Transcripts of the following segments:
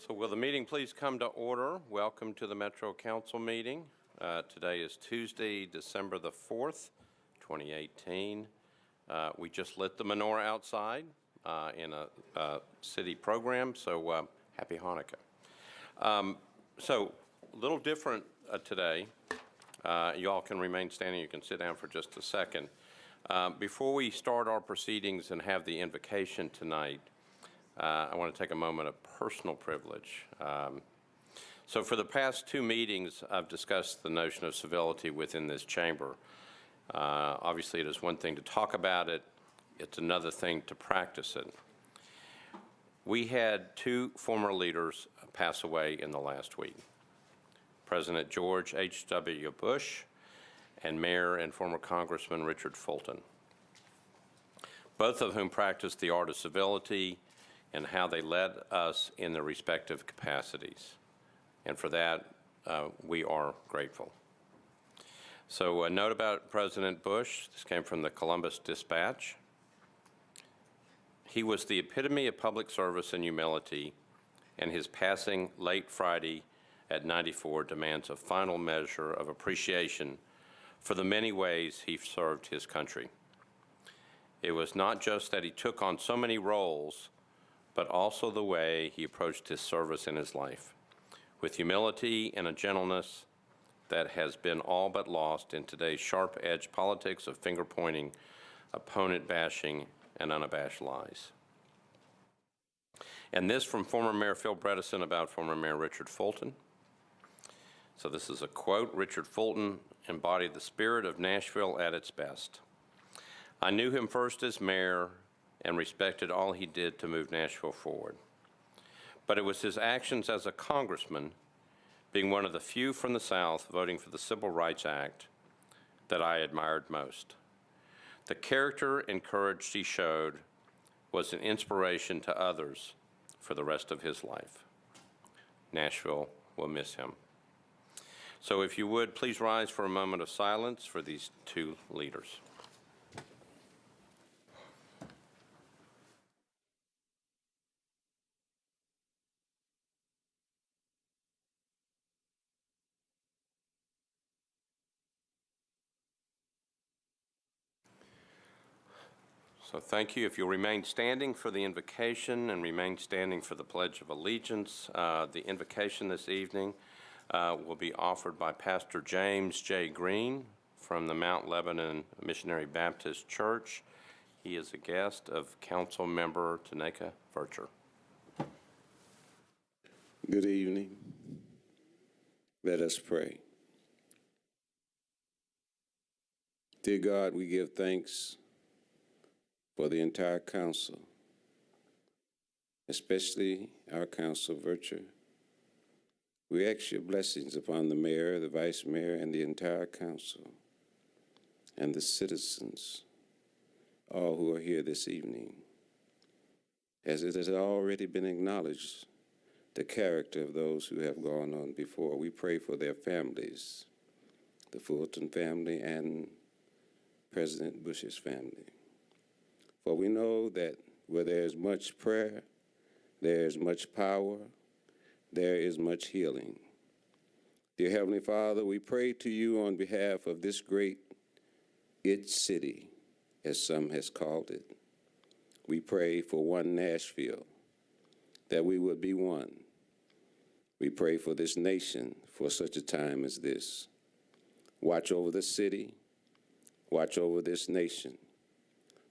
So will the meeting please come to order? Welcome to the Metro Council meeting. Today is Tuesday, December the 4th, 2018. We just lit the menorah outside in a city program, so happy Hanukkah. So a little different today. You all can remain standing. You can sit down for just a second. Before we start our proceedings and have the invocation tonight, I want to take a moment of personal privilege. So for the past two meetings, I've discussed the notion of civility within this chamber. Obviously, it is one thing to talk about it. It's another thing to practice it. We had two former leaders pass away in the last week. President George H.W. Bush and Mayor and former Congressman Richard Fulton, both of whom practiced the art of civility and how they led us in their respective capacities. And for that, we are grateful. So a note about President Bush. This came from the Columbus Dispatch. He was the epitome of public service and humility, and his passing late Friday at 94 demands a final measure of appreciation for the many ways he served his country. It was not just that he took on so many roles, but also the way he approached his service in his life, with humility and a gentleness that has been all but lost in today's sharp-edged politics of finger-pointing, opponent-bashing, and unabashed lies. And this from former Mayor Phil Bredesen about former Mayor Richard Fulton. So this is a quote. Richard Fulton embodied the spirit of Nashville at its best. I knew him first as mayor and respected all he did to move Nashville forward. But it was his actions as a congressman, being one of the few from the South voting for the Civil Rights Act, that I admired most. The character and courage he showed was an inspiration to others for the rest of his life. Nashville will miss him. So if you would, please rise for a moment of silence for these two leaders. So thank you. If you'll remain standing for the invocation and remain standing for the Pledge of Allegiance, the invocation this evening will be offered by Pastor James J. Green from the Mount Lebanon Missionary Baptist Church. He is a guest of Council Member Tanaka Vercher. Good evening. Let us pray. Dear God, we give thanks for the entire council, especially our council Vercher. We ask your blessings upon the mayor, the vice mayor, and the entire council, and the citizens, all who are here this evening. As it has already been acknowledged, the character of those who have gone on before, we pray for their families, the Fulton family and President Bush's family. For we know that where there is much prayer, there is much power, there is much healing. Dear Heavenly Father, we pray to you on behalf of this great city, as some has called it. We pray for one Nashville, that we would be one. We pray for this nation for such a time as this. Watch over the city, watch over this nation.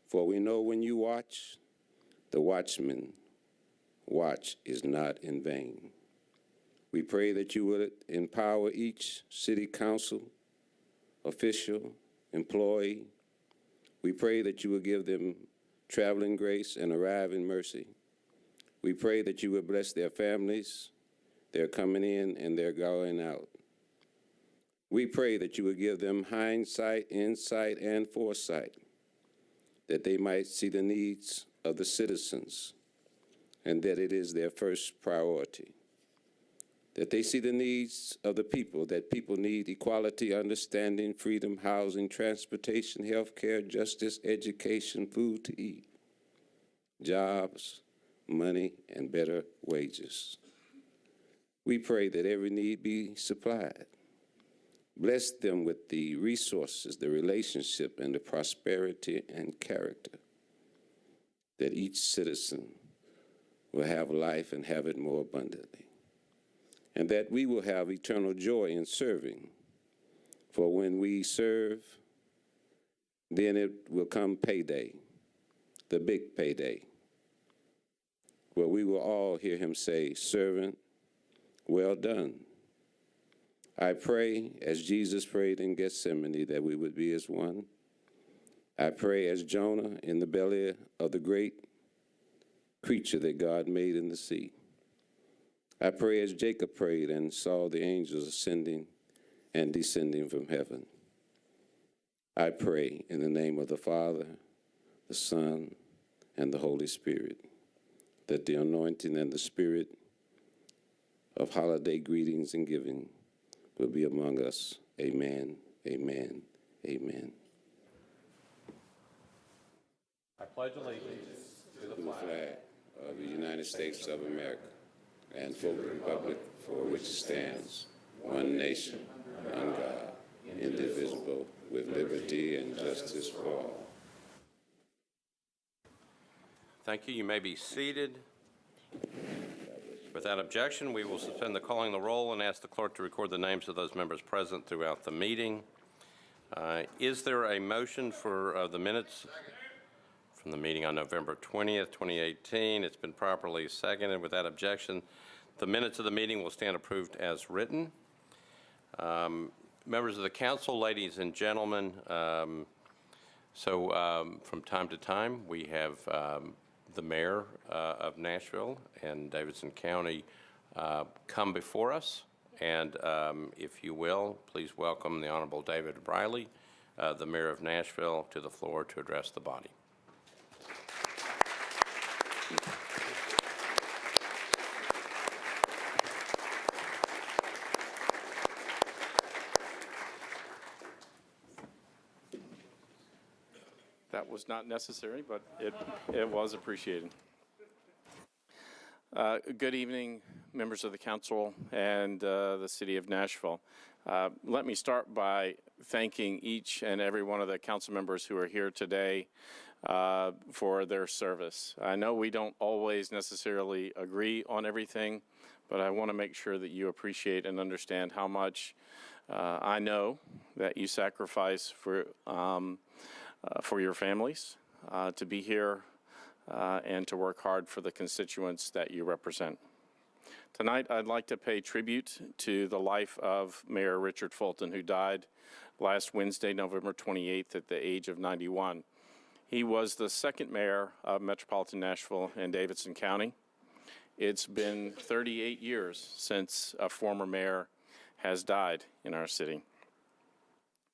For we know when you watch, the watchman watch is not in vain. We pray that you would empower each city council, official, employee. We pray that you would give them traveling grace and arriving mercy. We pray that you would bless their families, their coming in and their going out. We pray that you would give them hindsight, insight, and foresight, that they might see the needs of the citizens and that it is their first priority. That they see the needs of the people, that people need equality, understanding, freedom, housing, transportation, health care, justice, education, food to eat, jobs, money, and better wages. We pray that every need be supplied. Bless them with the resources, the relationship, and the prosperity and character that each citizen will have life and have it more abundantly. And that we will have eternal joy in serving. For when we serve, then it will come payday, the big payday, where we will all hear him say, "Servant, well done." I pray, as Jesus prayed in Gethsemane, that we would be as one. I pray as Jonah in the belly of the great creature that God made in the sea. I pray as Jacob prayed and saw the angels ascending and descending from heaven. I pray in the name of the Father, the Son, and the Holy Spirit, that the anointing and the spirit of holiday greetings and giving will be among us. Amen, amen, amen. I pledge allegiance to the The flag flag of the United States of America and for the republic for which it stands, one nation, under God, indivisible, with liberty and justice for all. Thank you. You may be seated. Without objection, we will suspend the calling the roll and ask the clerk to record the names of those members present throughout the meeting. Is there a motion for the minutes from the meeting on November 20th, 2018? It's been properly seconded. Without objection, the minutes of the meeting will stand approved as written. Members of the council, ladies and gentlemen, from time to time, we have the mayor of Nashville and Davidson County come before us. And if you will, please welcome the Honorable David Riley, the mayor of Nashville, to the floor to address the body. That was not necessary, but it was appreciated. Good evening, members of the council and the city of Nashville. Let me start by thanking each and every one of the council members who are here today for their service. I know we don't always necessarily agree on everything, but I want to make sure that you appreciate and understand how much I know that you sacrifice for your families, to be here, and to work hard for the constituents that you represent. Tonight, I'd like to pay tribute to the life of Mayor Richard Fulton, who died last Wednesday, November 28th, at the age of 91. He was the second mayor of Metropolitan Nashville and Davidson County. It's been 38 years since a former mayor has died in our city.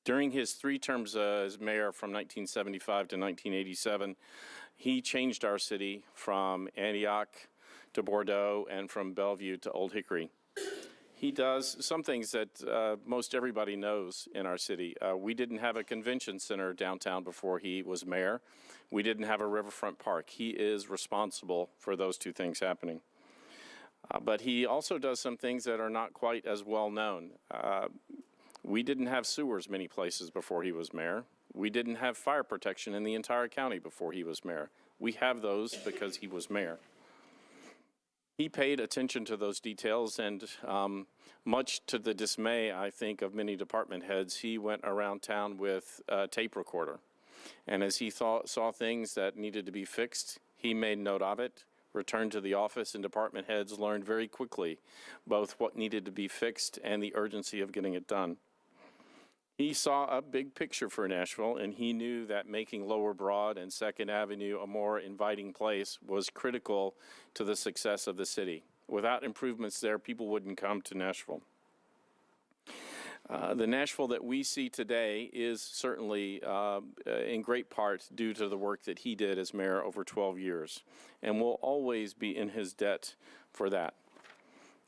During his 3 terms as mayor from 1975 to 1987, he changed our city from Antioch to Bordeaux and from Bellevue to Old Hickory. He does some things that most everybody knows in our city. We didn't have a convention center downtown before he was mayor. We didn't have a riverfront park. He is responsible for those 2 things happening. But he also does some things that are not quite as well known. We didn't have sewers many places before he was mayor. We didn't have fire protection in the entire county before he was mayor. We have those because he was mayor. He paid attention to those details, and much to the dismay, I think, of many department heads, he went around town with a tape recorder. And as he saw things that needed to be fixed, he made note of it, returned to the office, and department heads learned very quickly both what needed to be fixed and the urgency of getting it done. He saw a big picture for Nashville, and he knew that making Lower Broad and 2nd Avenue a more inviting place was critical to the success of the city. Without improvements there, people wouldn't come to Nashville. The Nashville that we see today is certainly in great part due to the work that he did as mayor over 12 years, and will always be in his debt for that.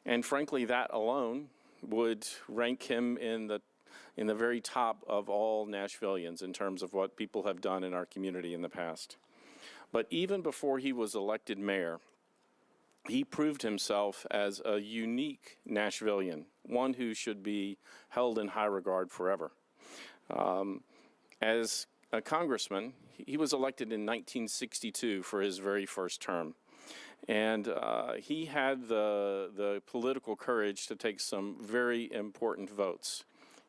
And frankly, that alone would rank him in the very top of all Nashvillians in terms of what people have done in our community in the past. But even before he was elected mayor, he proved himself as a unique Nashvilleian, one who should be held in high regard forever. As a congressman, he was elected in 1962 for his very first term. And he had the political courage to take some very important votes.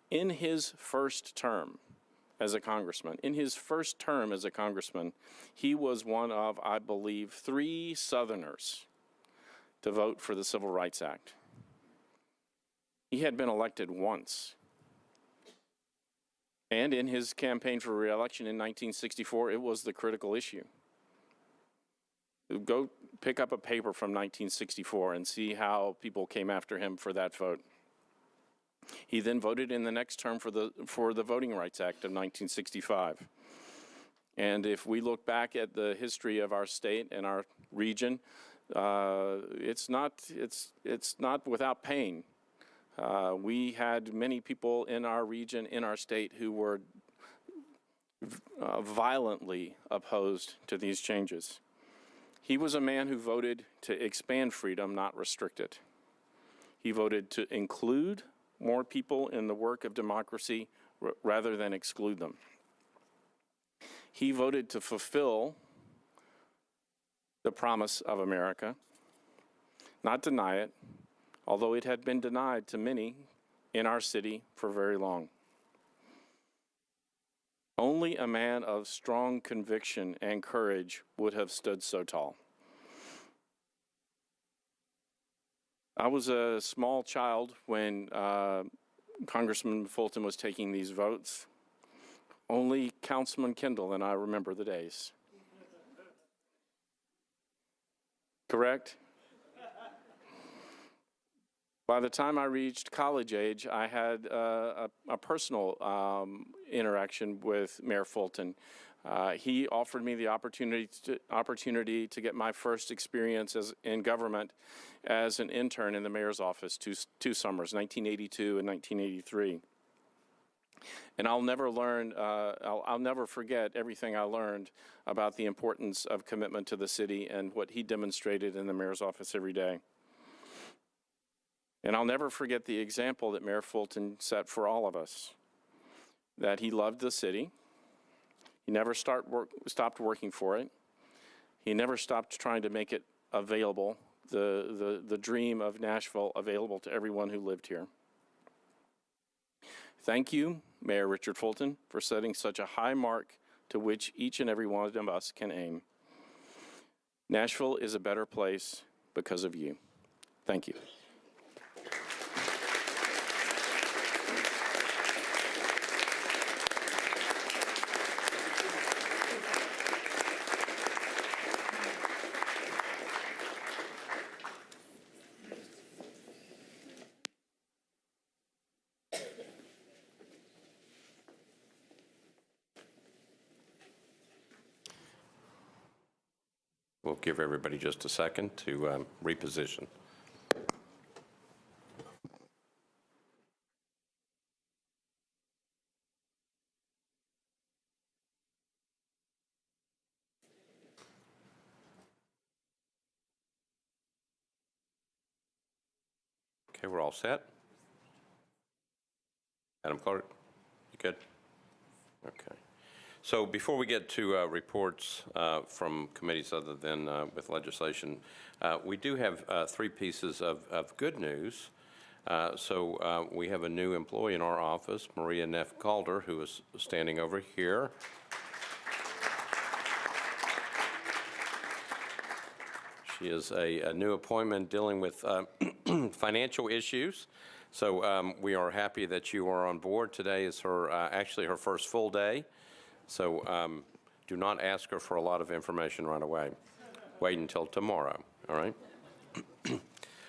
In his first term as a congressman, he was one of, I believe, 3 Southerners to vote for the Civil Rights Act. He had been elected once. And in his campaign for re-election in 1964, it was the critical issue. Go pick up a paper from 1964 and see how people came after him for that vote. He then voted in the next term for the Voting Rights Act of 1965. And if we look back at the history of our state and our region, it's not without pain. We had many people in our region, in our state, who were violently opposed to these changes. He was a man who voted to expand freedom, not restrict it. He voted to include more people in the work of democracy rather than exclude them. He voted to fulfill the promise of America, not deny it, although it had been denied to many in our city for very long. Only a man of strong conviction and courage would have stood so tall. I was a small child when Congressman Fulton was taking these votes. Only Councilman Kendall and I remember the days. Correct? By the time I reached college age, I had a personal interaction with Mayor Fulton. He offered me the opportunity to get my first experience in government as an intern in the mayor's office two summers, 1982 and 1983. And I'll never forget everything I learned about the importance of commitment to the city and what he demonstrated in the mayor's office every day. And I'll never forget the example that Mayor Fulton set for all of us, that he loved the city. He never stopped working for it. He never stopped trying to make it available, the dream of Nashville available to everyone who lived here. Thank you, Mayor Richard Fulton, for setting such a high mark to which each and every one of us can aim. Nashville is a better place because of you. Thank you. We'll give everybody just a second to reposition. Okay, we're all set. Madam Clerk, you good? Okay. So before we get to reports from committees other than with legislation, we do have 3 pieces of good news. So we have a new employee in our office, Maria Neff Calder, who is standing over here. She is a new appointment dealing with financial issues. So we are happy that you are on board. Today is her actually her first full day. So do not ask her for a lot of information right away. Wait until tomorrow, all right?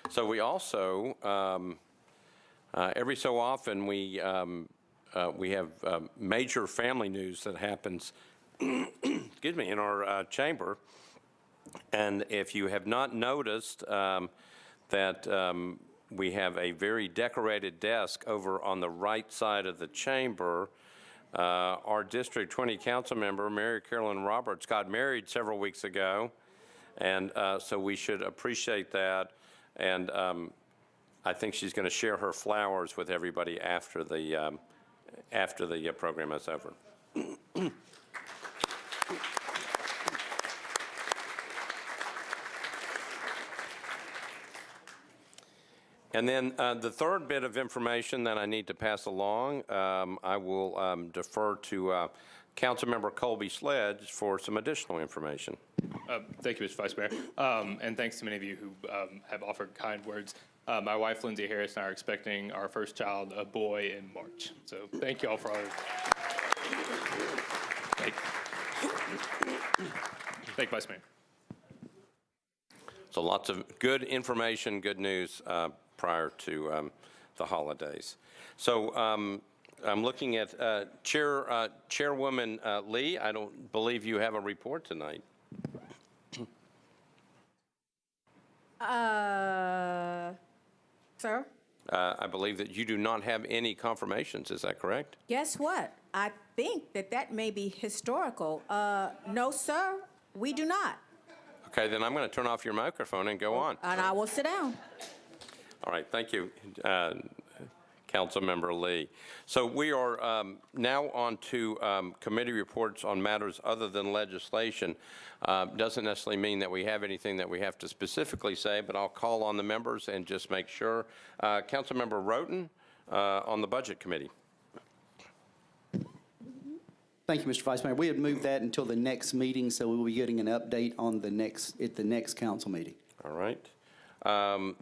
So we also, every so often, we have major family news that happens, excuse me, in our chamber. And if you have not noticed that we have a very decorated desk over on the right side of the chamber, our District 20 council member, Mary Carolyn Roberts, got married several weeks ago, And so we should appreciate that. And I think she's going to share her flowers with everybody after the program is over. And then the third bit of information that I need to pass along, I will defer to Councilmember Colby Sledge for some additional information. Thank you, Mr. Vice Mayor. And thanks to many of you who have offered kind words. My wife, Lindsay Harris, and I are expecting our first child, a boy, in March. So thank you all for all your... Thank you, Vice Mayor. So lots of good information, good news prior to the holidays. So I'm looking at Chairwoman Lee. I don't believe you have a report tonight. Sir? I believe that you do not have any confirmations. Is that correct? Guess what? I think that may be historical. No, sir, we do not. Okay, then I'm going to turn off your microphone and go on. And I will sit down. All right, thank you, Councilmember Lee. So we are now on to committee reports on matters other than legislation. Doesn't necessarily mean that we have anything that we have to specifically say, but I'll call on the members and just make sure. Councilmember Roten on the Budget Committee. Thank you, Mr. Vice Mayor. We had moved that until the next meeting, so we will be getting an update on at the next council meeting. All right.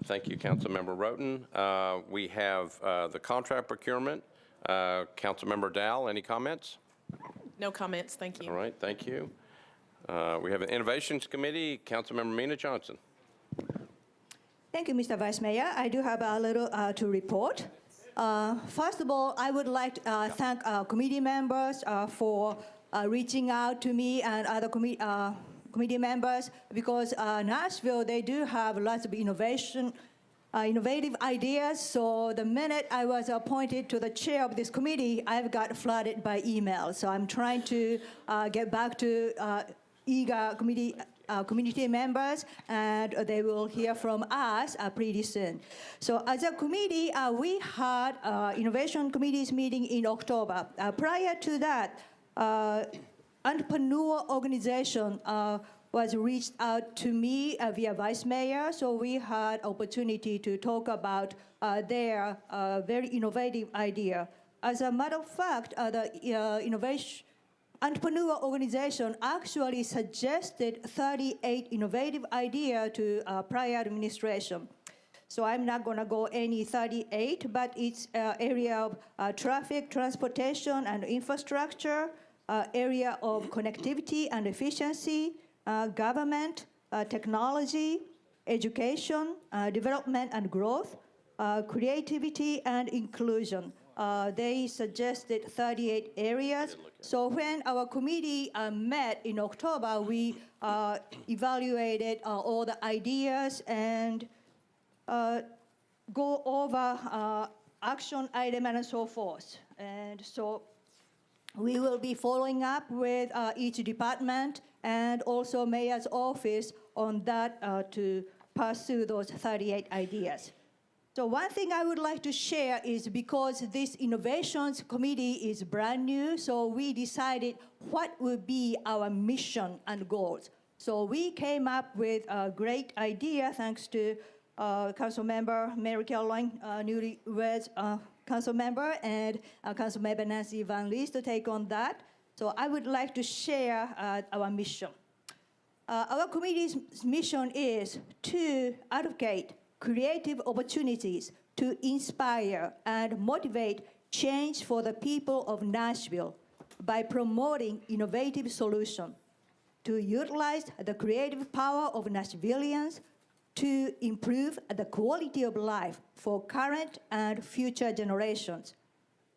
Thank you, Councilmember Roten. We have the contract procurement. Councilmember Dowell, any comments? No comments, thank you. All right, thank you. We have an Innovations Committee. Councilmember Mina Johnson. Thank you, Mr. Vice Mayor. I do have a little to report. First of all, I would like to thank our committee members for reaching out to me and other committee members, because Nashville, they do have lots of innovative ideas. So the minute I was appointed to the chair of this committee, I've got flooded by email. So I'm trying to get back to eager community members, and they will hear from us pretty soon. So as a committee, we had Innovation Committee's meeting in October. Prior to that, entrepreneur organization was reached out to me via Vice Mayor, so we had opportunity to talk about their very innovative idea. As a matter of fact, the entrepreneur organization actually suggested 38 innovative ideas to prior administration. So I'm not going to go any 38, but it's area of traffic, transportation, and infrastructure, area of connectivity and efficiency, government, technology, education, development and growth, creativity and inclusion. They suggested 38 areas. So when our committee met in October, we evaluated all the ideas and go over action item and so forth. And so we will be following up with each department and also Mayor's office on that to pursue those 38 ideas. So one thing I would like to share is, because this Innovations Committee is brand new, so we decided what would be our mission and goals. So we came up with a great idea, thanks to Councilmember Mary Caroline, newlywed Councilmember, and Councilmember Nancy Van Lees to take on that. So I would like to share our mission. Our committee's mission is to advocate creative opportunities to inspire and motivate change for the people of Nashville by promoting innovative solutions, to utilize the creative power of Nashvillians to improve the quality of life for current and future generations.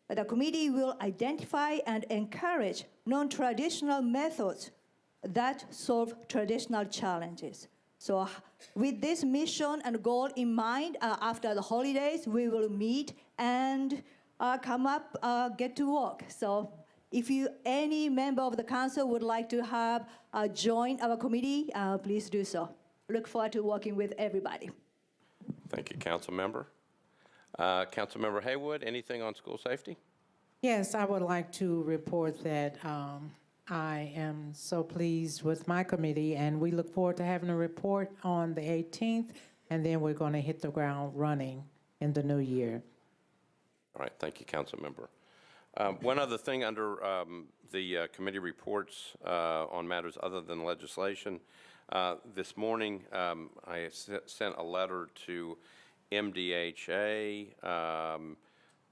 The committee will identify and encourage non-traditional methods that solve traditional challenges. So with this mission and goal in mind, after the holidays, we will meet and come up, get to work. So if any member of the council would like to have join our committee, please do so. Look forward to working with everybody. Thank you, Council Member. Council Member Haywood, anything on school safety? Yes, I would like to report that I am so pleased with my committee, and we look forward to having a report on the 18th, and then we're going to hit the ground running in the new year. All right, thank you, Council Member. One other thing under the committee reports on matters other than legislation. This morning, I sent a letter to MDHA,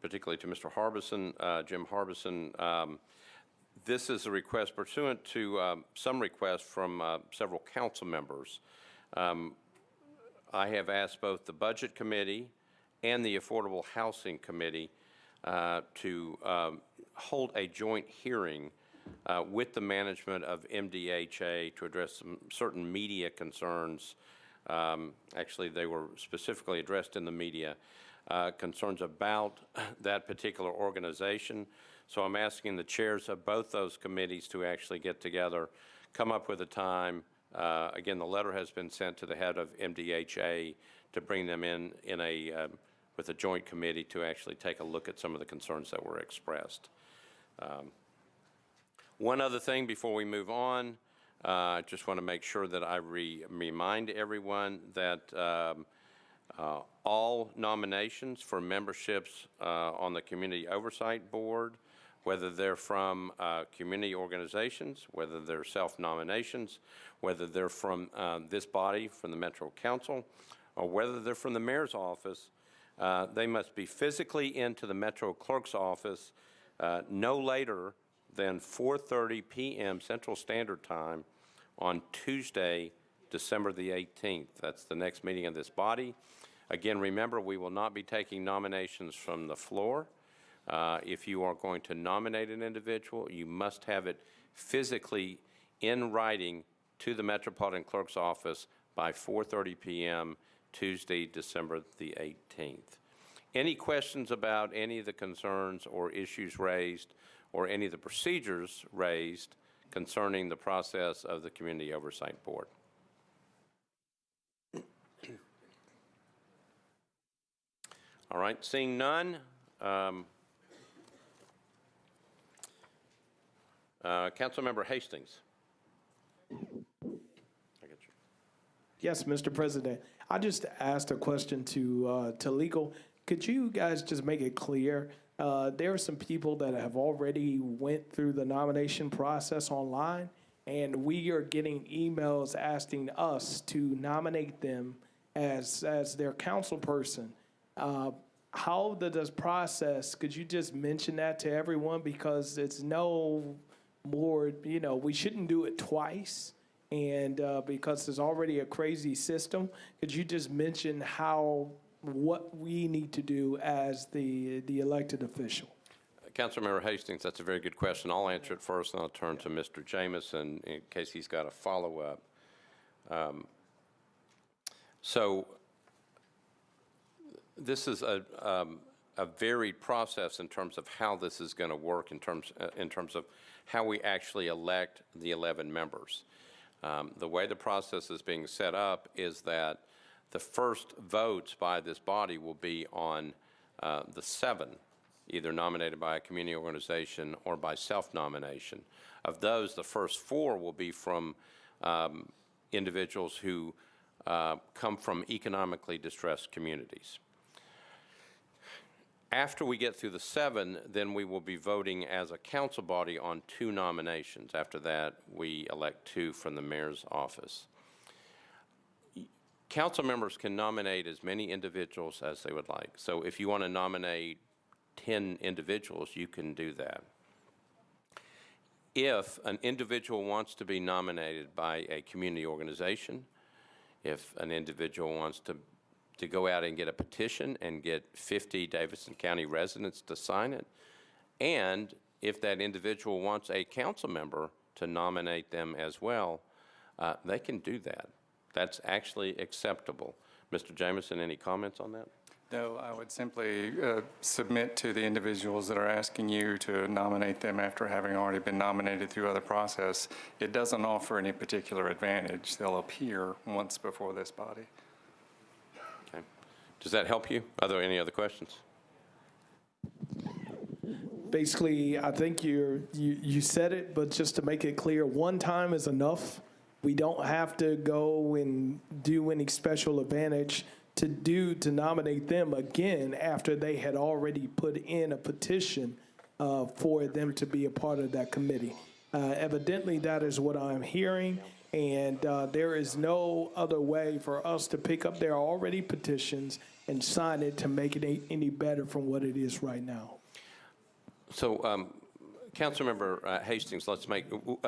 particularly to Mr. Harbison, Jim Harbison. This is a request pursuant to some requests from several council members. I have asked both the Budget Committee and the Affordable Housing Committee to hold a joint hearing with the management of MDHA to address some certain media concerns. Actually, they were specifically addressed in the media, concerns about that particular organization. So I'm asking the chairs of both those committees to actually get together, come up with a time. Again, the letter has been sent to the head of MDHA to bring them in with a joint committee to actually take a look at some of the concerns that were expressed. One other thing before we move on, I just want to make sure that I remind everyone that all nominations for memberships on the Community Oversight Board, whether they're from community organizations, whether they're self-nominations, whether they're from this body, from the Metro Council, or whether they're from the mayor's office, they must be physically into the Metro Clerk's office no later than 4:30 p.m. Central Standard Time on Tuesday, December the 18th. That's the next meeting of this body. Again, remember, we will not be taking nominations from the floor. If you are going to nominate an individual, you must have it physically in writing to the Metropolitan Clerk's office by 4:30 p.m. Tuesday, December the 18th. Any questions about any of the concerns or issues raised or any of the procedures raised concerning the process of the Community Oversight Board? All right, seeing none, Councilmember Hastings. Yes, Mr. President. I just asked a question to legal. Could you guys just make it clear? There are some people that have already went through the nomination process online, and we are getting emails asking us to nominate them as their council person. How this process, could you just mention that to everyone? Because it's no more, we shouldn't do it twice. And because there's already a crazy system, could you just mention what we need to do as the elected official? Councilmember Hastings, that's a very good question. I'll answer it first, and I'll turn to Mr. Jamison in case he's got a follow-up. So this is a varied process in terms of how this is going to work in terms of how we actually elect the 11 members. The way the process is being set up is that the first votes by this body will be on the 7, either nominated by a community organization or by self-nomination. Of those, the first 4 will be from individuals who come from economically distressed communities. After we get through the 7, then we will be voting as a council body on 2 nominations. After that, we elect 2 from the mayor's office. Council members can nominate as many individuals as they would like. So if you want to nominate 10 individuals, you can do that. If an individual wants to be nominated by a community organization, if an individual wants to go out and get a petition and get 50 Davidson County residents to sign it, and if that individual wants a council member to nominate them as well, they can do that. That's actually acceptable. Mr. Jamison, any comments on that? No, I would simply submit to the individuals that are asking you to nominate them after having already been nominated through other process. It doesn't offer any particular advantage. They'll appear once before this body. Okay. Does that help you? Are there any other questions? Basically, I think you said it, but just to make it clear, one time is enough. We don't have to go and do any special advantage to nominate them again after they had already put in a petition for them to be a part of that committee. Evidently, that is what I'm hearing, and there is no other way for us to pick up their already petitions and sign it to make it any better from what it is right now. So, Councilmember Hastings, I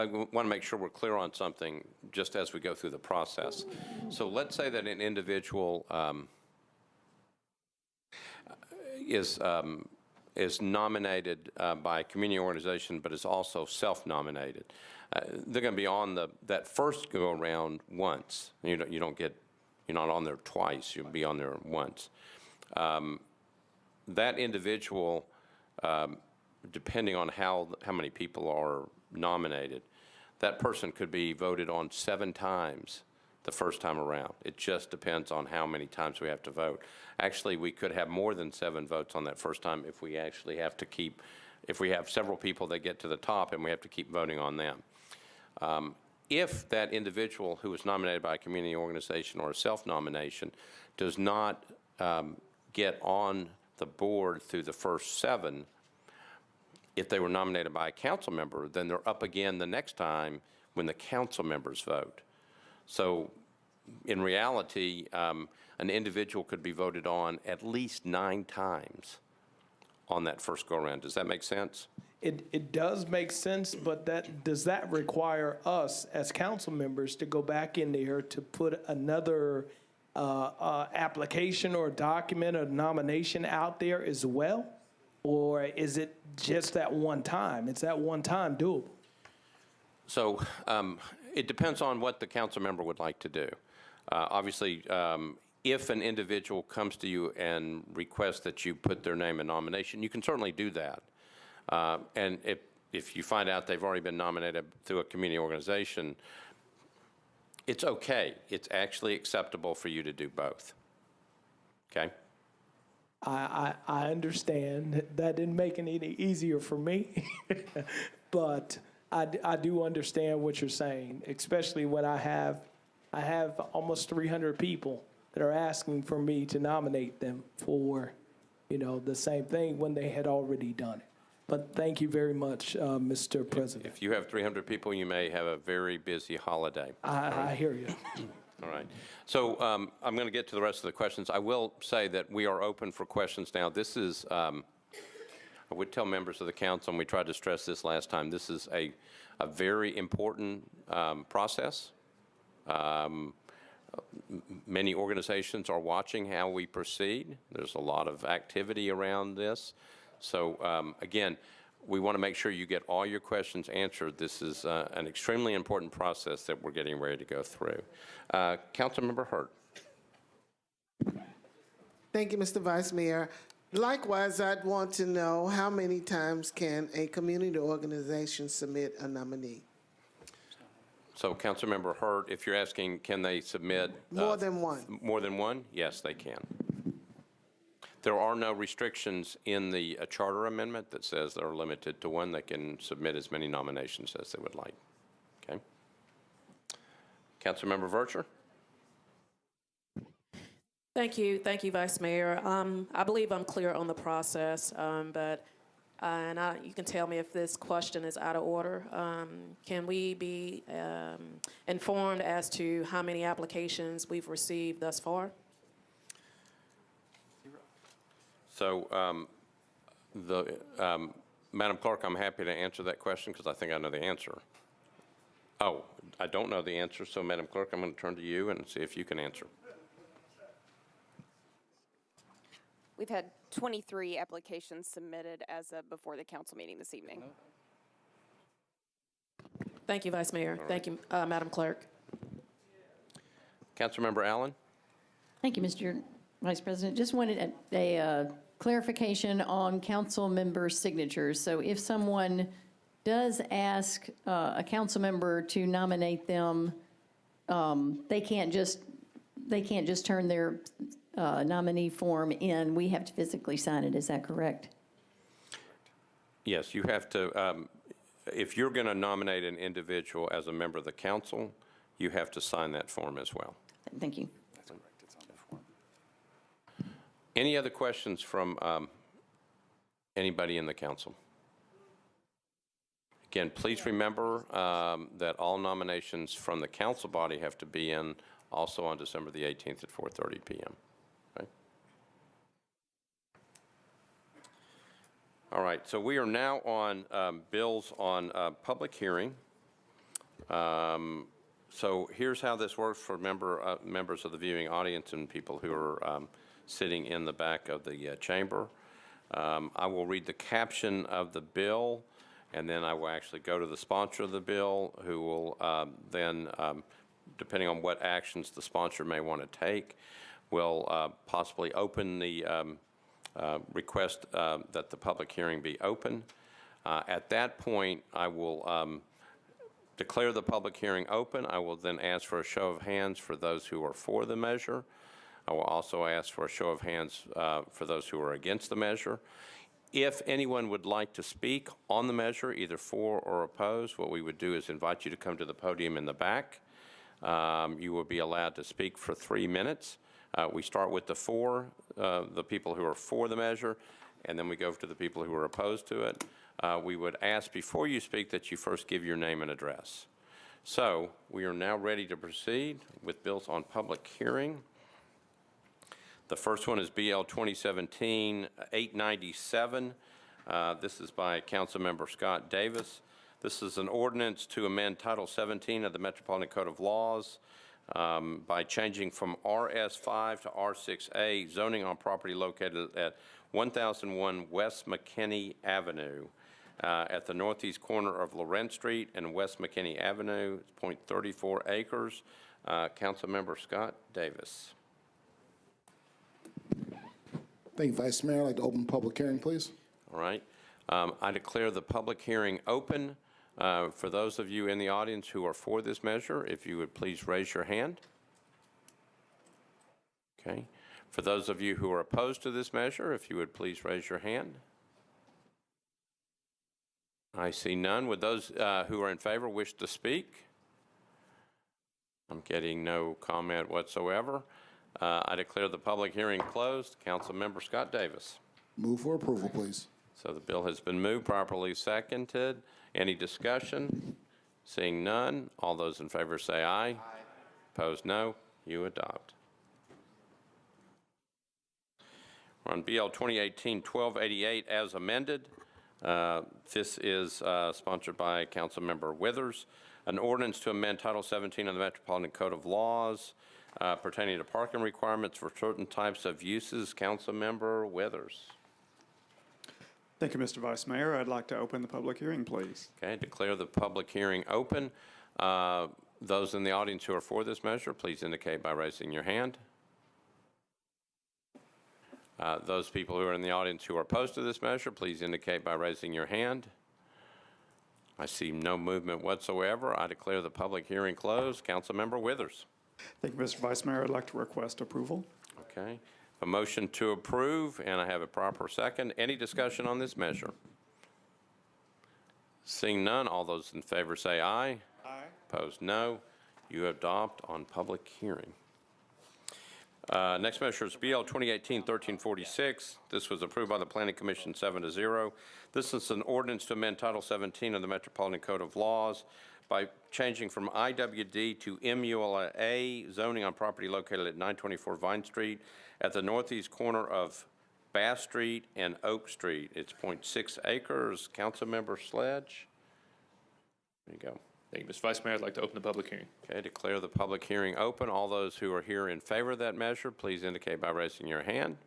want to make sure we're clear on something just as we go through the process. So let's say that an individual is nominated by a community organization, but is also self-nominated. They're going to be on that first go-around once. You're not on there twice. You'll be on there once. That individual, depending on how many people are nominated, that person could be voted on 7 times the first time around. It just depends on how many times we have to vote. Actually, we could have more than 7 votes on that first time if we actually have to if we have several people that get to the top and we have to keep voting on them. If that individual who is nominated by a community organization or a self-nomination does not get on the board through the first 7, if they were nominated by a council member, then they're up again the next time when the council members vote. So in reality, an individual could be voted on at least 9 times on that first go-around. Does that make sense? It does make sense, but does that require us as council members to go back in there to put another application or document or nomination out there as well? Or is it just that one time? It's that one time doable? So it depends on what the council member would like to do. Obviously, if an individual comes to you and requests that you put their name in nomination, you can certainly do that. And if you find out they've already been nominated through a community organization, it's okay. It's actually acceptable for you to do both. Okay? I understand. That didn't make it any easier for me. But I do understand what you're saying, especially when I have almost 300 people that are asking for me to nominate them for, the same thing when they had already done it. But thank you very much, Mr. President. If you have 300 people, you may have a very busy holiday. I hear you. All right. So I'm going to get to the rest of the questions. I will say that we are open for questions now. This is, I would tell members of the council, and we tried to stress this last time, this is a very important process. Many organizations are watching how we proceed. There's a lot of activity around this. So again, we want to make sure you get all your questions answered. This is an extremely important process that we're getting ready to go through. Councilmember Hurt. Thank you, Mr. Vice Mayor. Likewise, I'd want to know how many times can a community organization submit a nominee? So Councilmember Hurt, if you're asking, can they submit? More than one. More than one? Yes, they can. There are no restrictions in the charter amendment that says they're limited to one. They can submit as many nominations as they would like. Okay. Councilmember Vercher. Thank you, Vice Mayor. I believe I'm clear on the process, but you can tell me if this question is out of order. Can we be informed as to how many applications we've received thus far? So, Madam Clerk, I'm happy to answer that question because I think I know the answer. Oh, I don't know the answer, so Madam Clerk, I'm going to turn to you and see if you can answer. We've had 23 applications submitted as of before the council meeting this evening. Thank you, Vice Mayor. Thank you, Madam Clerk. Councilmember Allen. Thank you, Mr. Vice President, just wanted a clarification on council member signatures. So if someone does ask a council member to nominate them, they can't just turn their nominee form in. We have to physically sign it. Is that correct? Yes, you have to, if you're going to nominate an individual as a member of the council, you have to sign that form as well. Thank you. Any other questions from anybody in the council? Again, please remember that all nominations from the council body have to be in also on December the 18th at 4:30 p.m. Right? All right, so we are now on bills on public hearing. So here's how this works for members of the viewing audience and people who are sitting in the back of the chamber. I will read the caption of the bill, and then I will actually go to the sponsor of the bill, who will then, depending on what actions the sponsor may want to take, will possibly open the request that the public hearing be open. At that point, I will declare the public hearing open. I will then ask for a show of hands for those who are for the measure. I will also ask for a show of hands for those who are against the measure. If anyone would like to speak on the measure, either for or opposed, what we would do is invite you to come to the podium in the back. You will be allowed to speak for 3 minutes. We start with the people who are for the measure, and then we go to the people who are opposed to it. We would ask before you speak that you first give your name and address. So we are now ready to proceed with bills on public hearing. The first one is BL 2017-897. This is by Councilmember Scott Davis. This is an ordinance to amend Title 17 of the Metropolitan Code of Laws by changing from RS5 to R6A, zoning on property located at 1001 West McKinney Avenue at the northeast corner of Lorentz Street and West McKinney Avenue. It's 0.34 acres. Councilmember Scott Davis. Thank you, Vice Mayor. I'd like to open public hearing, please. All right. I declare the public hearing open. For those of you in the audience who are for this measure, if you would please raise your hand. Okay. For those of you who are opposed to this measure, if you would please raise your hand. I see none. Would those who are in favor wish to speak? I'm getting no comment whatsoever. I declare the public hearing closed. Councilmember Scott Davis. Move for approval, please. So the bill has been moved, properly seconded. Any discussion? Seeing none, all those in favor say aye. Aye. Opposed, no. You adopt. We're on BL 2018-1288 as amended. This is sponsored by Councilmember Withers. An ordinance to amend Title 17 of the Metropolitan Code of Laws pertaining to parking requirements for certain types of uses. Councilmember Withers. Thank you, Mr. Vice Mayor. I'd like to open the public hearing, please. Okay, declare the public hearing open. Those in the audience who are for this measure, please indicate by raising your hand. Those people who are in the audience who are opposed to this measure, please indicate by raising your hand. I see no movement whatsoever. I declare the public hearing closed. Councilmember Withers. Thank you, Mr. Vice Mayor. I'd like to request approval. Okay. A motion to approve, and I have a proper second. Any discussion on this measure? Seeing none, all those in favor say aye. Aye. Opposed, no. You adopt on public hearing. Next measure is BL 2018-1346. This was approved by the Planning Commission 7-0. This is an ordinance to amend Title 17 of the Metropolitan Code of Laws by changing from IWD to MULA zoning on property located at 924 Vine Street at the northeast corner of Bass Street and Oak Street. It's 0.6 acres. Councilmember Sledge. There you go. Thank you, Mr. Vice Mayor. I'd like to open the public hearing. Okay, declare the public hearing open. All those who are here in favor of that measure, please indicate by raising your hand.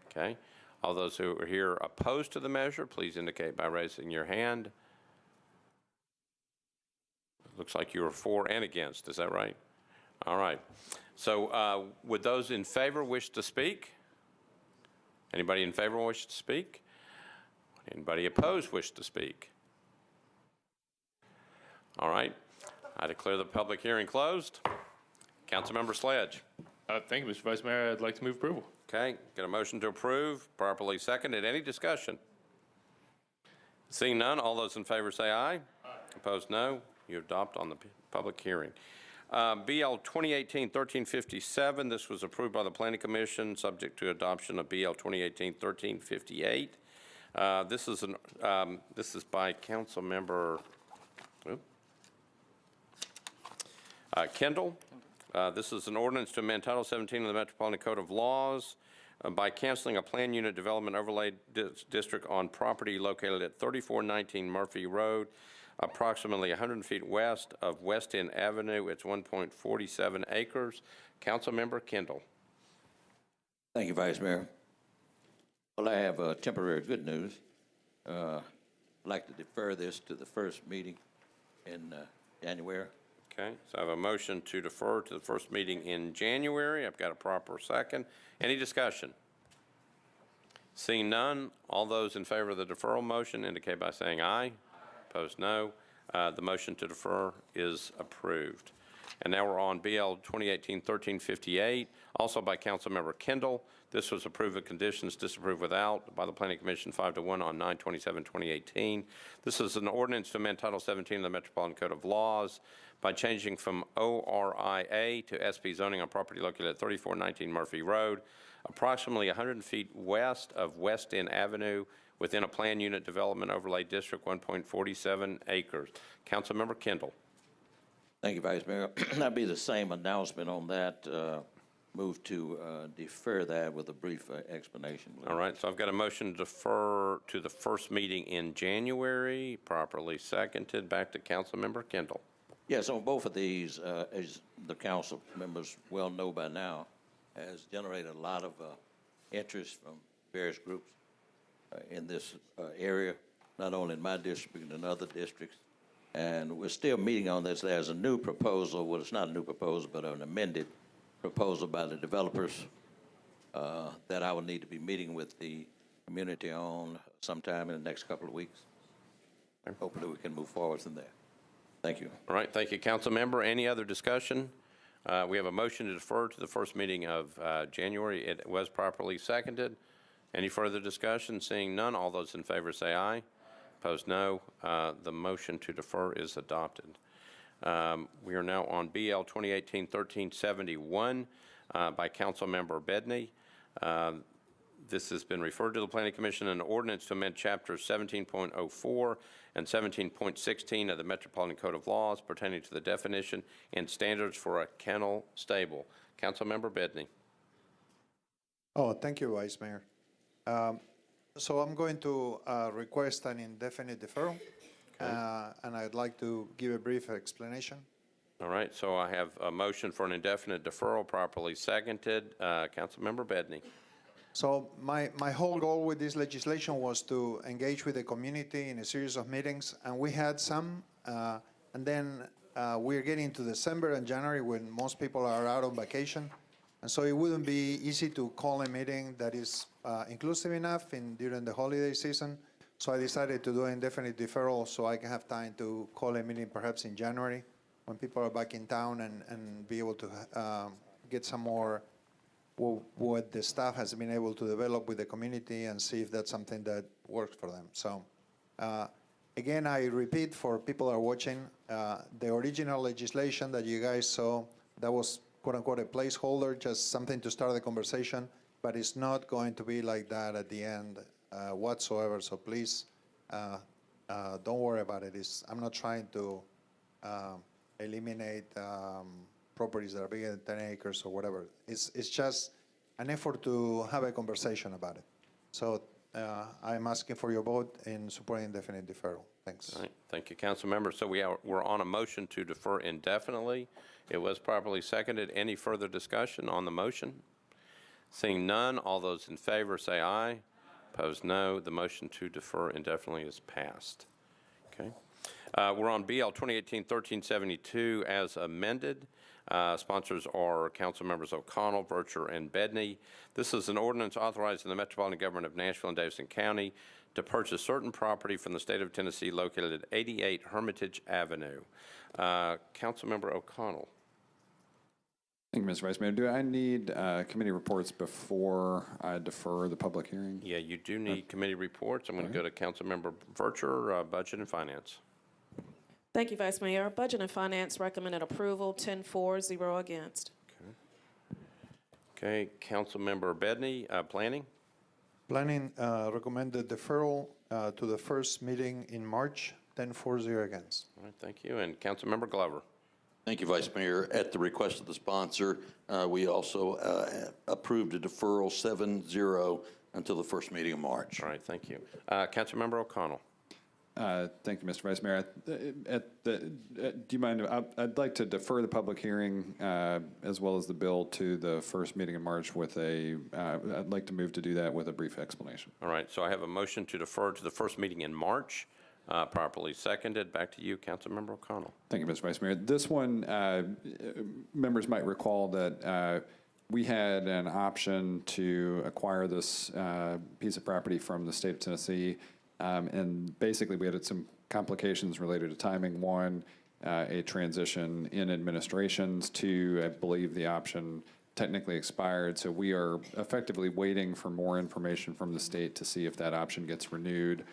Okay. All those who are here opposed to the measure, please indicate by raising your hand. It looks like you are for and against. Is that right? All right. So would those in favor wish to speak? Anybody in favor wish to speak? Anybody opposed wish to speak? All right. I declare the public hearing closed. Councilmember Sledge. Thank you, Mr. Vice Mayor. I'd like to move approval. Okay, get a motion to approve, properly seconded. Any discussion? Seeing none, all those in favor say aye. Aye. Opposed, no. You adopt on the public hearing. BL 2018-1357, this was approved by the Planning Commission, subject to adoption of BL 2018-1358. This is by Council Member Kendall. This is an ordinance to amend Title 17 of the Metropolitan Code of Laws by canceling a plan unit development overlay district on property located at 3419 Murphy Road, approximately 100 feet west of West End Avenue. It's 1.47 acres. Councilmember Kendall. Thank you, Vice Mayor. Well, I have temporary good news. I'd like to defer this to the first meeting in January. Okay, so I have a motion to defer to the first meeting in January. I've got a proper second. Any discussion? Seeing none, all those in favor of the deferral motion indicate by saying aye. Opposed, no. The motion to defer is approved. And now we're on BL 2018-1358, also by Councilmember Kendall. This was approved with conditions, disapproved without by the Planning Commission 5-1 on 9/27/2018. This is an ordinance to amend Title 17 of the Metropolitan Code of Laws by changing from ORIA to SP zoning on property located at 3419 Murphy Road, approximately 100 feet west of West End Avenue, within a plan unit development overlay district, 1.47 acres. Councilmember Kendall. Thank you, Vice Mayor. That'd be the same announcement on that. Move to defer that with a brief explanation. All right, so I've got a motion to defer to the first meeting in January, properly seconded. Back to Councilmember Kendall. Yes, on both of these, as the council members well know by now, has generated a lot of interest from various groups in this area, not only in my district, but in other districts. And we're still meeting on this. There's a new proposal. Well, it's not a new proposal, but an amended proposal by the developers that I will need to be meeting with the community on sometime in the next couple of weeks. Hopefully we can move forward from there. Thank you. All right, thank you, Council Member. Any other discussion? We have a motion to defer to the first meeting of January. It was properly seconded. Any further discussion? Seeing none, all those in favor say aye. Opposed, no. The motion to defer is adopted. We are now on BL 2018-1371 by Councilmember Bedney. This has been referred to the Planning Commission, an ordinance to amend chapters 17.04 and 17.16 of the Metropolitan Code of Laws pertaining to the definition and standards for a kennel stable. Councilmember Bedney. Oh, thank you, Vice Mayor. So I'm going to request an indefinite deferral, and I'd like to give a brief explanation. All right, so I have a motion for an indefinite deferral properly seconded. Councilmember Bedney. So my whole goal with this legislation was to engage with the community in a series of meetings, and we had some, and then we're getting to December and January when most people are out on vacation, and so it wouldn't be easy to call a meeting that is inclusive enough during the holiday season. So I decided to do an indefinite deferral so I can have time to call a meeting perhaps in January when people are back in town and be able to get some more what the staff has been able to develop with the community and see if that's something that works for them. So again, I repeat for people that are watching, the original legislation that you guys saw, that was quote unquote a placeholder, just something to start the conversation, but it's not going to be like that at the end whatsoever. So please don't worry about it. I'm not trying to eliminate properties that are bigger than 10 acres or whatever. It's just an effort to have a conversation about it. So I'm asking for your vote in supporting indefinite deferral. Thanks. All right. Thank you, Council Member. So we're on a motion to defer indefinitely. It was properly seconded. Any further discussion on the motion? Seeing none, all those in favor say aye. Opposed, no. The motion to defer indefinitely is passed. Okay. We're on BL 2018-1372 as amended. Sponsors are Council Members O'Connell, Vercher, and Bedney. This is an ordinance authorizing the Metropolitan Government of Nashville and Davidson County to purchase certain property from the state of Tennessee located at 88 Hermitage Avenue. Councilmember O'Connell. Thank you, Mr. Vice Mayor. Do I need committee reports before I defer the public hearing? Yeah, you do need committee reports. I'm going to go to Councilmember Vercher, Budget and Finance. Thank you, Vice Mayor. Budget and Finance recommended approval, 10-4, 0 against. Okay, Councilmember Bedney, Planning. Planning recommended deferral to the first meeting in March, 10-4-0 against. All right, thank you. And Councilmember Glover. Thank you, Vice Mayor. At the request of the sponsor, we also approved a deferral 7-0 until the first meeting in March. All right, thank you. Councilmember O'Connell. Thank you, Mr. Vice Mayor. Do you mind? I'd like to defer the public hearing as well as the bill to the first meeting in March with I'd like to move to do that with a brief explanation. All right, so I have a motion to defer to the first meeting in March, properly seconded. Back to you, Councilmember O'Connell. Thank you, Mr. Vice Mayor. This one, members might recall that we had an option to acquire this piece of property from the state of Tennessee. And basically, we had some complications related to timing. One, a transition in administrations. Two, I believe the option technically expired. So we are effectively waiting for more information from the state to see if that option gets renewed,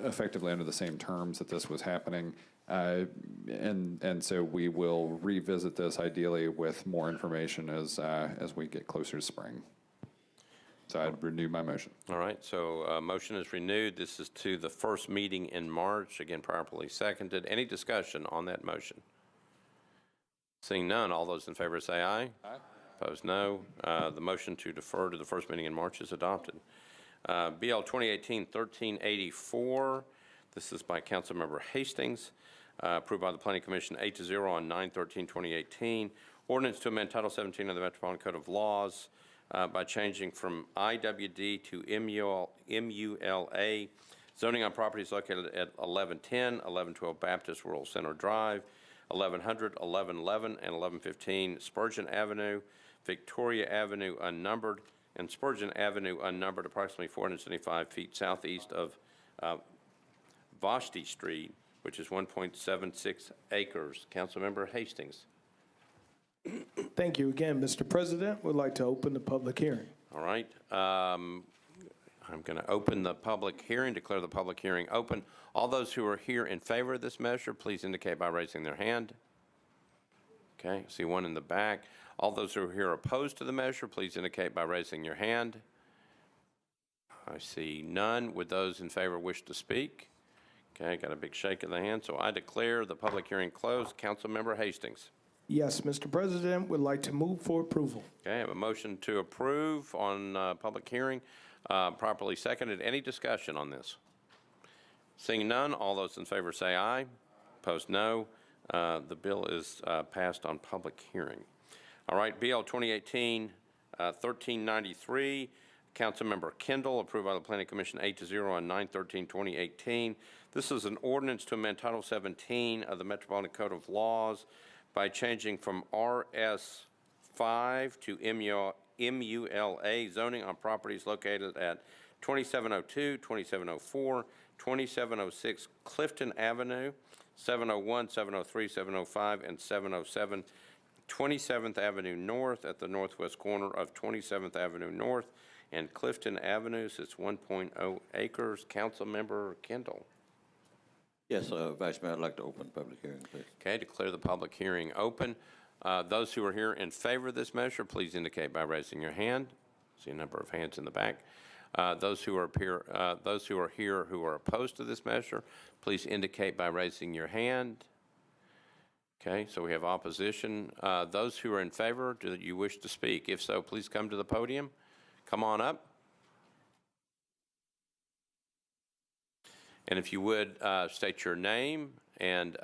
effectively under the same terms that this was happening. And so we will revisit this ideally with more information as we get closer to spring. So I'd renew my motion. All right, so motion is renewed. This is to the first meeting in March, again, properly seconded. Any discussion on that motion? Seeing none, all those in favor say aye. Aye. Opposed, no. The motion to defer to the first meeting in March is adopted. BL 2018-1384. This is by Councilmember Hastings, approved by the Planning Commission 8-0 on 9/13/2018. Ordinance to amend Title 17 of the Metropolitan Code of Laws by changing from IWD to MULA, zoning on properties located at 1110, 1112 Baptist Rural Center Drive, 1100, 1111, and 1115 Spurgeon Avenue, Victoria Avenue unnumbered, and Spurgeon Avenue unnumbered approximately 475 feet southeast of Vashti Street, which is 1.76 acres. Councilmember Hastings. Thank you again, Mr. President. We'd like to open the public hearing. All right. I'm going to open the public hearing, declare the public hearing open. All those who are here in favor of this measure, please indicate by raising their hand. Okay, I see one in the back. All those who are here opposed to the measure, please indicate by raising your hand. I see none. Would those in favor wish to speak? Okay, got a big shake of the hand. So I declare the public hearing closed. Councilmember Hastings. Yes, Mr. President, would like to move for approval. Okay, I have a motion to approve on public hearing, properly seconded. Any discussion on this? Seeing none, all those in favor say aye. Opposed, no. The bill is passed on public hearing. All right, BL 2018-1393, Councilmember Kendall, approved by the Planning Commission 8-0 on 9/13/2018. This is an ordinance to amend Title 17 of the Metropolitan Code of Laws by changing from RS5 to MULA, zoning on properties located at 2702, 2704, 2706 Clifton Avenue, 701, 703, 705, and 707 27th Avenue North at the northwest corner of 27th Avenue North and Clifton Avenue. It's 1.0 acres. Councilmember Kendall. Yes, Vice Mayor, I'd like to open the public hearing, please. Okay, declare the public hearing open. Those who are here in favor of this measure, please indicate by raising your hand. See a number of hands in the back. Those who are here who are opposed to this measure, please indicate by raising your hand. Okay, so we have opposition. Those who are in favor, do you wish to speak? If so, please come to the podium. Come on up. And if you would, state your name and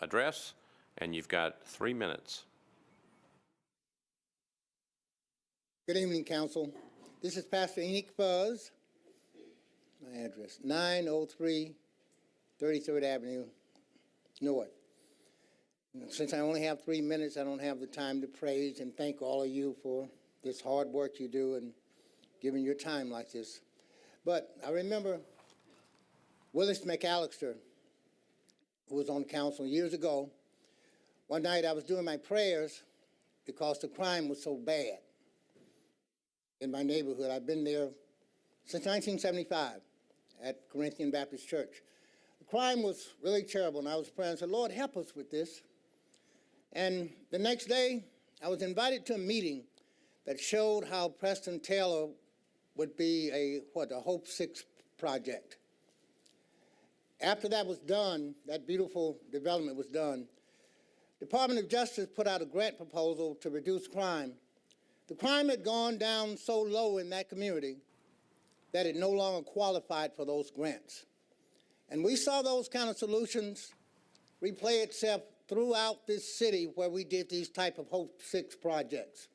address, and you've got 3 minutes. Good evening, Council. This is Pastor Enoch Fuzz. My address, 903 33rd Avenue, know it. Since I only have 3 minutes, I don't have the time to praise and thank all of you for this hard work you do and giving your time like this. But I remember Willis McAllister, who was on council years ago. One night I was doing my prayers because the crime was so bad in my neighborhood. I've been there since 1975 at Corinthian Baptist Church. The crime was really terrible, and I was praying and said, Lord, help us with this. And the next day, I was invited to a meeting that showed how Preston Taylor would be a Hope 6 project. After that was done, that beautiful development was done, Department of Justice put out a grant proposal to reduce crime. The crime had gone down so low in that community that it no longer qualified for those grants. And we saw those kind of solutions replay itself throughout this city where we did these type of Hope 6 projects.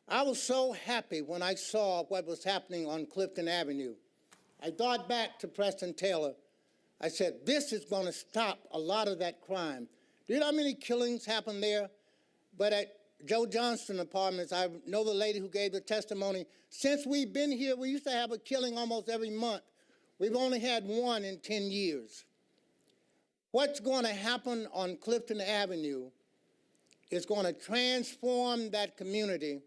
I was so happy when I saw what was happening on Clifton Avenue. I thought back to Preston Taylor. I said, this is going to stop a lot of that crime. Do you know how many killings happened there? But at Joe Johnston Apartments, I know the lady who gave the testimony. Since we've been here, we used to have a killing almost every month. We've only had one in 10 years. What's going to happen on Clifton Avenue is going to transform that community,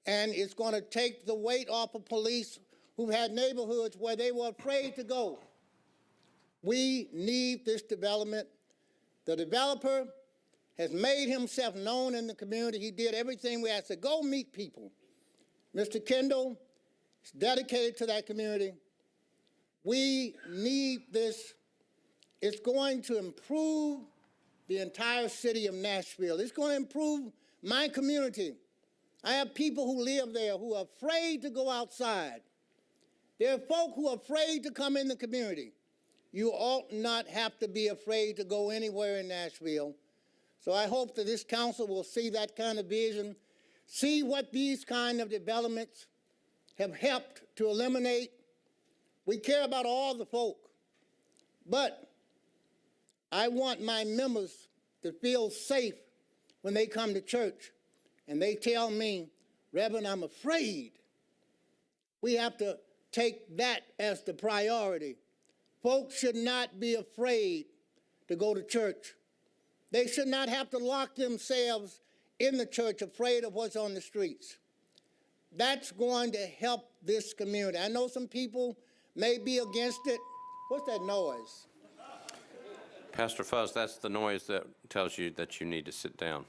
and it's going to take the weight off of police who had neighborhoods where they were afraid to go. We need this development. The developer has made himself known in the community. He did everything we asked to go meet people. Mr. Kendall is dedicated to that community. We need this. It's going to improve the entire city of Nashville. It's going to improve my community. I have people who live there who are afraid to go outside. There are folk who are afraid to come in the community. You ought not have to be afraid to go anywhere in Nashville. So I hope that this council will see that kind of vision, see what these kind of developments have helped to eliminate. We care about all the folk, but I want my members to feel safe when they come to church and they tell me, Reverend, I'm afraid. We have to take that as the priority. Folks should not be afraid to go to church. They should not have to lock themselves in the church afraid of what's on the streets. That's going to help this community. I know some people may be against it. What's that noise? Pastor Fuzz, that's the noise that tells you that you need to sit down.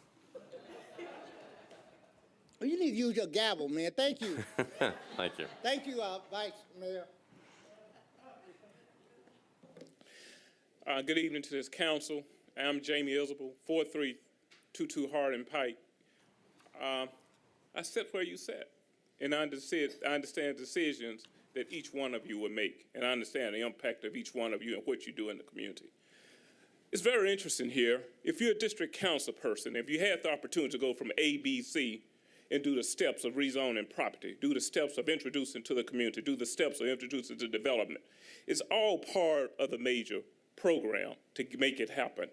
Well, you need to use your gavel, man. Thank you. Thank you. Thank you, Vice Mayor. Good evening to this council. I'm Jamie Isabel, 4322 Hardin Pike. I sit where you sit, and I understand decisions that each one of you will make, and I understand the impact of each one of you and what you do in the community. It's very interesting here. If you're a district council person, if you had the opportunity to go from A, B, C, and do the steps of rezoning property, do the steps of introducing to the community, do the steps of introducing to development, it's all part of the major program to make it happen.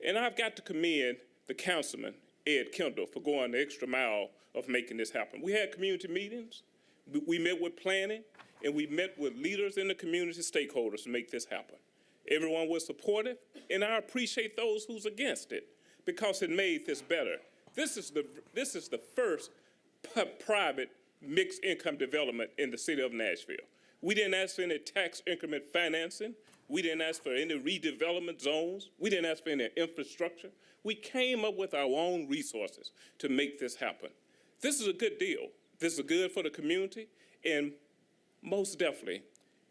And I've got to commend the councilman, Ed Kendall, for going the extra mile of making this happen. We had community meetings, we met with planning, and we met with leaders in the community, stakeholders, to make this happen. Everyone was supportive, and I appreciate those who's against it because it made this better. This is the first private mixed income development in the city of Nashville. We didn't ask for any tax increment financing. We didn't ask for any redevelopment zones. We didn't ask for any infrastructure. We came up with our own resources to make this happen. This is a good deal. This is good for the community, and most definitely,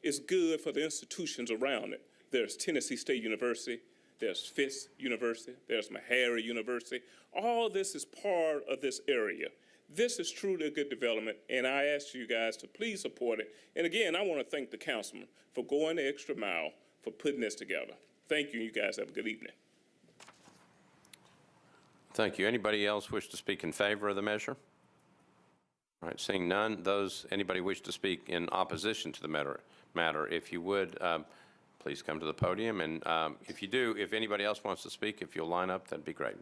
it's good for the institutions around it. There's Tennessee State University, there's Fisk University, there's Meharry University. All this is part of this area. This is truly a good development, and I ask you guys to please support it. And again, I want to thank the councilman for going the extra mile for putting this together. Thank you, and you guys have a good evening. Thank you. Anybody else wish to speak in favor of the measure? All right, seeing none, anybody wish to speak in opposition to the matter, if you would, please come to the podium. And if anybody else wants to speak, if you'll line up, that'd be great.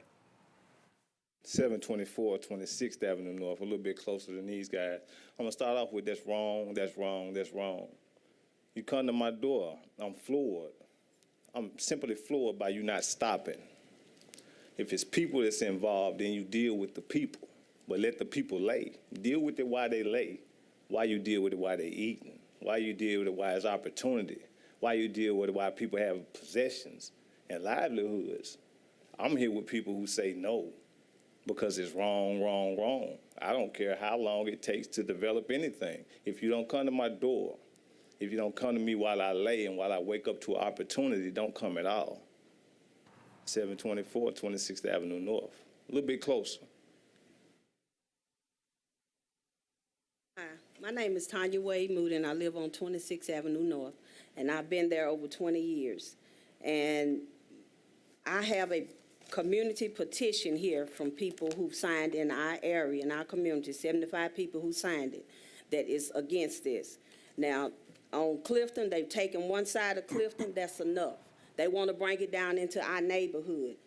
724 26th Avenue North, a little bit closer than these guys. I'm gonna start off with that's wrong, that's wrong, that's wrong. You come to my door, I'm floored. I'm simply floored by you not stopping. If it's people that's involved, then you deal with the people, but let the people lay. Deal with it while they lay. Why you deal with it while they eating? Why you deal with it while it's opportunity? Why you deal with it while people have possessions and livelihoods? I'm here with people who say no, because it's wrong, wrong, wrong. I don't care how long it takes to develop anything. If you don't come to my door, if you don't come to me while I lay and while I wake up to an opportunity, don't come at all. 724 26th Avenue North, a little bit closer. Hi, my name is Tanya Wade Mood, and I live on 26th Avenue North, and I've been there over 20 years. And I have a community petition here from people who've signed in our area, in our community, 75 people who signed it, that is against this. Now, on Clifton, they've taken one side of Clifton, that's enough. They want to bring it down into our neighborhood.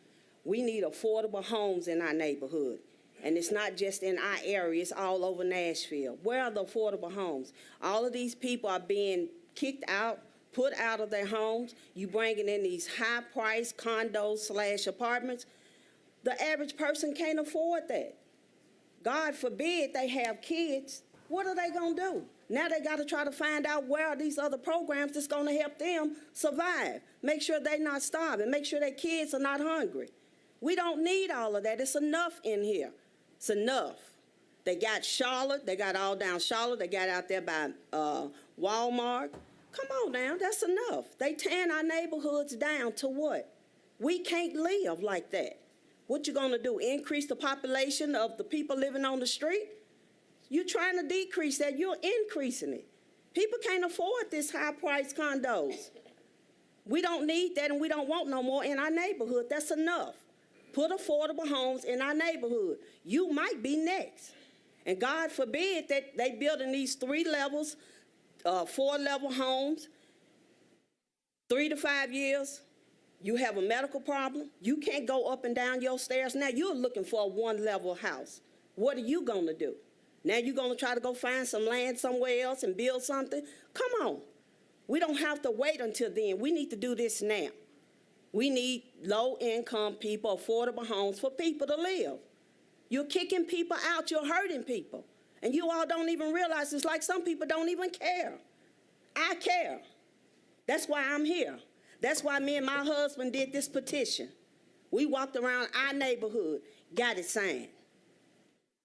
We need affordable homes in our neighborhood. And it's not just in our area, it's all over Nashville. Where are the affordable homes? All of these people are being kicked out, put out of their homes. You bringing in these high-priced condos / apartments. The average person can't afford that. God forbid they have kids. What are they going to do? Now they got to try to find out where are these other programs that's going to help them survive. Make sure they're not starving. Make sure their kids are not hungry. We don't need all of that. It's enough in here. It's enough. They got Charlotte. They got all down Charlotte. They got out there by Walmart. Come on now, that's enough. They tearing our neighborhoods down to what? We can't live like that. What you gonna do, increase the population of the people living on the street? You're trying to decrease that, you're increasing it. People can't afford this high-priced condos. We don't need that, and we don't want no more in our neighborhood. That's enough. Put affordable homes in our neighborhood. You might be next. And God forbid that they building these 3 levels, 4-level homes, 3 to 5 years, you have a medical problem. You can't go up and down your stairs. Now you're looking for a 1-level house. What are you gonna do? Now you're gonna try to go find some land somewhere else and build something? Come on. We don't have to wait until then. We need to do this now. We need low-income people, affordable homes for people to live. You're kicking people out. You're hurting people. And you all don't even realize it's like some people don't even care. I care. That's why I'm here. That's why me and my husband did this petition. We walked around our neighborhood, got it signed.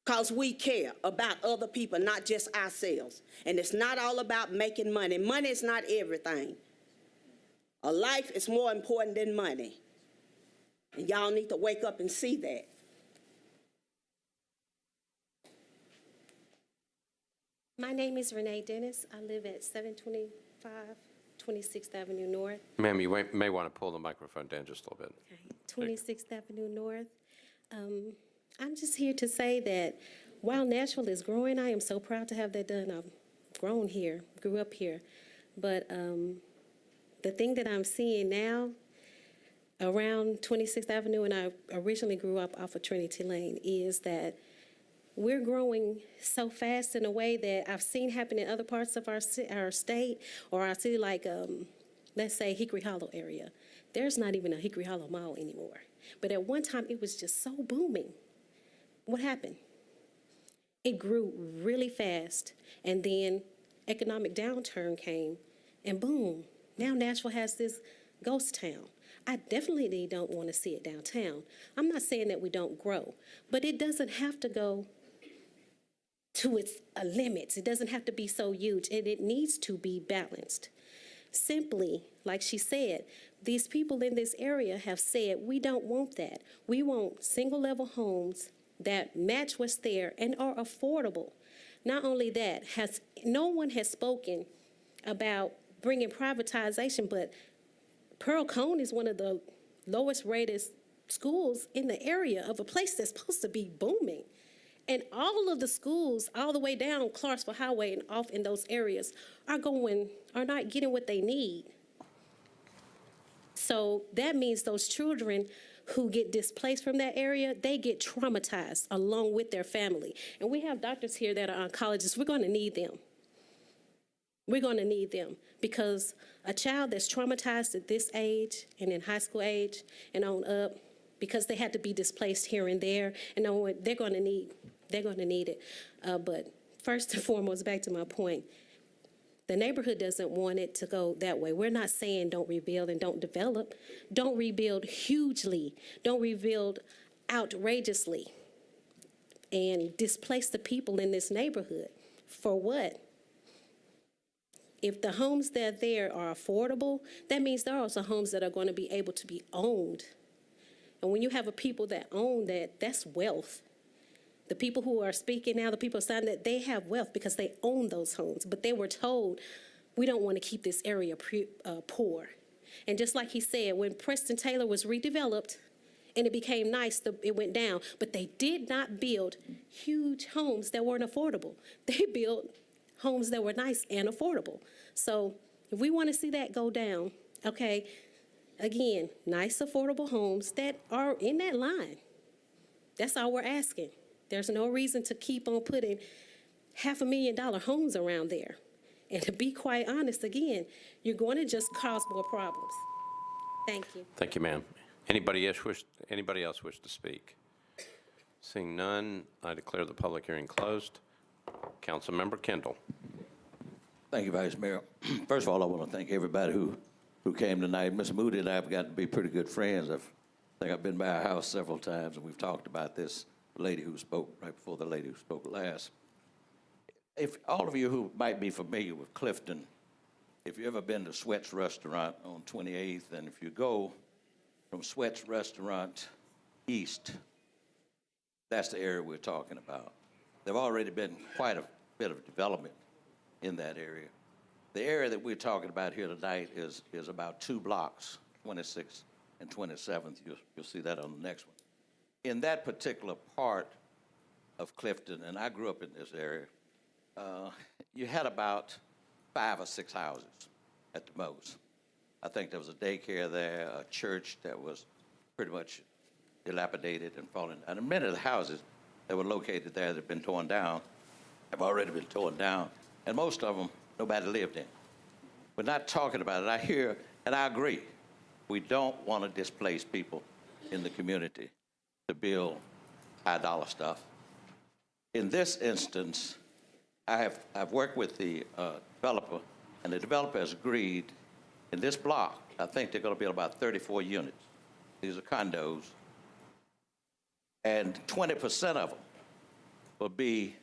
Because we care about other people, not just ourselves. And it's not all about making money. Money is not everything. A life is more important than money. And y'all need to wake up and see that. My name is Renee Dennis. I live at 725 26th Avenue North. Ma'am, you may want to pull the microphone down just a little bit. Okay. 26th Avenue North. I'm just here to say that while Nashville is growing, I am so proud to have that done. I've grown here, grew up here. But the thing that I'm seeing now around 26th Avenue, and I originally grew up off of Trinity Lane, is that we're growing so fast in a way that I've seen happen in other parts of our state or our city, like, let's say, Hickory Hollow area. There's not even a Hickory Hollow Mall anymore. But at one time, it was just so booming. What happened? It grew really fast, and then economic downturn came, and boom, now Nashville has this ghost town. I definitely don't want to see it downtown. I'm not saying that we don't grow, but it doesn't have to go to its limits. It doesn't have to be so huge, and it needs to be balanced. Simply, like she said, these people in this area have said, we don't want that. We want single-level homes that match what's there and are affordable. Not only that, no one has spoken about bringing privatization, but Pearl Cone is one of the lowest rated schools in the area of a place that's supposed to be booming. And all of the schools all the way down Clarksville Highway and off in those areas are not getting what they need. So that means those children who get displaced from that area, they get traumatized along with their family. And we have doctors here that are oncologists. We're going to need them. We're going to need them because a child that's traumatized at this age and in high school age and on up, because they had to be displaced here and there, and they're going to need it. But first and foremost, back to my point, the neighborhood doesn't want it to go that way. We're not saying don't rebuild and don't develop. Don't rebuild hugely. Don't rebuild outrageously and displace the people in this neighborhood. For what? If the homes that are there are affordable, that means there are also homes that are going to be able to be owned. And when you have a people that own that, that's wealth. The people who are speaking now, the people signing that, they have wealth because they own those homes. But they were told, we don't want to keep this area poor. And just like he said, when Preston Taylor was redeveloped and it became nice, it went down. But they did not build huge homes that weren't affordable. They built homes that were nice and affordable. So if we want to see that go down, okay, again, nice affordable homes that are in that line. That's all we're asking. There's no reason to keep on putting $500,000 homes around there. And to be quite honest, again, you're going to just cause more problems. Thank you. Thank you, ma'am. Anybody else wish to speak? Seeing none, I declare the public hearing closed. Councilmember Kendall. Thank you, Vice Mayor. First of all, I want to thank everybody who came tonight. Ms. Moody and I have gotten to be pretty good friends. I think I've been by her house several times, and we've talked about this lady who spoke right before the lady who spoke last. If all of you who might be familiar with Clifton, if you've ever been to Sweat's Restaurant on 28th, and if you go from Sweat's Restaurant east, that's the area we're talking about. There've already been quite a bit of development in that area. The area that we're talking about here tonight is about 2 blocks, 26th and 27th. You'll see that on the next one. In that particular part of Clifton, and I grew up in this area, you had about 5 or 6 houses at the most. I think there was a daycare there, a church that was pretty much dilapidated and falling down. And many of the houses that were located there that have been torn down have already been torn down. And most of them, nobody lived in. We're not talking about it. I hear, and I agree, we don't want to displace people in the community to build high-dollar stuff. In this instance, I've worked with the developer, and the developer has agreed in this block, I think they're going to build about 34 units. These are condos. And 20% of them will be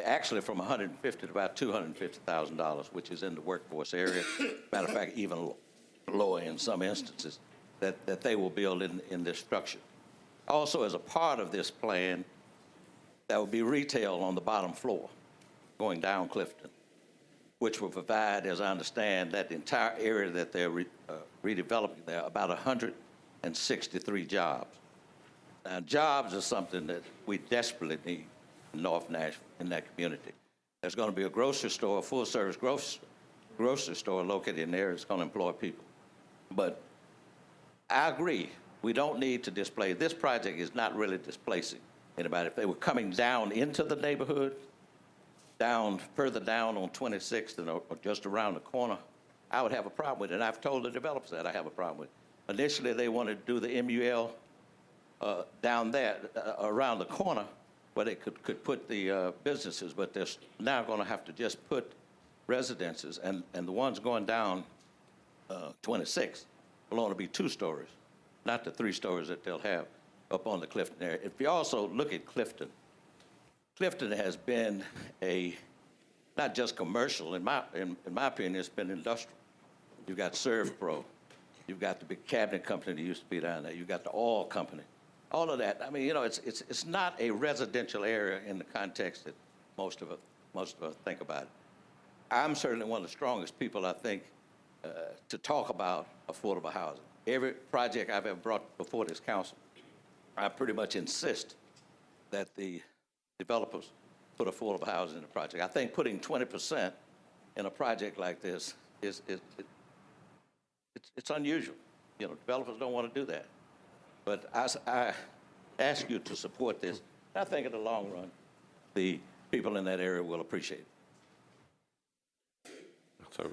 actually from $150,000 to about $250,000, which is in the workforce area. Matter of fact, even lower in some instances, that they will build in this structure. Also, as a part of this plan, there will be retail on the bottom floor going down Clifton, which will provide, as I understand, that entire area that they're redeveloping there, about 163 jobs. Now, jobs are something that we desperately need in North Nashville, in that community. There's going to be a grocery store, a full-service grocery store located in there. It's going to employ people. But I agree, we don't need to displace. This project is not really displacing anybody. If they were coming down into the neighborhood, further down on 26th or just around the corner, I would have a problem with it. And I've told the developers that I have a problem with it. Initially, they wanted to do the MUL down there, around the corner, where they could put the businesses, but they're now going to have to just put residences, and the ones going down 26 will only be 2 stories, not the 3 stories that they'll have up on the Clifton area. If you also look at Clifton, Clifton has been not just commercial, in my opinion, it's been industrial. You've got ServPro, you've got the big cabinet company that used to be down there, you've got the oil company. All of that. I mean, you know, it's not a residential area in the context that most of us think about it. I'm certainly one of the strongest people, I think, to talk about affordable housing. Every project I've ever brought before this council, I pretty much insist that the developers put affordable housing in the project. I think putting 20% in a project like this It's unusual. You know, developers don't want to do that. But I ask you to support this. I think in the long run, the people in that area will appreciate it.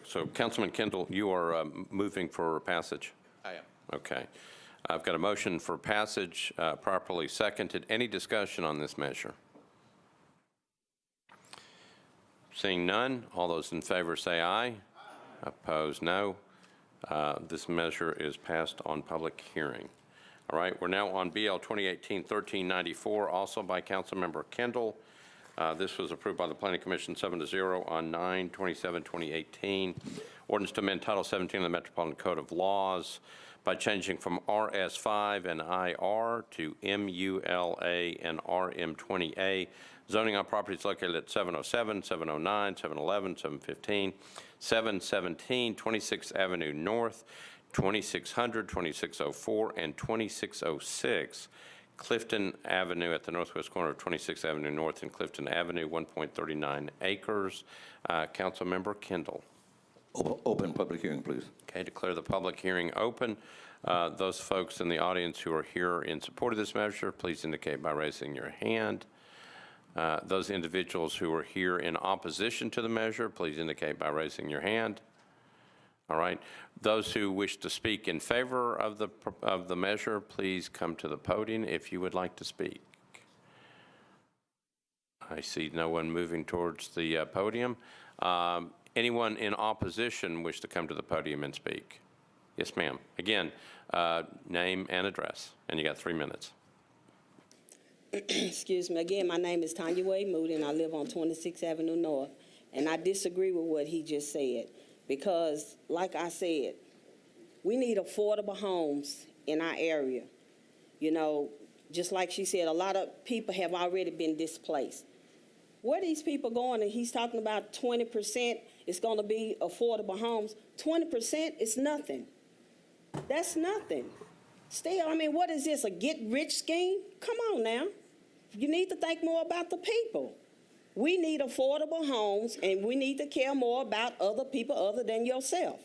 So Councilman Kendall, you are moving for passage? I am. Okay. I've got a motion for passage properly seconded. Any discussion on this measure? Seeing none, all those in favor say aye. Opposed, no. This measure is passed on public hearing. All right, we're now on BL 2018-1394, also by Councilmember Kendall. This was approved by the Planning Commission 7-0 on 9/27/2018. Ordinance to amend Title 17 of the Metropolitan Code of Laws by changing from RS5 and IR to MULA and RM20A. Zoning on properties located at 707, 709, 711, 715, 717, 26th Avenue North, 2600, 2604, and 2606. Clifton Avenue at the northwest corner of 26th Avenue North and Clifton Avenue, 1.39 acres. Councilmember Kendall. Open public hearing, please. Okay, declare the public hearing open. Those folks in the audience who are here in support of this measure, please indicate by raising your hand. Those individuals who are here in opposition to the measure, please indicate by raising your hand. All right. Those who wish to speak in favor of the measure, please come to the podium if you would like to speak. I see no one moving towards the podium. Anyone in opposition wish to come to the podium and speak? Yes, ma'am. Again, name and address, and you got 3 minutes. Excuse me. Again, my name is Tanya Wade Moody, and I live on 26th Avenue North. And I disagree with what he just said because, like I said, we need affordable homes in our area. You know, just like she said, a lot of people have already been displaced. Where are these people going? And he's talking about 20% is going to be affordable homes. 20% is nothing. That's nothing. Still, I mean, what is this, a get-rich scheme? Come on now. You need to think more about the people. We need affordable homes, and we need to care more about other people other than yourself.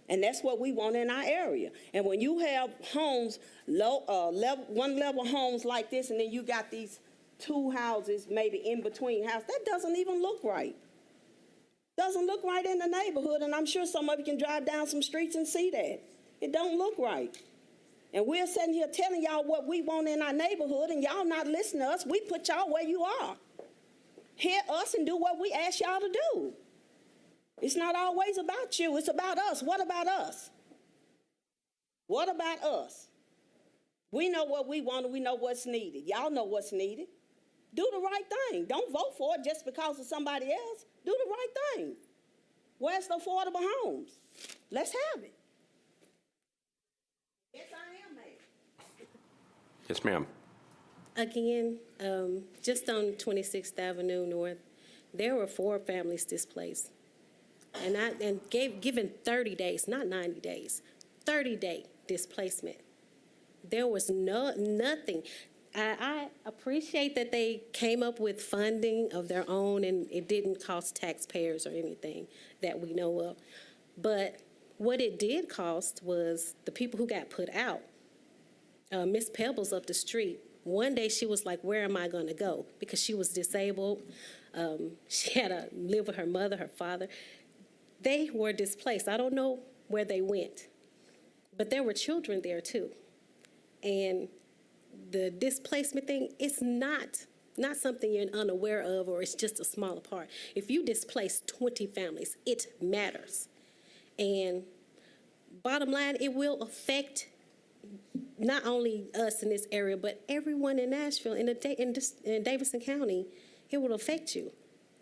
And that's what we want in our area. And when you have homes, one-level homes like this, and then you got these 2 houses maybe in between houses, that doesn't even look right. Doesn't look right in the neighborhood, and I'm sure some of you can drive down some streets and see that. It don't look right. And we're sitting here telling y'all what we want in our neighborhood, and y'all not listening to us. We put y'all where you are. Hear us and do what we ask y'all to do. It's not always about you. It's about us. What about us? What about us? We know what we want, and we know what's needed. Y'all know what's needed. Do the right thing. Don't vote for it just because of somebody else. Do the right thing. Where's the affordable homes? Let's have it. Yes, I am, Mayor. Yes, ma'am. Again, just on 26th Avenue North, there were 4 families displaced. And given 30 days, not 90 days, 30-day displacement. There was nothing. I appreciate that they came up with funding of their own, and it didn't cost taxpayers or anything that we know of. But what it did cost was the people who got put out. Miss Pebbles up the street, one day she was like, where am I going to go? Because she was disabled. She had to live with her mother, her father. They were displaced. I don't know where they went. But there were children there, too. And the displacement thing, it's not something you're unaware of or it's just a smaller part. If you displace 20 families, it matters. And bottom line, it will affect not only us in this area, but everyone in Nashville, in Davidson County. It will affect you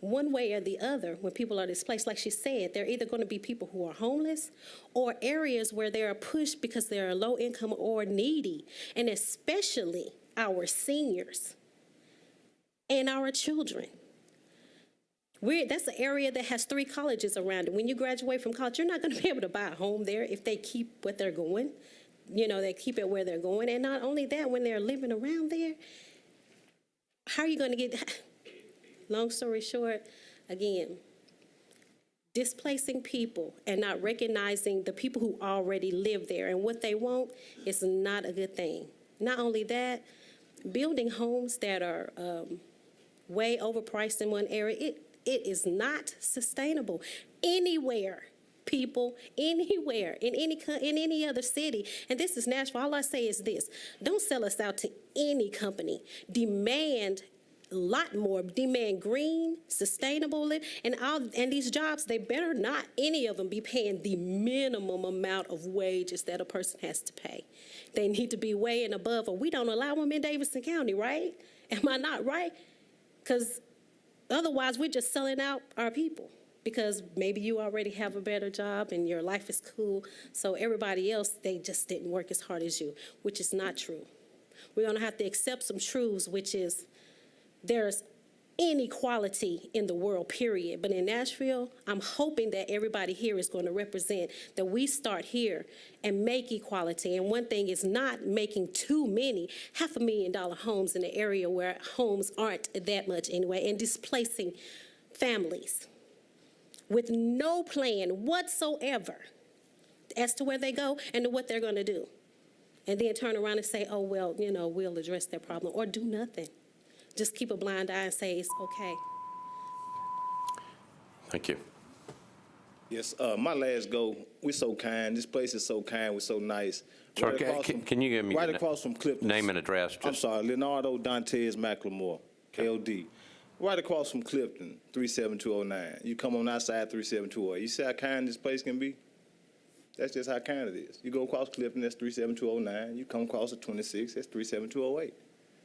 one way or the other when people are displaced. Like she said, there are either going to be people who are homeless or areas where they are pushed because they are low income or needy, and especially our seniors and our children. That's an area that has 3 colleges around it. When you graduate from college, you're not going to be able to buy a home there if they keep what they're going. You know, they keep it where they're going. And not only that, when they're living around there, how are you going to get... Long story short, again, displacing people and not recognizing the people who already live there and what they want is not a good thing. Not only that, building homes that are way overpriced in one area, it is not sustainable anywhere. People anywhere in any other city, and this is Nashville. All I say is this: don't sell us out to any company. Demand a lot more. Demand green, sustainable, and these jobs. They better not any of them be paying the minimum amount of wages that a person has to pay. They need to be way and above, or we don't allow them in Davidson County, right? Am I not right? Because otherwise, we're just selling out our people. Because maybe you already have a better job and your life is cool, so everybody else, they just didn't work as hard as you, which is not true. We're going to have to accept some truths, which is there's inequality in the world, period. But in Nashville, I'm hoping that everybody here is going to represent that we start here and make equality. And one thing is not making too many $500,000 homes in an area where homes aren't that much anyway, and displacing families with no plan whatsoever as to where they go and to what they're going to do. And then turn around and say, oh, well, we'll address that problem, or do nothing. Just keep a blind eye and say it's okay. Thank you. Yes, my last go, we're so kind. This place is so kind. We're so nice. Sir, can you give me right your across from Clifton? name and address? I'm sorry, Leonardo Dantes McLemore, LD. Right across from Clifton, 37209. You come on outside 37208. You see how kind this place can be? That's just how kind it is. You go across Clifton, that's 37209. You come across the 26, that's 37208.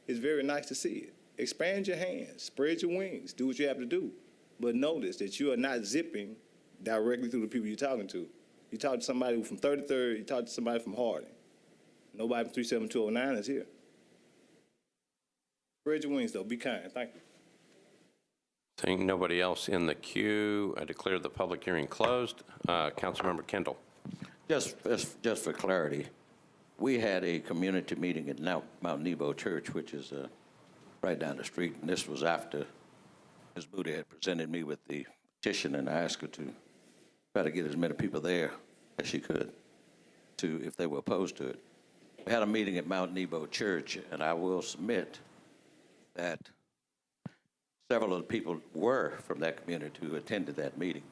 It's very nice to see it. Expand your hands, spread your wings, do what you have to do. But notice that you are not zipping directly through the people you're talking to. You talk to somebody from 33rd, you talk to somebody from Harding. Nobody from 37209 is here. Spread your wings, though. Be kind. Thank you. Seeing nobody else in the queue, I declare the public hearing closed. Councilmember Kendall. Just for clarity, we had a community meeting at Mount Nebo Church, which is right down the street, and this was after Ms. Booty had presented me with the petition, and I asked her to try to get as many people there as she could, if they were opposed to it. We had a meeting at Mount Nebo Church, and I will submit that several of the people were from that community who attended that meeting.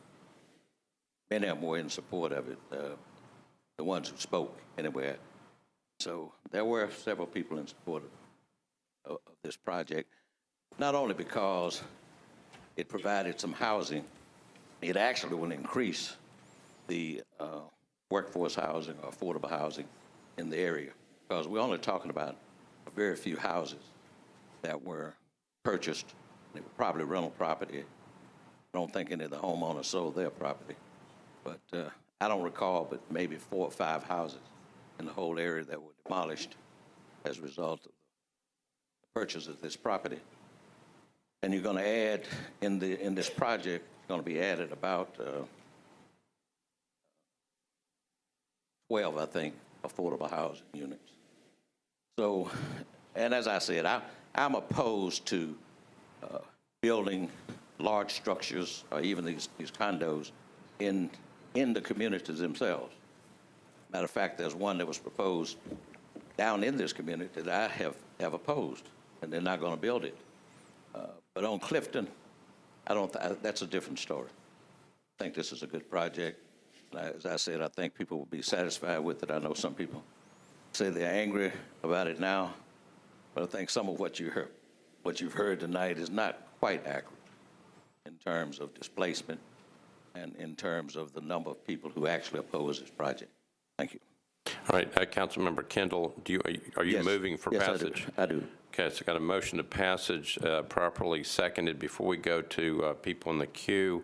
Many of them were in support of it, the ones who spoke anyway. So there were several people in support of this project, not only because it provided some housing, it actually will increase the workforce housing or affordable housing in the area, because we're only talking about a very few houses that were purchased. They were probably rental property. I don't think any of the homeowners sold their property. But I don't recall, but maybe 4 or 5 houses in the whole area that were demolished as a result of the purchase of this property. And you're going to add, in this project, going to be added about 12, I think, affordable housing units. So, and as I said, I'm opposed to building large structures or even these condos in the communities themselves. Matter of fact, there's one that was proposed down in this community that I have opposed, and they're not going to build it. But on Clifton, that's a different story. I think this is a good project. As I said, I think people will be satisfied with it. I know some people say they're angry about it now, but I think some of what you've heard tonight is not quite accurate in terms of displacement and in terms of the number of people who actually oppose this project. Thank you. All right, Councilmember Kendall, are you Yes. moving for Yes, passage? I do. Okay, so I got a motion to passage properly seconded. Before we go to people in the queue,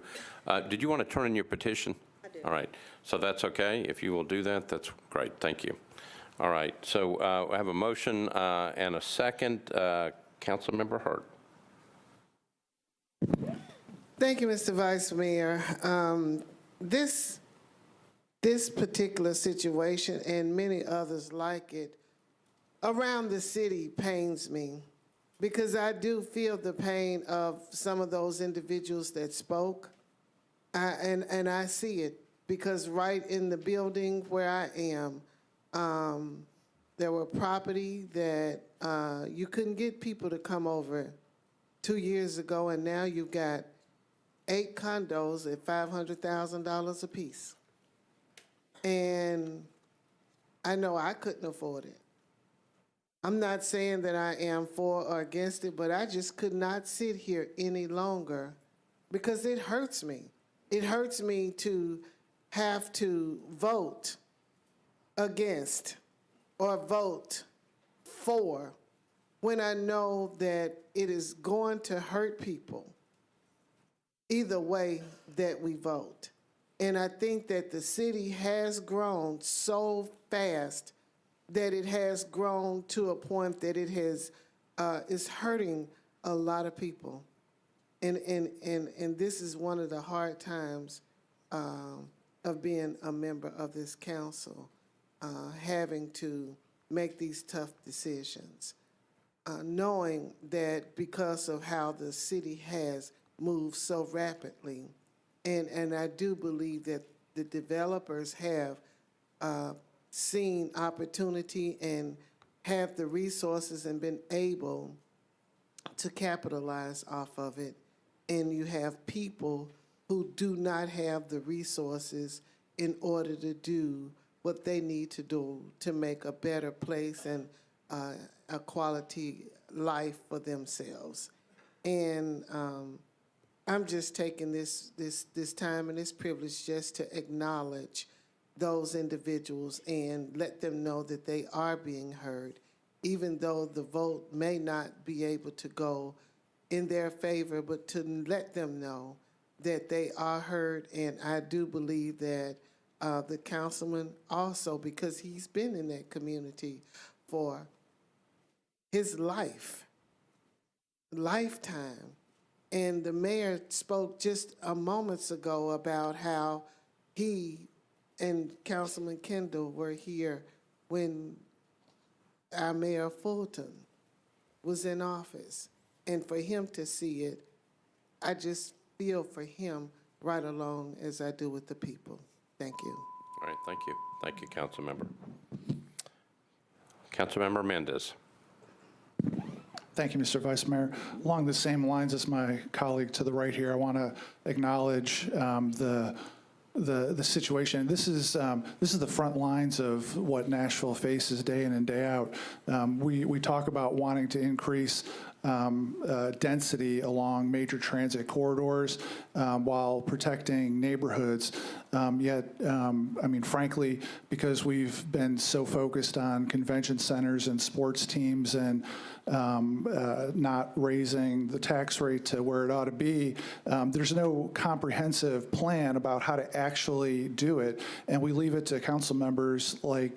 did you want to turn in your petition? I do. All right, so that's okay. If you will do that, that's great. Thank you. All right, so I have a motion and a second. Councilmember Hurt. Thank you, Mr. Vice Mayor. This particular situation and many others like it around the city pains me, because I do feel the pain of some of those individuals that spoke. And I see it because right in the building where I am, there were property that you couldn't get people to come over 2 years ago, and now you've got 8 condos at $500,000 apiece. And I know I couldn't afford it. I'm not saying that I am for or against it, but I just could not sit here any longer because it hurts me. It hurts me to have to vote against or vote for when I know that it is going to hurt people either way that we vote. And I think that the city has grown so fast that it has grown to a point that it has is hurting a lot of people. And this is one of the hard times of being a member of this council, having to make these tough decisions, knowing that because of how the city has moved so rapidly, and I do believe that the developers have seen opportunity and have the resources and been able to capitalize off of it. And you have people who do not have the resources in order to do what they need to do to make a better place and a quality life for themselves. And I'm just taking this time and this privilege just to acknowledge those individuals and let them know that they are being heard, even though the vote may not be able to go in their favor, but to let them know that they are heard. And I do believe that the councilman also, because he's been in that community for his lifetime. And the mayor spoke just a moments ago about how he and Councilman Kendall were here when our Mayor Fulton was in office. And for him to see it, I just feel for him right along as I do with the people. Thank you. All right, thank you. Thank you, Councilmember. Councilmember Mendez. Thank you, Mr. Vice Mayor. Along the same lines as my colleague to the right here, I want to acknowledge the situation. This is the front lines of what Nashville faces day in and day out. We talk about wanting to increase density along major transit corridors while protecting neighborhoods. Yet, I mean, frankly, because we've been so focused on convention centers and sports teams and not raising the tax rate to where it ought to be, there's no comprehensive plan about how to actually do it. And we leave it to council members like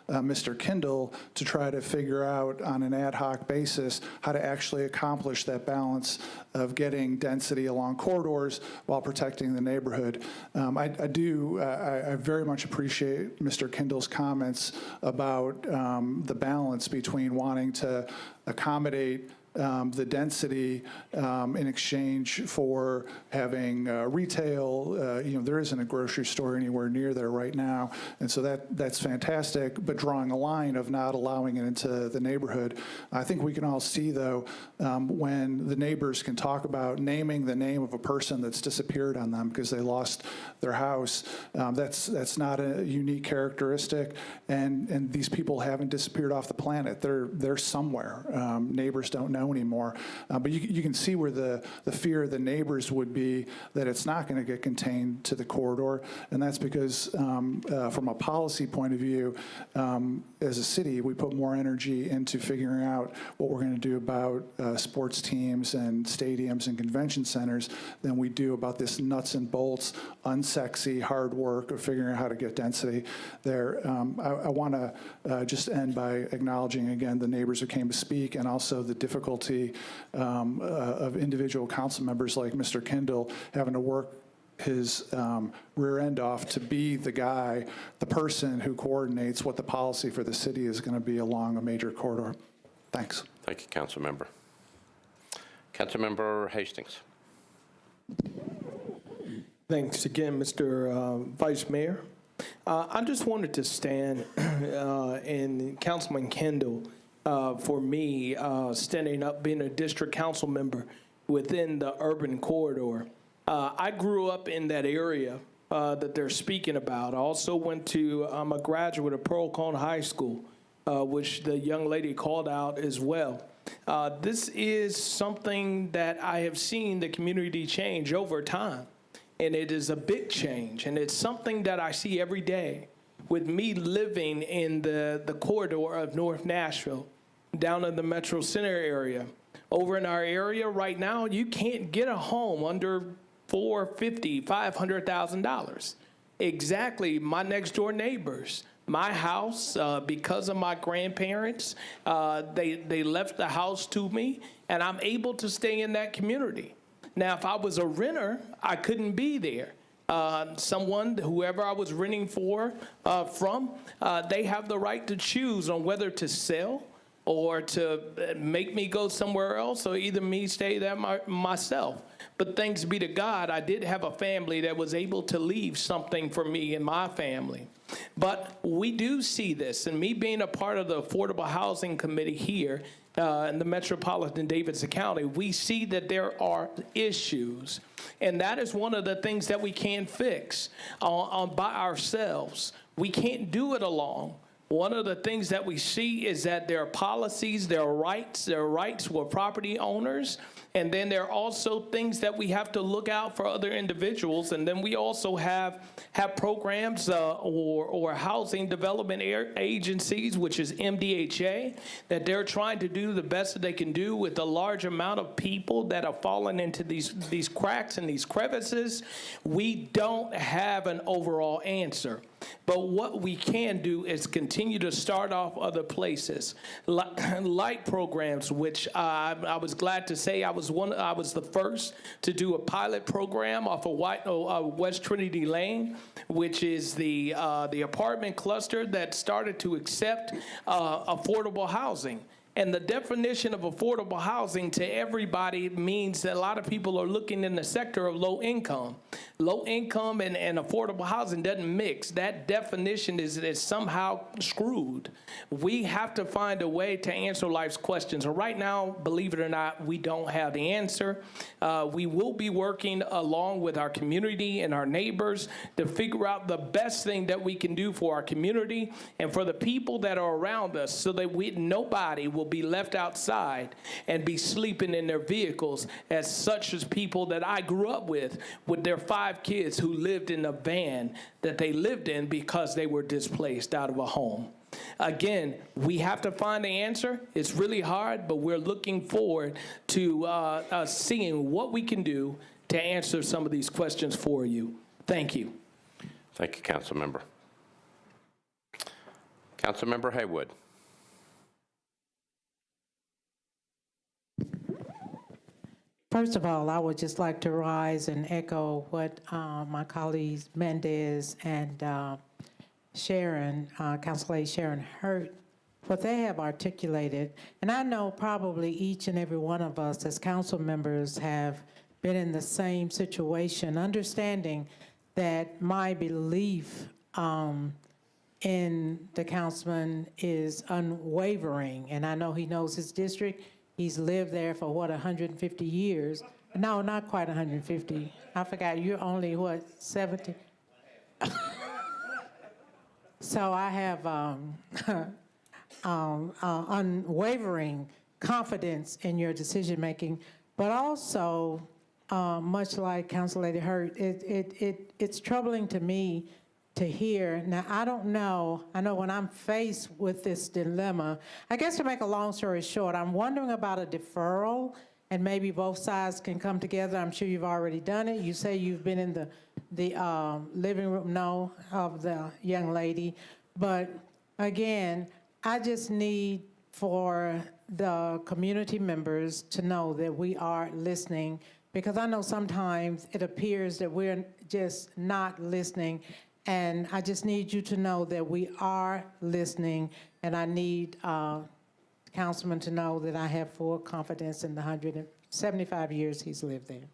Mr. Kendall to try to figure out on an ad hoc basis how to actually accomplish that balance of getting density along corridors while protecting the neighborhood. I very much appreciate Mr. Kendall's comments about the balance between wanting to accommodate the density in exchange for having retail. There isn't a grocery store anywhere near there right now, and so that's fantastic, but drawing a line of not allowing it into the neighborhood. I think we can all see, though, when the neighbors can talk about naming the name of a person that's disappeared on them because they lost their house. That's not a unique characteristic, and these people haven't disappeared off the planet. They're somewhere. Neighbors don't know anymore. But you can see where the fear of the neighbors would be that it's not going to get contained to the corridor. And that's because from a policy point of view, as a city, we put more energy into figuring out what we're going to do about sports teams and stadiums and convention centers than we do about this nuts and bolts, unsexy, hard work of figuring out how to get density there. I want to just end by acknowledging again the neighbors who came to speak and also the difficulty of individual council members like Mr. Kendall having to work his rear end off to be the guy, the person who coordinates what the policy for the city is going to be along a major corridor. Thanks. Thank you, Councilmember. Councilmember Hastings. Thanks again, Mr. Vice Mayor. I just wanted to stand and Councilman Kendall, for me, standing up, being a district council member within the urban corridor. I grew up in that area that they're speaking about. I also went to, I'm a graduate of Pearl Cone High School, which the young lady called out as well. This is something that I have seen the community change over time. And it is a big change, and it's something that I see every day with me living in the corridor of North Nashville, down in the Metro Center area. Over in our area right now, you can't get a home under $450,000, $500,000. Exactly, my next door neighbors. My house, because of my grandparents, they left the house to me, and I'm able to stay in that community. Now, if I was a renter, I couldn't be there. Whoever I was renting from, they have the right to choose on whether to sell or to make me go somewhere else, or either me stay there myself. But thanks be to God, I did have a family that was able to leave something for me and my family. But we do see this, and me being a part of the Affordable Housing Committee here, in the Metropolitan Davidson County, we see that there are issues. And that is one of the things that we can't fix by ourselves. We can't do it alone. One of the things that we see is that there are policies, there are rights for property owners, and then there are also things that we have to look out for other individuals. And then we also have programs or housing development agencies, which is MDHA, that they're trying to do the best that they can do with the large amount of people that have fallen into these cracks and these crevices. We don't have an overall answer. But what we can do is continue to start off other places, like programs, which I was glad to say I was the first to do a pilot program off of West Trinity Lane, which is the apartment cluster that started to accept affordable housing. And the definition of affordable housing to everybody means that a lot of people are looking in the sector of low income. Low income and affordable housing doesn't mix. That definition is somehow screwed. We have to find a way to answer life's questions. And right now, believe it or not, we don't have the answer. We will be working along with our community and our neighbors to figure out the best thing that we can do for our community and for the people that are around us, so that nobody will be left outside and be sleeping in their vehicles, as such as people that I grew up with their 5 kids who lived in a van that they lived in because they were displaced out of a home. Again, we have to find the answer. It's really hard, but we're looking forward to seeing what we can do to answer some of these questions for you. Thank you. Thank you, Councilmember. Councilmember Haywood. First of all, I would just like to rise and echo what my colleagues Mendez and Sharon, Council Lady Sharon Hurt, what they have articulated. And I know probably each and every one of us as council members have been in the same situation, understanding that my belief in the councilman is unwavering. And I know he knows his district. He's lived there for, 150 years? No, not quite 150. I forgot, you're only, 70? So I have unwavering confidence in your decision-making, but also, much like Council Lady Hurt, it's troubling to me to hear. Now, I don't know, I know when I'm faced with this dilemma, I guess to make a long story short, I'm wondering about a deferral, and maybe both sides can come together. I'm sure you've already done it. You say you've been in the living room, of the young lady. But again, I just need for the community members to know that we are listening, because I know sometimes it appears that we're just not listening. And I just need you to know that we are listening, and I need Councilman to know that I have full confidence in the 175 years he's lived there.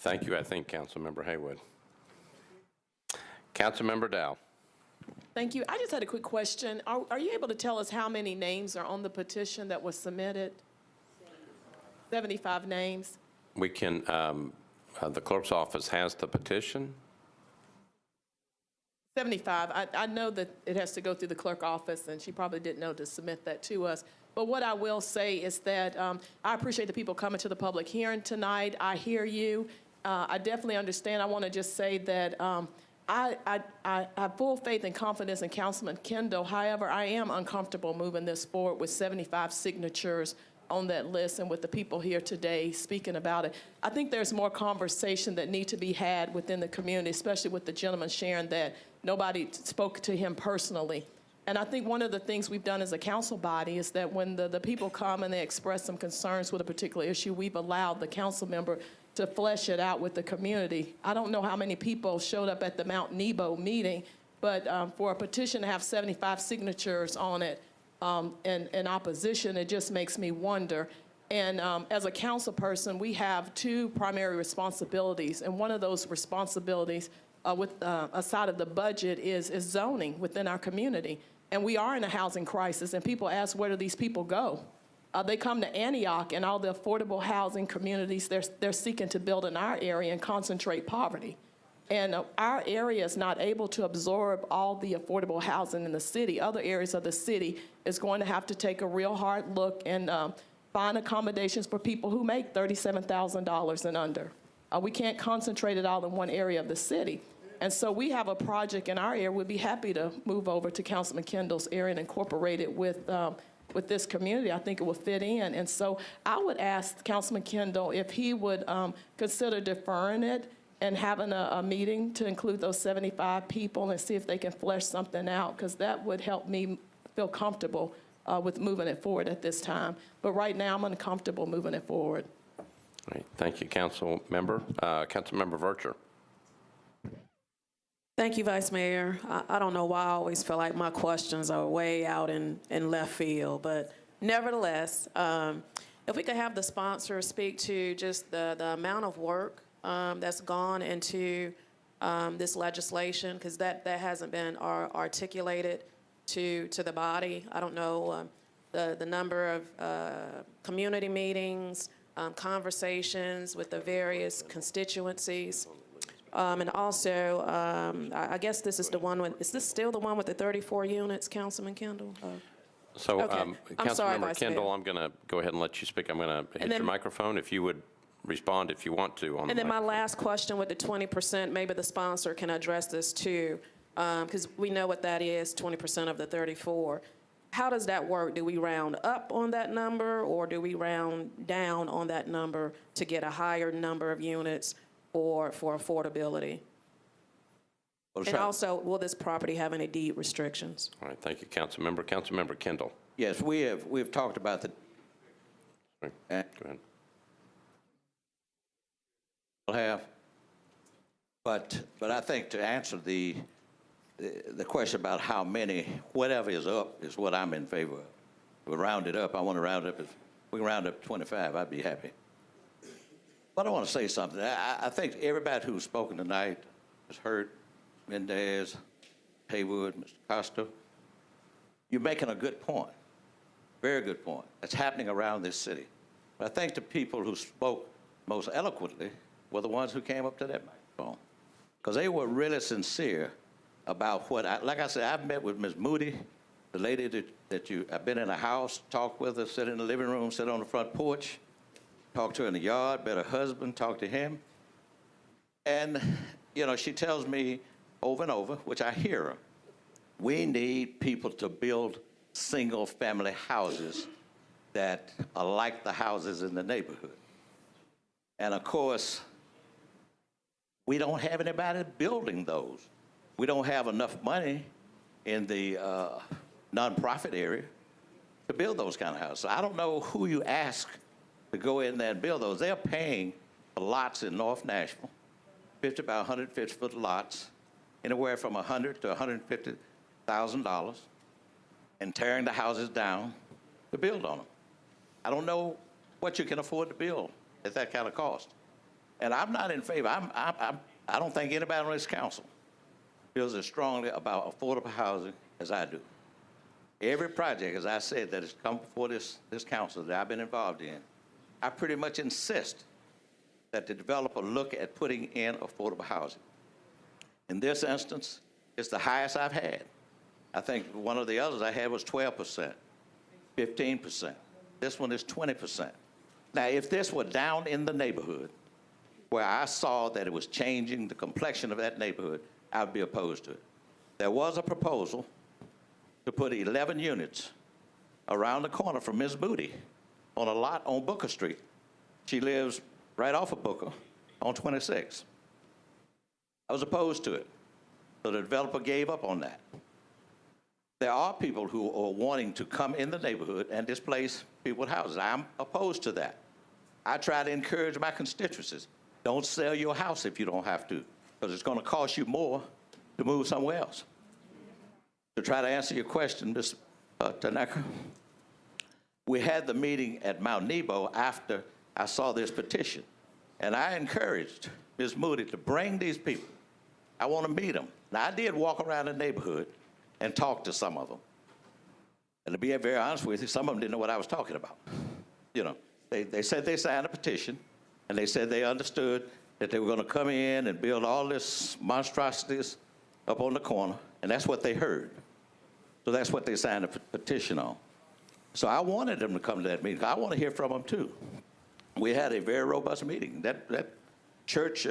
Thank you, I think, Councilmember Haywood. Councilmember Dow. Thank you. I just had a quick question. Are you able to tell us how many names are on the petition that was submitted? 75 names. We can, the clerk's office has the petition. 75. I know that it has to go through the clerk office, and she probably didn't know to submit that to us. But what I will say is that I appreciate the people coming to the public hearing tonight. I hear you. I definitely understand. I want to just say that I have full faith and confidence in Councilman Kendall. However, I am uncomfortable moving this forward with 75 signatures on that list and with the people here today speaking about it. I think there's more conversation that need to be had within the community, especially with the gentleman sharing that nobody spoke to him personally. And I think one of the things we've done as a council body is that when the people come and they express some concerns with a particular issue, we've allowed the council member to flesh it out with the community. I don't know how many people showed up at the Mount Nebo meeting, but for a petition to have 75 signatures on it in opposition, it just makes me wonder. And as a council person, we have two primary responsibilities, and one of those responsibilities aside of the budget is zoning within our community. And we are in a housing crisis, and people ask, where do these people go? They come to Antioch and all the affordable housing communities they're seeking to build in our area and concentrate poverty. And our area is not able to absorb all the affordable housing in the city. Other areas of the city is going to have to take a real hard look and find accommodations for people who make $37,000 and under. We can't concentrate it all in one area of the city. And so we have a project in our area. We'd be happy to move over to Councilman Kendall's area and incorporate it with this community. I think it will fit in. And so I would ask Councilman Kendall if he would consider deferring it and having a meeting to include those 75 people and see if they can flesh something out, because that would help me feel comfortable with moving it forward at this time. But right now, I'm uncomfortable moving it forward. All right. Thank you, Council Member. Councilmember Vercher. Thank you, Vice Mayor. I don't know why I always feel like my questions are way out in left field, but nevertheless, if we could have the sponsor speak to just the amount of work that's gone into this legislation, because that hasn't been articulated to the body. I don't know the number of community meetings, conversations with the various constituencies. And also, I guess this is the one with, is this still the one with the 34 units, Councilman Kendall? So, okay. I'm sorry, Councilmember Vice Kendall, Mayor. I'm going to go ahead and let you speak. I'm going to hit then- your microphone if you would respond if you want to. On And then the my last question with the 20%, maybe the sponsor can address this too, because we know what that is, 20% of the 34. How does that work? Do we round up on that number, or do we round down on that number to get a higher number of units for affordability? And also, will this property have any deed restrictions? All right, thank you, Councilmember. Councilmember Kendall. Yes, we've talked about the. Sorry. Go ahead. Have, but I think to answer the question about how many, whatever is up is what I'm in favor of. We'll round it up. I want to round it up. If we can round up to 25, I'd be happy. But I want to say something. I think everybody who's spoken tonight has heard Mendez, Haywood, Mr. Costa. You're making a good point, very good point. That's happening around this city. But I think the people who spoke most eloquently were the ones who came up to that microphone, because they were really sincere about what like I said, I've met with Ms. Moody, the lady I've been in a house, talked with her, sit in the living room, sit on the front porch, talked to her in the yard, met her husband, talked to him. And, you know, she tells me over and over, which I hear her, we need people to build single-family houses that are like the houses in the neighborhood. And, of course, we don't have anybody building those. We don't have enough money in the nonprofit area to build those kind of houses. So I don't know who you ask to go in there and build those. They're paying for lots in North Nashville, 50 by 150-foot lots, anywhere from $100,000 to $150,000, and tearing the houses down to build on them. I don't know what you can afford to build at that kind of cost. And I'm not in favor. I don't think anybody on this council feels as strongly about affordable housing as I do. Every project, as I said, that has come before this council that I've been involved in, I pretty much insist that the developer look at putting in affordable housing. In this instance, it's the highest I've had. I think one of the others I had was 12%, 15%. This one is 20%. Now, if this were down in the neighborhood, where I saw that it was changing the complexion of that neighborhood, I would be opposed to it. There was a proposal to put 11 units around the corner from Ms. Moody on a lot on Booker Street. She lives right off of Booker on 26. I was opposed to it, so the developer gave up on that. There are people who are wanting to come in the neighborhood and displace people with houses. I'm opposed to that. I try to encourage my constituencies. Don't sell your house if you don't have to, because it's going to cost you more to move somewhere else. To try to answer your question, Ms. Tanaka, we had the meeting at Mount Nebo after I saw this petition, and I encouraged Ms. Moody to bring these people. I want to meet them. Now, I did walk around the neighborhood and talk to some of them. And to be very honest with you, some of them didn't know what I was talking about. You know, they said they signed a petition, and they said they understood that they were going to come in and build all this monstrosities up on the corner, and that's what they heard. So that's what they signed a petition on. So I wanted them to come to that meeting. I want to hear from them, too. We had a very robust meeting. That church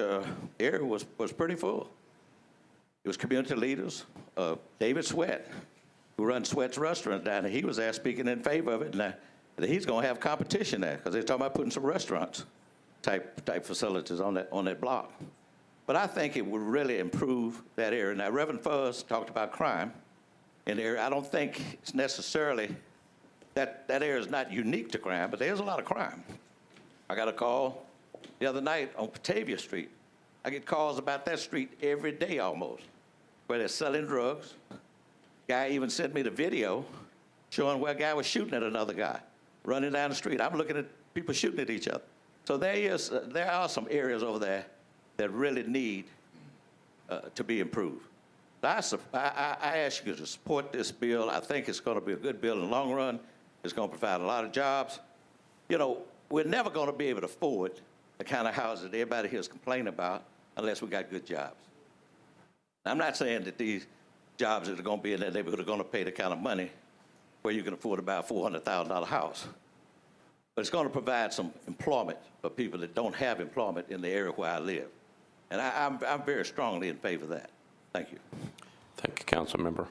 area was pretty full. It was community leaders. David Sweat, who runs Sweat's Restaurant down there, he was there speaking in favor of it. And he's going to have competition there because they're talking about putting some restaurants type facilities on that block. But I think it would really improve that area. Now, Reverend Fuzz talked about crime in the area. I don't think it's necessarily that area is not unique to crime, but there's a lot of crime. I got a call the other night on Batavia Street. I get calls about that street every day almost, where they're selling drugs. Guy even sent me the video showing where a guy was shooting at another guy, running down the street. I'm looking at people shooting at each other. So there are some areas over there that really need to be improved. I ask you to support this bill. I think it's going to be a good bill in the long run. It's going to provide a lot of jobs. You know, we're never going to be able to afford the kind of houses that everybody here is complaining about unless we got good jobs. I'm not saying that these jobs that are going to be in that neighborhood are going to pay the kind of money where you can afford about a $400,000 house. But it's going to provide some employment for people that don't have employment in the area where I live. And I'm very strongly in favor of that. Thank you. Thank you, Councilmember.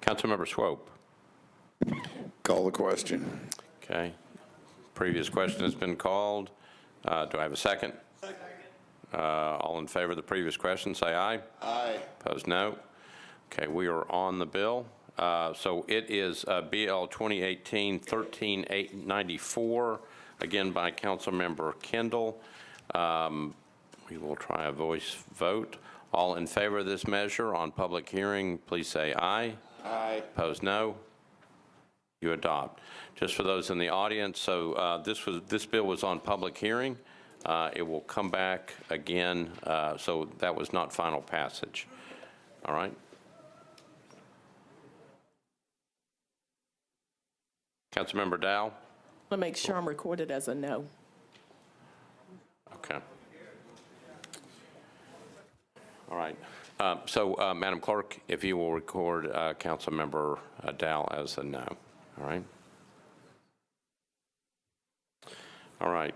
Councilmember Swope. Call the question. Okay. Previous question has been called. Do I have a second? Second. All in favor of the previous question, say aye. Aye. Opposed, no. Okay, we are on the bill. So it is BL 2018-13894, again by Councilmember Kendall. We will try a voice vote. All in favor of this measure on public hearing, please say aye. Aye. Opposed, no. You adopt. Just for those in the audience, so this bill was on public hearing. It will come back again, so that was not final passage. All right. Councilmember Dow? To make sure I'm recorded as a no. Okay. All right. Madam Clerk, if you will record Councilmember Dow as a no. All right. All right.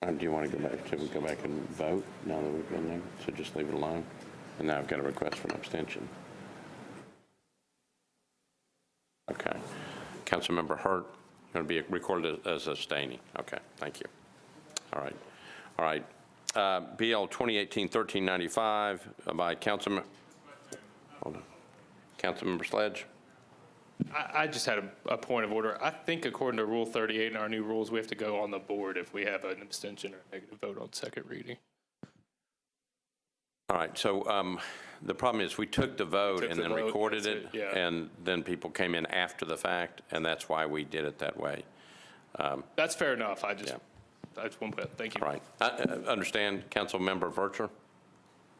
Do you want to go back? Should we go back and vote now that we've been there? So just leave it alone? And now I've got a request for an abstention. Okay. Councilmember Hurt, going to be recorded as abstaining. Okay, thank you. All right. All right. BL 2018-1395 by Councilmember Sledge. I just had a point of order. I think according to Rule 38 in our new rules, we have to go on the board if we have an abstention or negative vote on second reading. All right, so the problem is we took the vote Took and the then vote, recorded that's it, it, yeah. and then people came in after the fact, and that's why we did it that way. That's fair enough. I just want to put, thank you. All right. I understand, Council Member Vercher?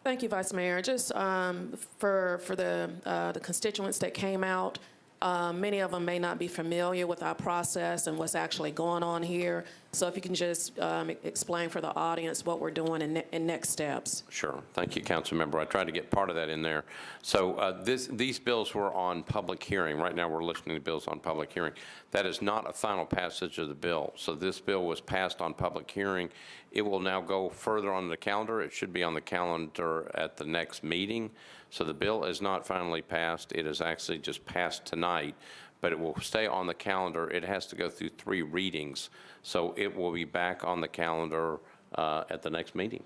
Thank you, Vice Mayor. Just for the constituents that came out, many of them may not be familiar with our process and what's actually going on here. So if you can just explain for the audience what we're doing and next steps. Sure. Thank you, Council Member. I tried to get part of that in there. So these bills were on public hearing. Right now, we're listening to bills on public hearing. That is not a final passage of the bill. So this bill was passed on public hearing. It will now go further on the calendar. It should be on the calendar at the next meeting. So the bill is not finally passed. It is actually just passed tonight, but it will stay on the calendar. It has to go through 3 readings. So it will be back on the calendar at the next meeting.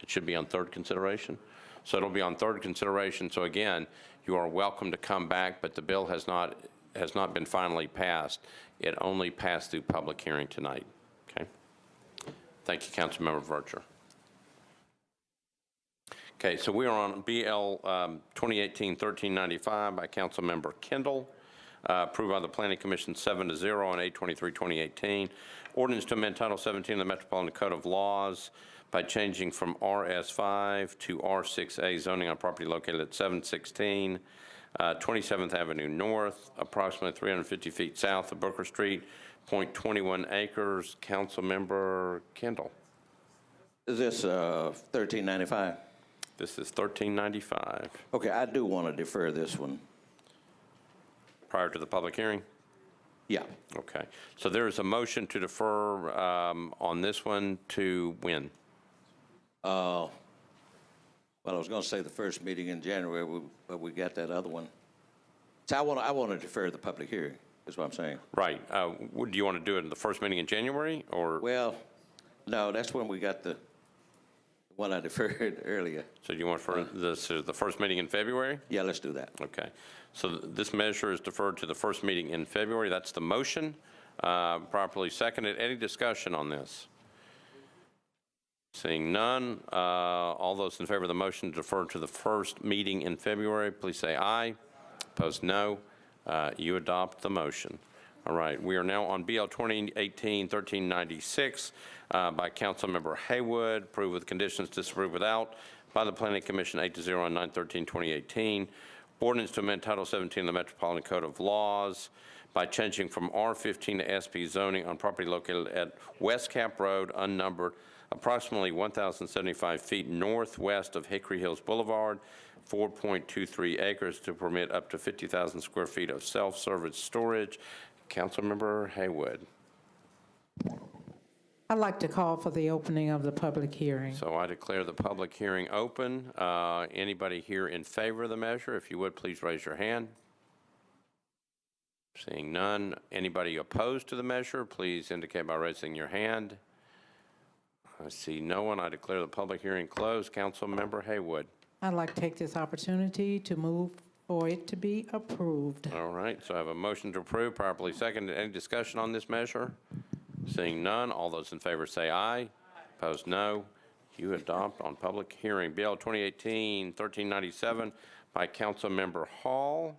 It should be on 3rd consideration. So it'll be on 3rd consideration. So again, you are welcome to come back, but the bill has not been finally passed. It only passed through public hearing tonight. Okay. Thank you, Councilmember Vercher. Okay, so we are on BL 2018-1395 by Councilmember Kendall. Approved by the Planning Commission 7-0 on 8/23/2018. Ordinance to amend Title 17 of the Metropolitan Code of Laws by changing from RS5 to R6A zoning on property located at 716 27th Avenue North, approximately 350 feet south of Booker Street, 0.21 acres. Councilmember Kendall. Is this 1395? This is 1395. Okay, I do want to defer this one. Prior to the public hearing? Yeah. Okay. So there is a motion to defer on this one to when? Well, I was going to say the first meeting in January, but we got that other one. So I want to defer the public hearing, is what I'm saying. Right. Do you want to do it in the first meeting in January, or? Well, no, that's when we got the one I deferred earlier. So do you want for the first meeting in February? Yeah, let's do that. Okay. So this measure is deferred to the first meeting in February. That's the motion. Properly seconded. Any discussion on this? Seeing none, all those in favor of the motion to defer to the first meeting in February, please say aye. Opposed, no. You adopt the motion. All right, we are now on BL 2018-1396 by Councilmember Haywood, approved with conditions, disapproved without, by the Planning Commission 8-0 on 9/13/2018. Ordinance to amend Title 17 of the Metropolitan Code of Laws by changing from R15 to SP zoning on property located at West Cap Road, unnumbered, approximately 1,075 feet northwest of Hickory Hills Boulevard, 4.23 acres to permit up to 50,000 square feet of self-service storage. Councilmember Haywood. I'd like to call for the opening of the public hearing. So I declare the public hearing open. Anybody here in favor of the measure, if you would, please raise your hand. Seeing none. Anybody opposed to the measure, please indicate by raising your hand. I see no one. I declare the public hearing closed. Councilmember Haywood. I'd like to take this opportunity to move for it to be approved. All right, so I have a motion to approve, properly seconded. Any discussion on this measure? Seeing none, all those in favor say aye. Opposed, no. You adopt on public hearing. Bill 2018-1397 by Councilmember Hall.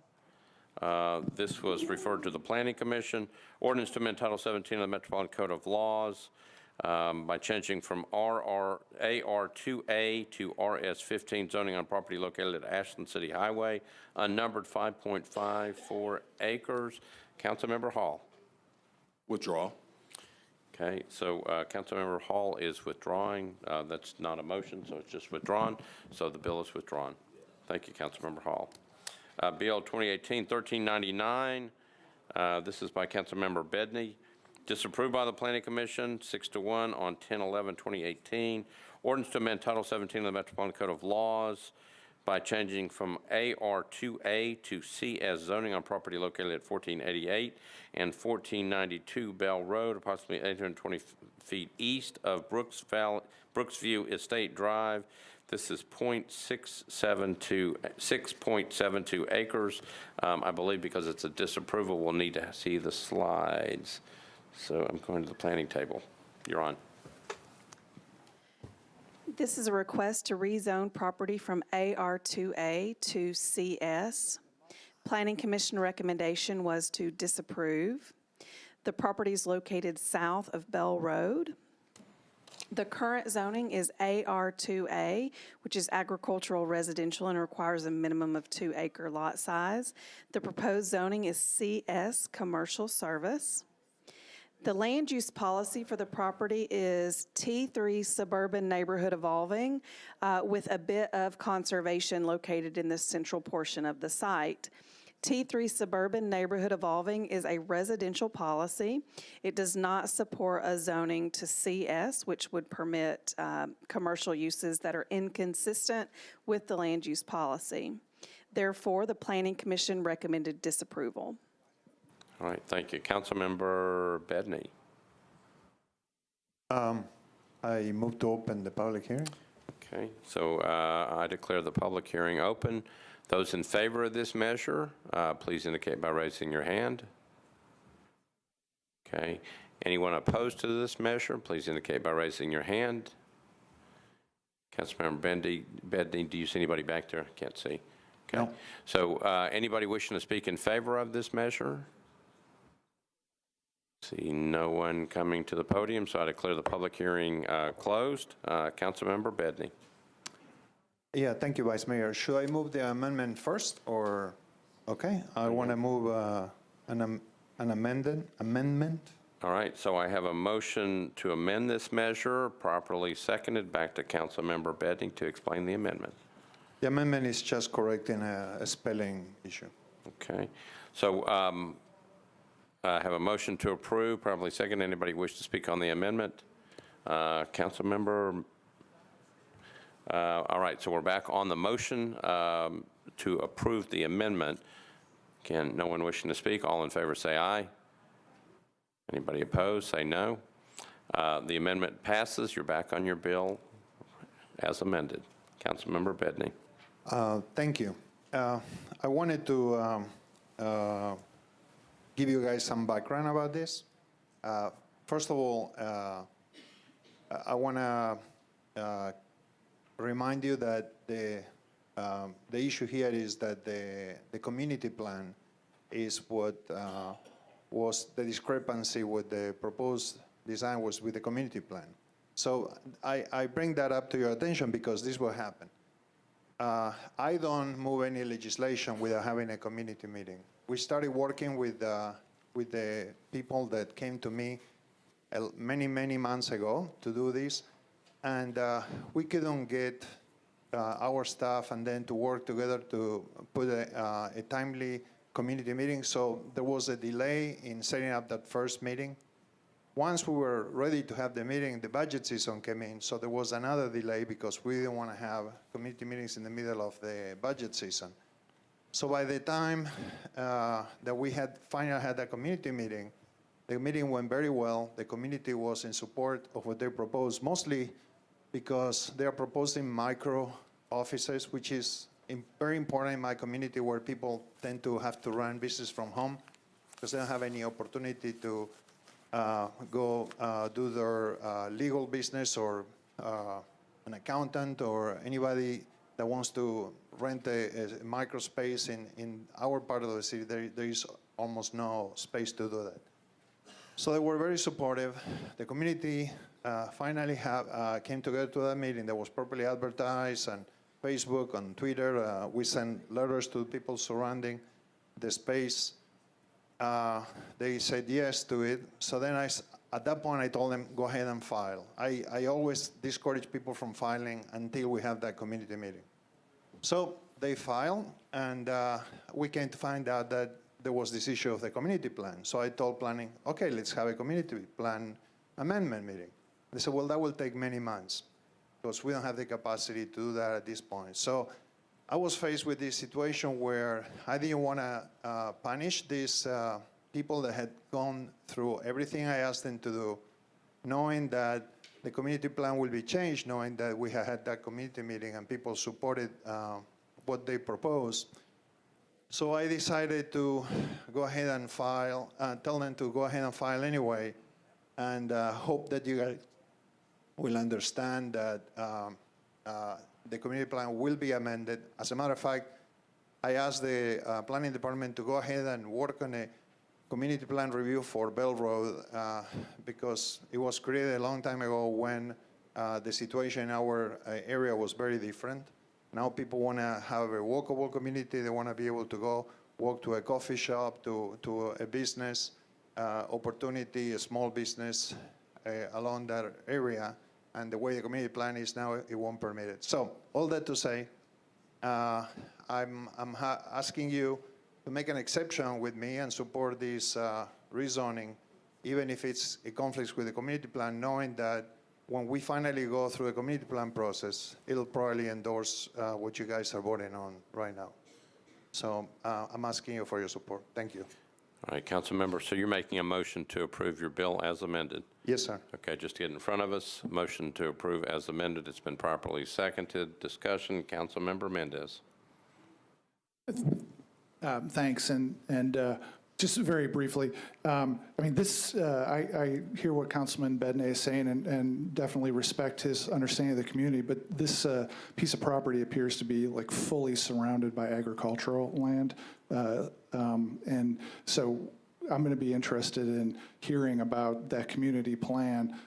This was referred to the Planning Commission. Ordinance to amend Title 17 of the Metropolitan Code of Laws by changing from AR2A to RS15 zoning on property located at Ashland City Highway, unnumbered 5.54 acres. Councilmember Hall. Withdraw. Okay, so Councilmember Hall is withdrawing. That's not a motion, so it's just withdrawn. So the bill is withdrawn. Thank you, Councilmember Hall. Bill 2018-1399. This is by Councilmember Bedney. Disapproved by the Planning Commission, 6-1 on 10/11/2018. Ordinance to amend Title 17 of the Metropolitan Code of Laws by changing from AR2A to CS zoning on property located at 1488 and 1492 Bell Road, approximately 820 feet east of Brooksview Estate Drive. This is 6.72 acres. I believe because it's a disapproval, we'll need to see the slides. So I'm going to the planning table. You're on. This is a request to rezone property from AR2A to CS. Planning Commission recommendation was to disapprove. The property is located south of Bell Road. The current zoning is AR2A, which is agricultural residential and requires a minimum of 2-acre lot size. The proposed zoning is CS, commercial service. The land use policy for the property is T3 suburban neighborhood evolving with a bit of conservation located in the central portion of the site. T3 suburban neighborhood evolving is a residential policy. It does not support a zoning to CS, which would permit commercial uses that are inconsistent with the land use policy. Therefore, the Planning Commission recommended disapproval. All right, thank you. Councilmember Bedney. I move to open the public hearing. Okay, so I declare the public hearing open. Those in favor of this measure, please indicate by raising your hand. Okay, anyone opposed to this measure, please indicate by raising your hand. Councilmember Bedney, do you see anybody back there? Can't see. Okay. No. So anybody wishing to speak in favor of this measure? See no one coming to the podium, so I declare the public hearing closed. Councilmember Bedney. Yeah, thank you, Vice Mayor. Should I move the amendment first, or? Okay, I want to move an amendment. All right, so I have a motion to amend this measure, properly seconded. Back to Councilmember Bedney to explain the amendment. The amendment is just correcting a spelling issue. Okay, so I have a motion to approve, properly second. Anybody wish to speak on the amendment? Councilmember. All right, so we're back on the motion to approve the amendment. Again, no one wishing to speak. All in favor say aye. Anybody opposed, say no. The amendment passes. You're back on your bill as amended. Councilmember Bedney. Thank you. I wanted to give you guys some background about this. First of all, I want to remind you that the issue here is that the community plan is what was the discrepancy with the proposed design was with the community plan. So I bring that up to your attention because this will happen. I don't move any legislation without having a community meeting. We started working with the people that came to me many months ago to do this, and we couldn't get our staff and then to work together to put a timely community meeting. So there was a delay in setting up that first meeting. Once we were ready to have the meeting, the budget season came in, so there was another delay because we didn't want to have community meetings in the middle of the budget season. So by the time that we had finally had a community meeting, the meeting went very well. The community was in support of what they proposed, mostly because they are proposing micro offices, which is very important in my community where people tend to have to run business from home because they don't have any opportunity to go do their legal business or an accountant or anybody that wants to rent a micro space in our part of the city. There is almost no space to do that. So they were very supportive. The community finally came together to that meeting that was properly advertised on Facebook, on Twitter. We sent letters to people surrounding the space. They said yes to it. So then at that point, I told them, go ahead and file. I always discourage people from filing until we have that community meeting. So they filed, and we came to find out that there was this issue of the community plan. So I told planning, okay, let's have a community plan amendment meeting. They said, well, that will take many months because we don't have the capacity to do that at this point. So I was faced with this situation where I didn't want to punish these people that had gone through everything I asked them to do, knowing that the community plan will be changed, knowing that we had that community meeting and people supported what they proposed. So I decided to go ahead and file, tell them to go ahead and file anyway, and hope that you guys will understand that the community plan will be amended. As a matter of fact, I asked the planning department to go ahead and work on a community plan review for Bell Road because it was created a long time ago when the situation in our area was very different. Now people want to have a walkable community. They want to be able to go walk to a coffee shop, to a business opportunity, a small business along that area. And the way the community plan is now, it won't permit it. So all that to say, I'm asking you to make an exception with me and support this rezoning, even if it conflicts with the community plan, knowing that when we finally go through the community plan process, it'll probably endorse what you guys are voting on right now. So I'm asking you for your support. Thank you. All right, council member, so you're making a motion to approve your bill as amended? Yes, sir. Okay, just to get in front of us, motion to approve as amended. It's been properly seconded. Discussion, council member Mendez. Thanks, and just very briefly, I mean, this, I hear what Councilman Bedney is saying and definitely respect his understanding of the community, but this piece of property appears to be like fully surrounded by agricultural land. And so I'm going to be interested in hearing about that community plan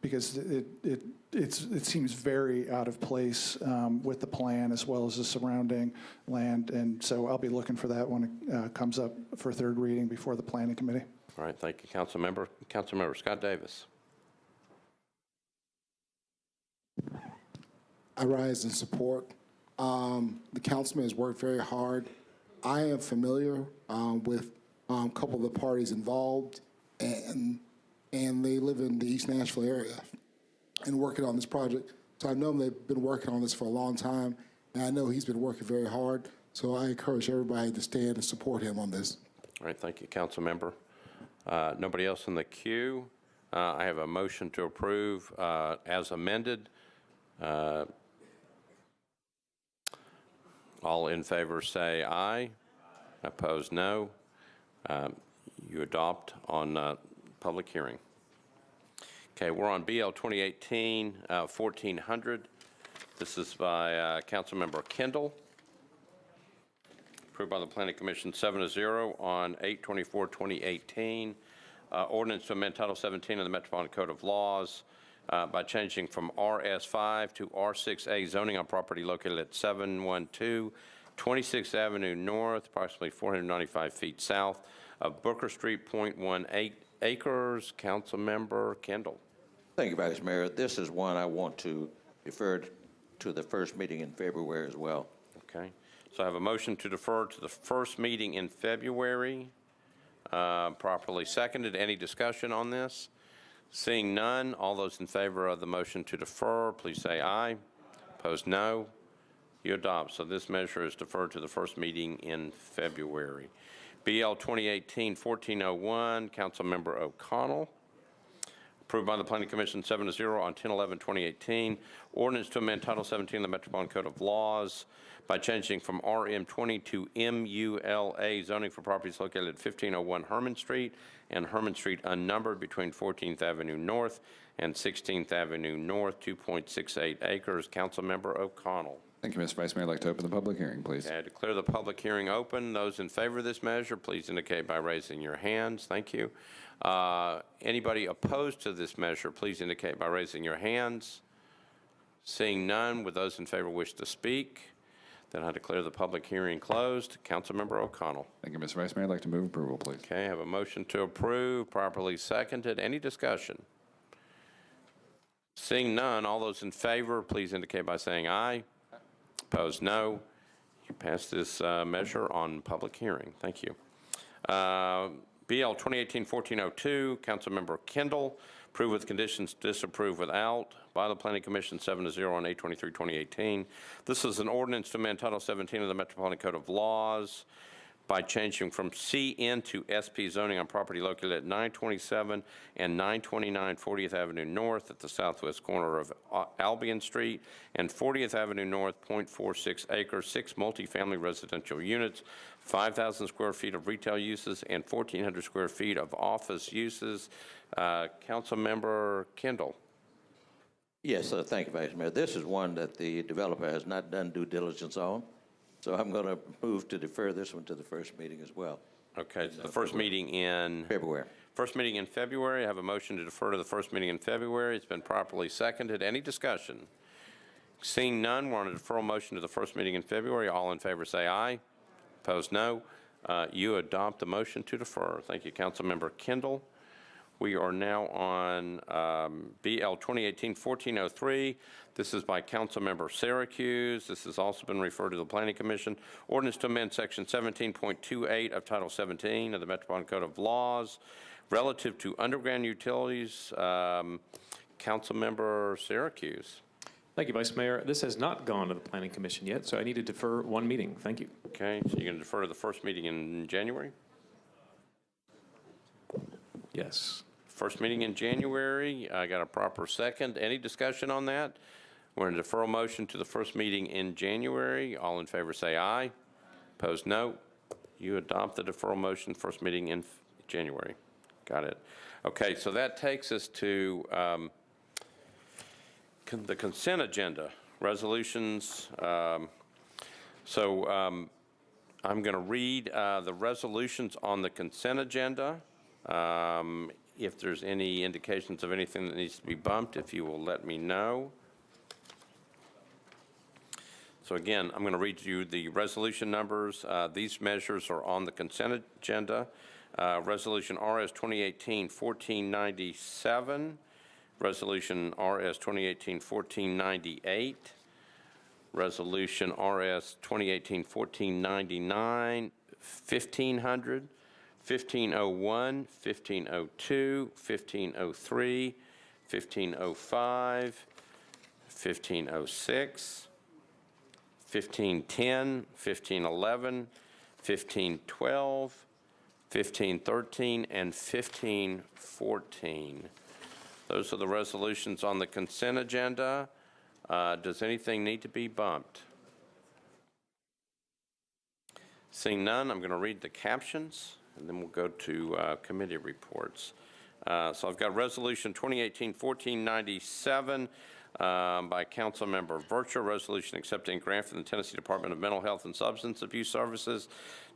because it seems very out of place with the plan as well as the surrounding land. And so I'll be looking for that when it comes up for third reading before the planning committee. All right, thank you, council member. Council member Scott Davis. I rise in support. The councilman has worked very hard. I am familiar with a couple of the parties involved, and they live in the East Nashville area and working on this project. So I know they've been working on this for a long time, and I know he's been working very hard. So I encourage everybody to stand and support him on this. All right, thank you, council member. Nobody else in the queue. I have a motion to approve as amended. All in favor say aye. Opposed, no. You adopt on public hearing. Okay, we're on BL 2018-1400. This is by Councilmember Kendall. Approved by the Planning Commission 7-0 on 8/24/2018. Ordinance to amend Title 17 of the Metropolitan Code of Laws by changing from RS5 to R6A zoning on property located at 712 26th Avenue North, approximately 495 feet south of Booker Street, 0.18 acres. Councilmember Kendall. Thank you, Vice Mayor. This is one I want to defer to the first meeting in February as well. Okay. So I have a motion to defer to the first meeting in February. Properly seconded. Any discussion on this? Seeing none, all those in favor of the motion to defer, please say aye. Opposed, no. You adopt. So this measure is deferred to the first meeting in February. BL 2018-1401, Councilmember O'Connell. Approved by the Planning Commission 7-0 on 10/11/2018. Ordinance to amend Title 17 of the Metropolitan Code of Laws by changing from RM20 to MULA zoning for properties located at 1501 Herman Street and Herman Street unnumbered between 14th Avenue North and 16th Avenue North, 2.68 acres. Councilmember O'Connell. Thank you, Mr. Vice Mayor. I'd like to open the public hearing, please. Okay, I declare the public hearing open. Those in favor of this measure, please indicate by raising your hands. Thank you. Anybody opposed to this measure, please indicate by raising your hands. Seeing none, would those in favor wish to speak? Then I declare the public hearing closed. Councilmember O'Connell. Thank you, Mr. Vice Mayor. I'd like to move approval, please. Okay, I have a motion to approve, properly seconded. Any discussion? Seeing none, all those in favor, please indicate by saying aye. Opposed, no. You pass this measure on public hearing. Thank you. BL 2018-1402, Councilmember Kendall. Approved with conditions, disapprove without by the Planning Commission 7-0 on 8/23/2018. This is an ordinance to amend Title 17 of the Metropolitan Code of Laws by changing from CN to SP zoning on property located at 927 and 929 40th Avenue North at the southwest corner of Albion Street and 40th Avenue North, 0.46 acres, 6 multifamily residential units, 5,000 square feet of retail uses, and 1,400 square feet of office uses. Councilmember Kendall. Yes, thank you, Vice Mayor. This is one that the developer has not done due diligence on, so I'm going to move to defer this one to the first meeting as well. Okay, so the first meeting in? February. First meeting in February. I have a motion to defer to the first meeting in February. It's been properly seconded. Any discussion? Seeing none, we're on a deferral motion to the first meeting in February. All in favor say aye. Opposed, no. You adopt the motion to defer. Thank you, Councilmember Kendall. We are now on BL 2018-1403. This is by Councilmember Syracuse. This has also been referred to the Planning Commission. Ordinance to amend Section 17.28 of Title 17 of the Metropolitan Code of Laws relative to underground utilities. Councilmember Syracuse. Thank you, Vice Mayor. This has not gone to the Planning Commission yet, so I need to defer one meeting. Thank you. Okay, so you're going to defer to the first meeting in January? Yes. First meeting in January. I got a proper second. Any discussion on that? We're going to defer a motion to the first meeting in January. All in favor say aye. Opposed, no. You adopt the deferral motion, first meeting in January. Got it. Okay, so that takes us to the consent agenda, resolutions. I'm going to read the resolutions on the consent agenda. If there's any indications of anything that needs to be bumped, if you will let me know. So again, I'm going to read you the resolution numbers. These measures are on the consent agenda. Resolution RS 2018-1497. Resolution RS 2018-1498. Resolution RS 2018-1499, 1500, 1501, 1502, 1503, 1505, 1506, 1510, 1511, 1512, 1513, and 1514. Those are the resolutions on the consent agenda. Does anything need to be bumped? Seeing none, I'm going to read the captions, and then we'll go to committee reports. So I've got Resolution 2018-1497 by Councilmember Virtue, resolution accepting grant from the Tennessee Department of Mental Health and Substance Abuse Services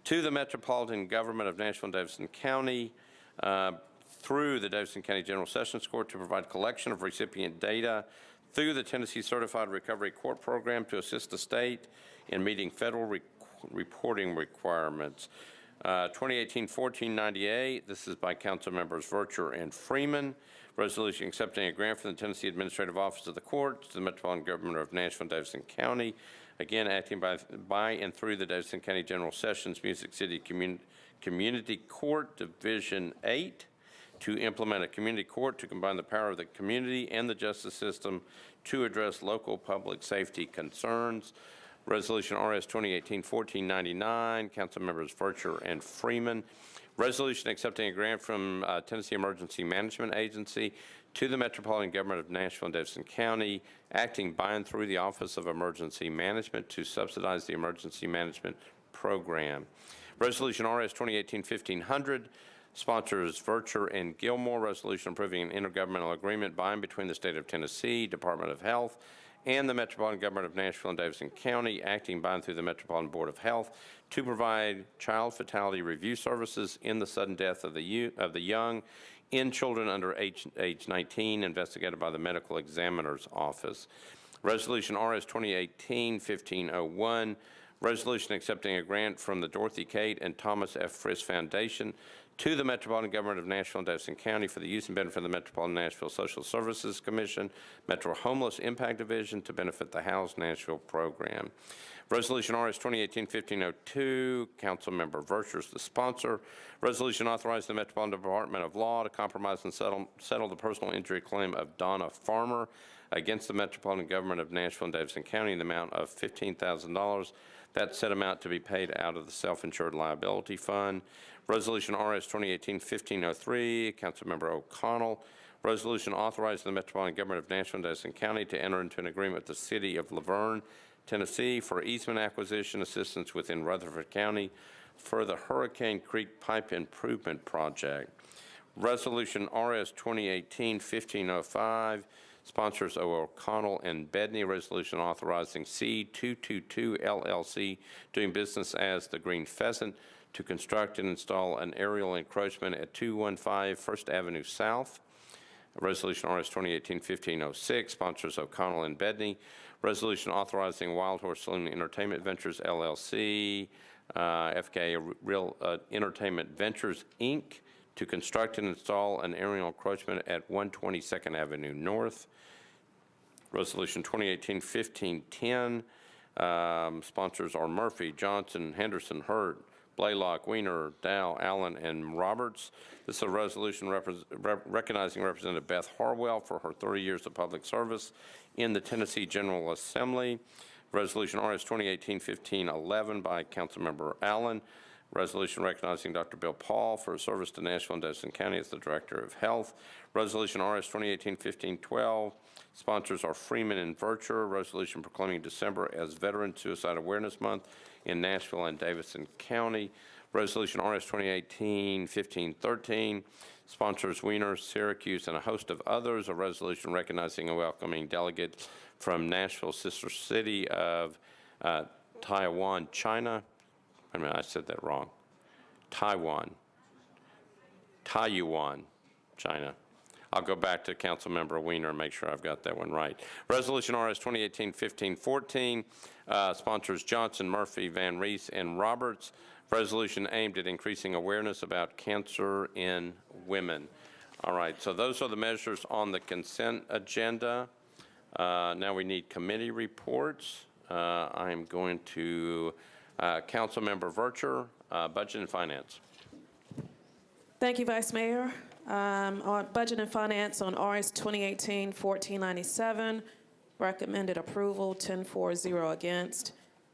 to the Metropolitan Government of Nashville and Davidson County through the Davidson County General Sessions Court to provide collection of recipient data through the Tennessee Certified Recovery Court Program to assist the state in meeting federal reporting requirements. 2018-1498, this is by Council Members Virtue and Freeman. Resolution accepting a grant from the Tennessee Administrative Office of the Court to the Metropolitan Government of Nashville and Davidson County, again acting by and through the Davidson County General Sessions Music City Community Court Division 8 to implement a community court to combine the power of the community and the justice system to address local public safety concerns. Resolution RS 2018-1499, Council Members Virtue and Freeman. Resolution accepting a grant from Tennessee Emergency Management Agency to the Metropolitan Government of Nashville and Davidson County, acting by and through the Office of Emergency Management to subsidize the emergency management program. Resolution RS 2018-1500, sponsors Virtue and Gilmore, resolution approving an intergovernmental agreement by and between the State of Tennessee, Department of Health, and the Metropolitan Government of Nashville and Davidson County, acting by and through the Metropolitan Board of Health, to provide child fatality review services in the sudden death of the young in children under age 19, investigated by the Medical Examiner's Office. Resolution RS 2018-1501, resolution accepting a grant from the Dorothy Kate and Thomas F. Friss Foundation to the Metropolitan Government of Nashville and Davidson County for the use and benefit of the Metropolitan Nashville Social Services Commission, Metro Homeless Impact Division to benefit the House Nashville program. Resolution RS 2018-1502, Councilmember Virtue is the sponsor. Resolution authorizing the Metropolitan Department of Law to compromise and settle the personal injury claim of Donna Farmer against the Metropolitan Government of Nashville and Davidson County in the amount of $15,000. That said amount to be paid out of the Self-Insured Liability Fund. Resolution RS 2018-1503, Councilmember O'Connell. Resolution authorizing the Metropolitan Government of Nashville and Davidson County to enter into an agreement with the City of Laverne, Tennessee for easement acquisition assistance within Rutherford County for the Hurricane Creek Pipe Improvement Project. Resolution RS 2018-1505, Sponsors O'Connell and Bedney. Resolution authorizing C222 LLC doing business as the Green Pheasant to construct and install an aerial encroachment at 215 First Avenue South. Resolution RS 2018-1506, sponsors O'Connell and Bedney. Resolution authorizing Wild Horse Saloon Entertainment Ventures, LLC, FKA Real Entertainment Ventures, Inc., to construct and install an aerial encroachment at 122nd Avenue North. Resolution 2018-1510, sponsors are Murphy, Johnson, Henderson, Hurd, Blaylock, Weiner, Dow, Allen, and Roberts. This is a resolution recognizing Representative Beth Harwell for her 30 years of public service in the Tennessee General Assembly. Resolution RS 2018-1511 by Councilmember Allen. Resolution recognizing Dr. Bill Paul for his service to Nashville and Davidson County as the Director of Health. Resolution RS 2018-1512. Sponsors are Freeman and Vercher. Resolution proclaiming December as Veteran Suicide Awareness Month in Nashville and Davidson County. Resolution RS 2018-1513. Sponsors Weiner, Syracuse, and a host of others. A resolution recognizing and welcoming delegates from Nashville, sister city of Taiwan, China. I mean, I said that wrong. Taiyuan, China. I'll go back to Councilmember Weiner and make sure I've got that one right. Resolution RS 2018-1514, sponsors Johnson, Murphy, Van Rees, and Roberts. Resolution aimed at increasing awareness about cancer in women. All right, so those are the measures on the consent agenda. Now we need committee reports. I'm going to Councilmember Vercher, Budget and Finance. Thank you, Vice Mayor. On Budget and Finance on RS 2018-1497, recommended approval, 10-4-0 against.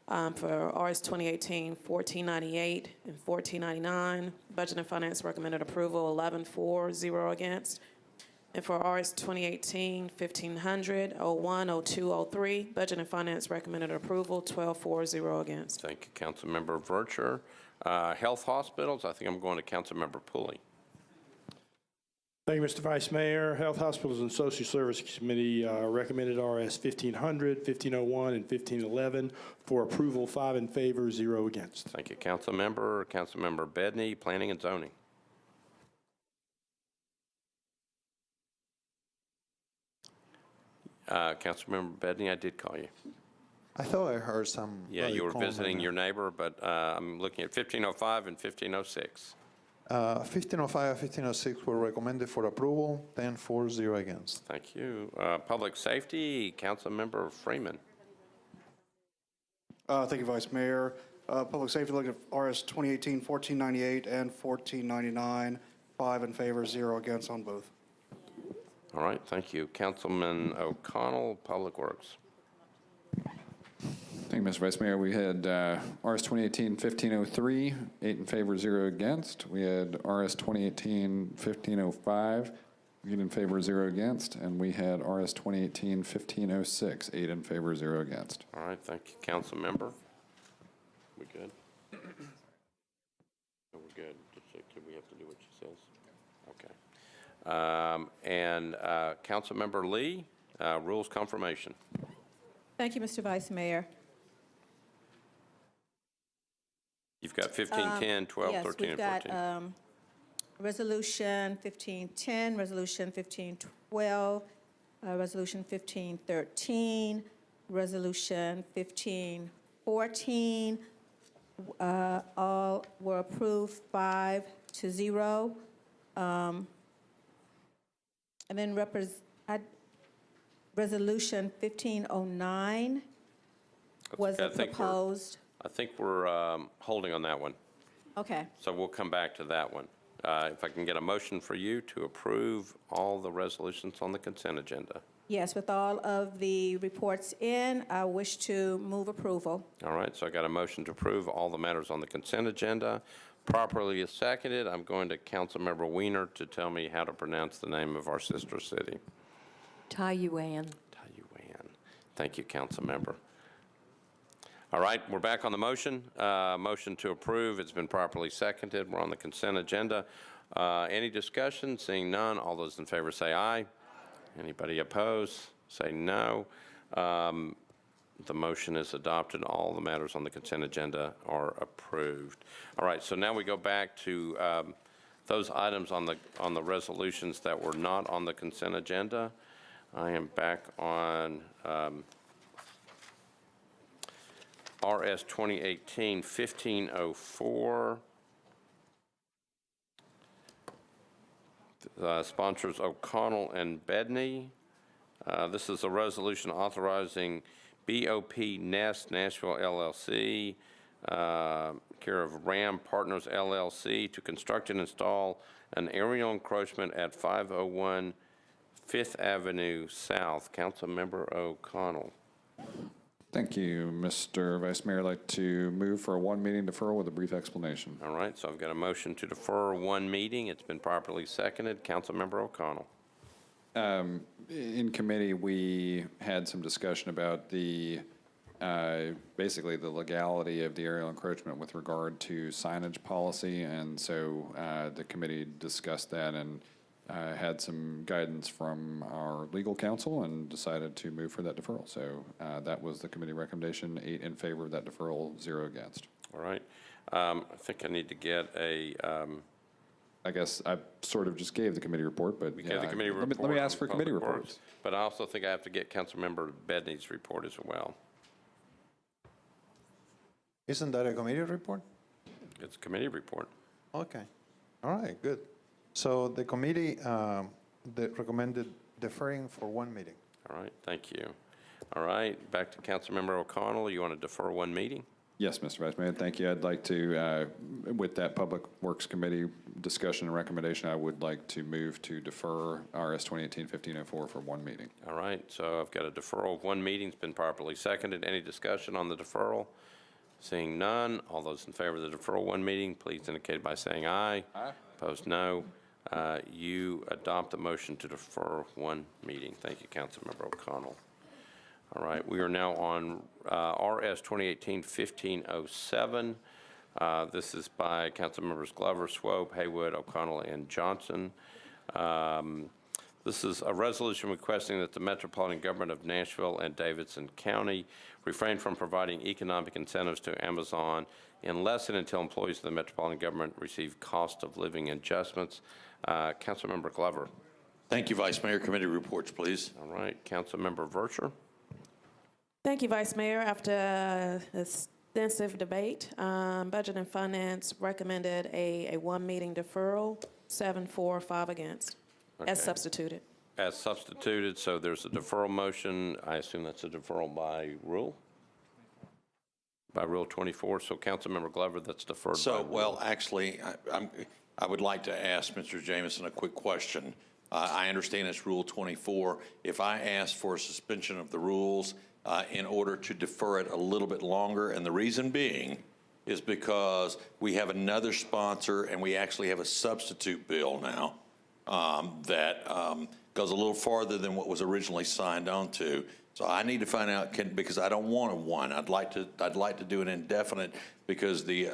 For RS 2018-1498 and 1499, Budget and Finance recommended approval, 11-4-0 against. And for RS 2018-1500, 01, 02, 03, Budget and Finance recommended approval, 12-4-0 against. Thank you, Councilmember Vercher. Health hospitals, I think I'm going to Councilmember Pulley. Thank you, Mr. Vice Mayor. Health Hospitals and Social Services Committee recommended RS 1500, 1501, and 1511 for approval, 5 in favor, 0 against. Thank you, Councilmember. Councilmember Bedney, Planning and Zoning. Councilmember Bedney, I did call you. I thought I heard some. Yeah, you were visiting your neighbor, but I'm looking at 1505 and 1506. 1505 and 1506 were recommended for approval, 10-4-0 against. Thank you. Public Safety, Councilmember Freeman. Thank you, Vice Mayor. Public Safety, looking at RS 2018-1498 and 1499, 5 in favor, 0 against on both. All right, thank you. Councilman O'Connell, Public Works. Thank you, Mr. Vice Mayor. We had RS 2018-1503, 8 in favor, 0 against. We had RS 2018-1505, 8 in favor, 0 against. And we had RS 2018-1506, 8 in favor, 0 against. All right, thank you, Councilmember. We good? No, we're good. Do we have to do what she says? Okay. And Councilmember Lee, Rules Confirmation. Thank you, Mr. Vice Mayor. You've got 1510, 12, yes, 13, and 14. We've got Resolution 1510, Resolution 1512, Resolution 1513, Resolution 1514. All were approved 5-0. And then Resolution 1509 was proposed. I think we're holding on that one. Okay. So we'll come back to that one. If I can get a motion for you to approve all the resolutions on the consent agenda. Yes, with all of the reports in, I wish to move approval. All right, so I got a motion to approve all the matters on the consent agenda. Properly seconded. I'm going to Councilmember Weiner to tell me how to pronounce the name of our sister city. Taiyuan. Taiyuan. Thank you, Councilmember. All right, we're back on the motion. Motion to approve. It's been properly seconded. We're on the consent agenda. Any discussion? Seeing none, all those in favor say aye. Anybody opposed? Say no. The motion is adopted. All the matters on the consent agenda are approved. All right, so now we go back to those items on the resolutions that were not on the consent agenda. I am back on RS 2018-1504. Sponsors O'Connell and Bedney. This is a resolution authorizing BOP Nest Nashville LLC, care of Ram Partners LLC, to construct and install an aerial encroachment at 501 5th Avenue South. Councilmember O'Connell. Thank you, Mr. Vice Mayor. I'd like to move for a one meeting deferral with a brief explanation. All right, so I've got a motion to defer one meeting. It's been properly seconded. Councilmember O'Connell. In committee, we had some discussion about the basically the legality of the aerial encroachment with regard to signage policy, and so the committee discussed that and had some guidance from our legal counsel and decided to move for that deferral. So that was the committee recommendation, 8 in favor of that deferral, 0 against. All right. I think I need to get a... I guess I sort of just gave the committee report, but yeah, the committee report, let me ask for committee reports. But I also think I have to get Councilmember Bedney's report as well. Isn't that a committee report? It's a committee report. Okay. All right, good. So the committee recommended deferring for one meeting. All right, thank you. All right, back to Councilmember O'Connell. You want to defer one meeting? Yes, Mr. Vice Mayor, thank you. I'd like to, with that Public Works Committee discussion and recommendation, I would like to move to defer RS 2018-1504 for one meeting. All right, so I've got a deferral of one meeting. It's been properly seconded. Any discussion on the deferral? Seeing none, all those in favor of the deferral one meeting, please indicate by saying aye. Aye. Opposed, no. You adopt the motion to defer one meeting. Thank you, Councilmember O'Connell. All right, we are now on RS 2018-1507. This is by Councilmembers Glover, Swope, Haywood, O'Connell, and Johnson. This is a resolution requesting that the Metropolitan Government of Nashville and Davidson County refrain from providing economic incentives to Amazon unless and until employees of the Metropolitan Government receive cost of living adjustments. Councilmember Glover. Thank you, Vice Mayor. Committee reports, please. All right, Councilmember Vercher. Thank you, Vice Mayor. After extensive debate, Budget and Finance recommended a one meeting deferral, 7 for, 5 against, Okay. as substituted. As substituted, so there's a deferral motion. I assume that's a deferral by rule? By Rule 24. So Councilmember Glover, that's deferred by rule. Well, actually, I would like to ask Mr. Jameson a quick question. I understand it's Rule 24. If I ask for a suspension of the rules in order to defer it a little bit longer, and the reason being is because we have another sponsor and we actually have a substitute bill now that goes a little farther than what was originally signed on to. So I need to find out, because I don't want a one. I'd like to do an indefinite, because the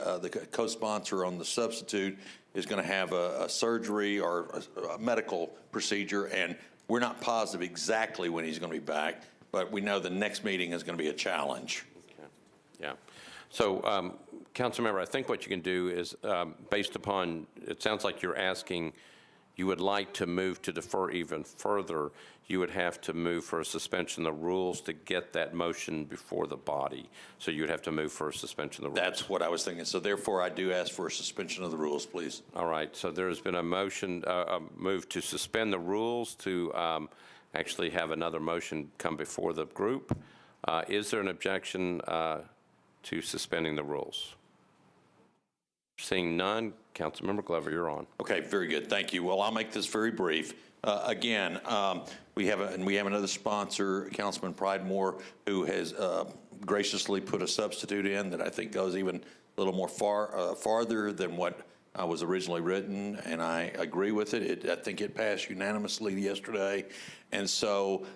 co-sponsor on the substitute is going to have a surgery or a medical procedure, and we're not positive exactly when he's going to be back, but we know the next meeting is going to be a challenge. Okay. Yeah. So, Councilmember, I think what you can do is, based upon, it sounds like you're asking, you would like to move to defer even further, you would have to move for a suspension of the rules to get that motion before the body. So you would have to move for a suspension of the rules. That's what I was thinking. So therefore, I do ask for a suspension of the rules, please. All right. So there has been a motion, a move to suspend the rules to actually have another motion come before the group. Is there an objection to suspending the rules? Seeing none, Councilmember Glover, you're on. Okay, very good. Thank you. Well, I'll make this very brief. Again, we have another sponsor, Councilman Pridemore, who has graciously put a substitute in that I think goes even a little more farther than what was originally written, and I agree with it. I think it passed unanimously yesterday. And so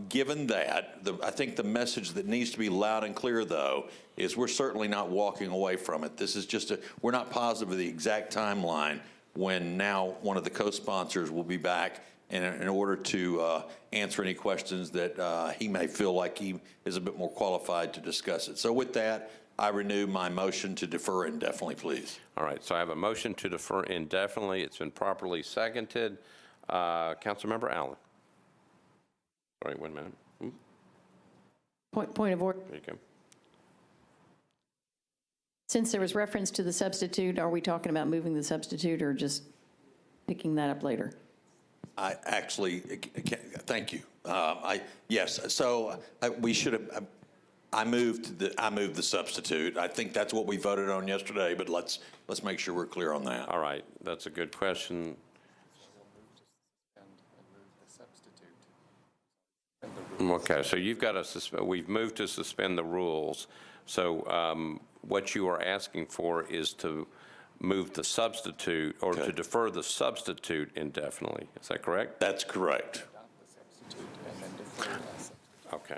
given that, I think the message that needs to be loud and clear, though, is we're certainly not walking away from it. This is just we're not positive of the exact timeline when now one of the co-sponsors will be back in order to answer any questions that he may feel like he is a bit more qualified to discuss it. So with that, I renew my motion to defer indefinitely, please. All right, so I have a motion to defer indefinitely. It's been properly seconded. Councilmember Allen. Sorry, 1 minute. Point of order. There you go. Since there was reference to the substitute, are we talking about moving the substitute or just picking that up later? I actually, thank you. Yes, so we should have, I moved the substitute. I think that's what we voted on yesterday, but let's make sure we're clear on that. All right, that's a good question. Okay, so you've got we've moved to suspend the rules. So what you are asking for is to move the substitute or to defer the substitute indefinitely. Is that correct? That's correct. Okay.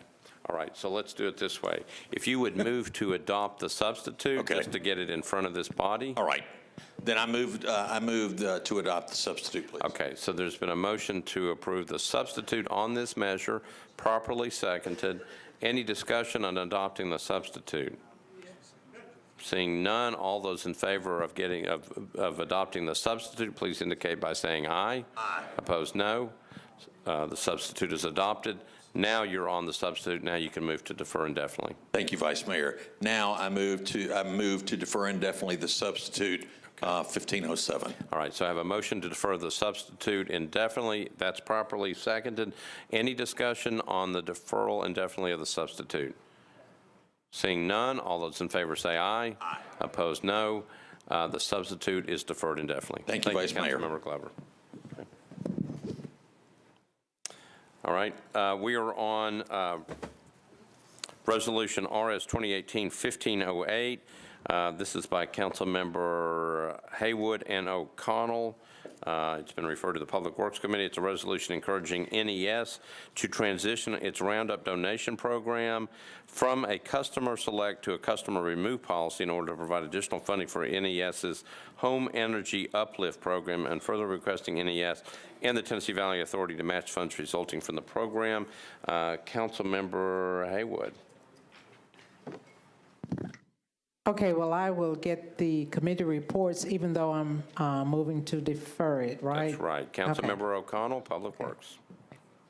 All right, so let's do it this way. If you would move to adopt the substitute, just to get it in front of this body. All right. Then I moved to adopt the substitute, please. Okay, so there's been a motion to approve the substitute on this measure, properly seconded. Any discussion on adopting the substitute? Seeing none, all those in favor of adopting the substitute, please indicate by saying aye. Aye. Opposed, no. The substitute is adopted. Now you're on the substitute. Now you can move to defer indefinitely. Thank you, Vice Mayor. Now I move to defer indefinitely the substitute 1507. All right, so I have a motion to defer the substitute indefinitely. That's properly seconded. Any discussion on the deferral indefinitely of the substitute? Seeing none, all those in favor say aye. Aye. Opposed, no. The substitute is deferred indefinitely. Thank you, Vice Mayor. Councilmember Glover. Okay. All right, we are on Resolution RS 2018-1508. This is by Councilmember Haywood and O'Connell. It's been referred to the Public Works Committee. It's a resolution encouraging NES to transition its Roundup donation program from a customer select to a customer remove policy in order to provide additional funding for NES's Home Energy Uplift program, and further requesting NES and the Tennessee Valley Authority to match funds resulting from the program. Councilmember Haywood. Okay, well, I will get the committee reports, even though I'm moving to defer it, right? That's right. Councilmember O'Connell, Public Works.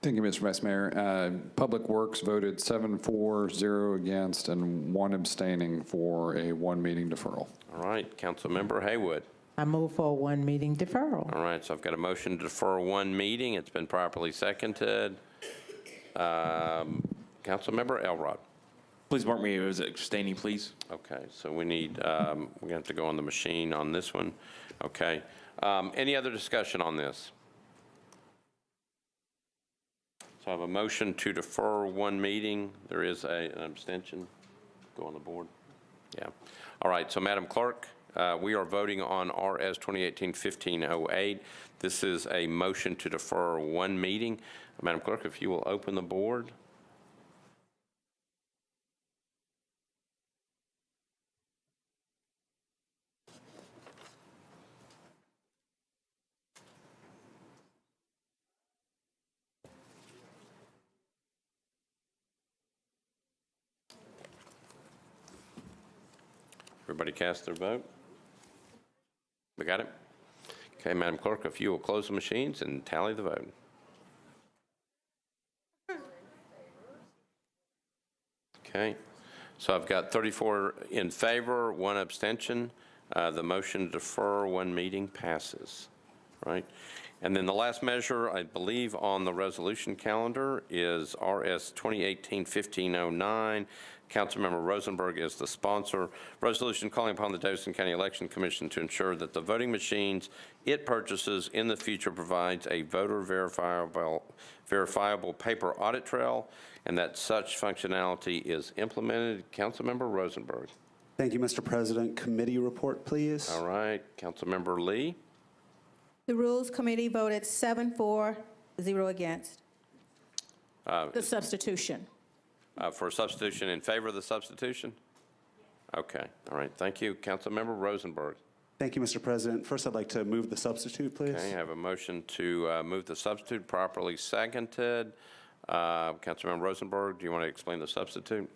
Thank you, Mr. Vice Mayor. Public Works voted 7 for, 0 against, and 1 abstaining for a 1-meeting deferral. All right, Councilmember Haywood. I move for a 1-meeting deferral. All right, so I've got a motion to defer 1 meeting. It's been properly seconded. Councilmember Elrod. Please mark me as abstaining, please. Okay, so we need, we're going to have to go on the machine on this one. Okay. Any other discussion on this? So I have a motion to defer 1 meeting. There is an abstention. Go on the board. Yeah. All right, so Madam Clerk, we are voting on RS 2018-1508. This is a motion to defer 1 meeting. Madam Clerk, if you will open the board. Everybody cast their vote? We got it? Okay, Madam Clerk, if you will close the machines and tally the vote. Okay, so I've got 34 in favor, 1 abstention. The motion to defer 1 meeting passes, right? And then the last measure, I believe, on the resolution calendar is RS 2018-1509. Councilmember Rosenberg is the sponsor. Resolution calling upon the Davidson County Election Commission to ensure that the voting machines it purchases in the future provides a voter verifiable paper audit trail, and that such functionality is implemented. Councilmember Rosenberg. Thank you, Mr. President. Committee report, please. All right. Councilmember Lee. The Rules Committee voted 7 for, 0 against. The substitution. For substitution, in favor of the substitution? Okay, all right, thank you. Councilmember Rosenberg. Thank you, Mr. President. First, I'd like to move the substitute, please. Okay, I have a motion to move the substitute, properly seconded. Councilmember Rosenberg, do you want to explain the substitute?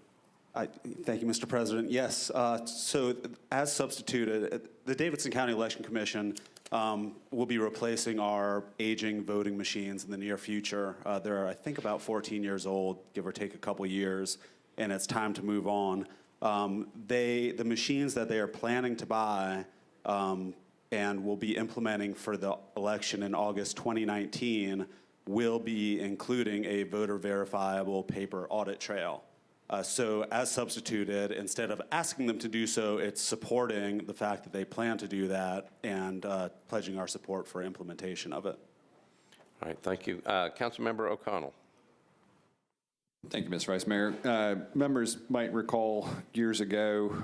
Thank you, Mr. President. Yes, so as substituted, the Davidson County Election Commission will be replacing our aging voting machines in the near future. They're, I think, about 14 years old, give or take a couple years, and it's time to move on. The machines that they are planning to buy and will be implementing for the election in August 2019 will be including a voter verifiable paper audit trail. So as substituted, instead of asking them to do so, it's supporting the fact that they plan to do that and pledging our support for implementation of it. All right, thank you. Councilmember O'Connell. Thank you, Mr. Vice Mayor. Members might recall years ago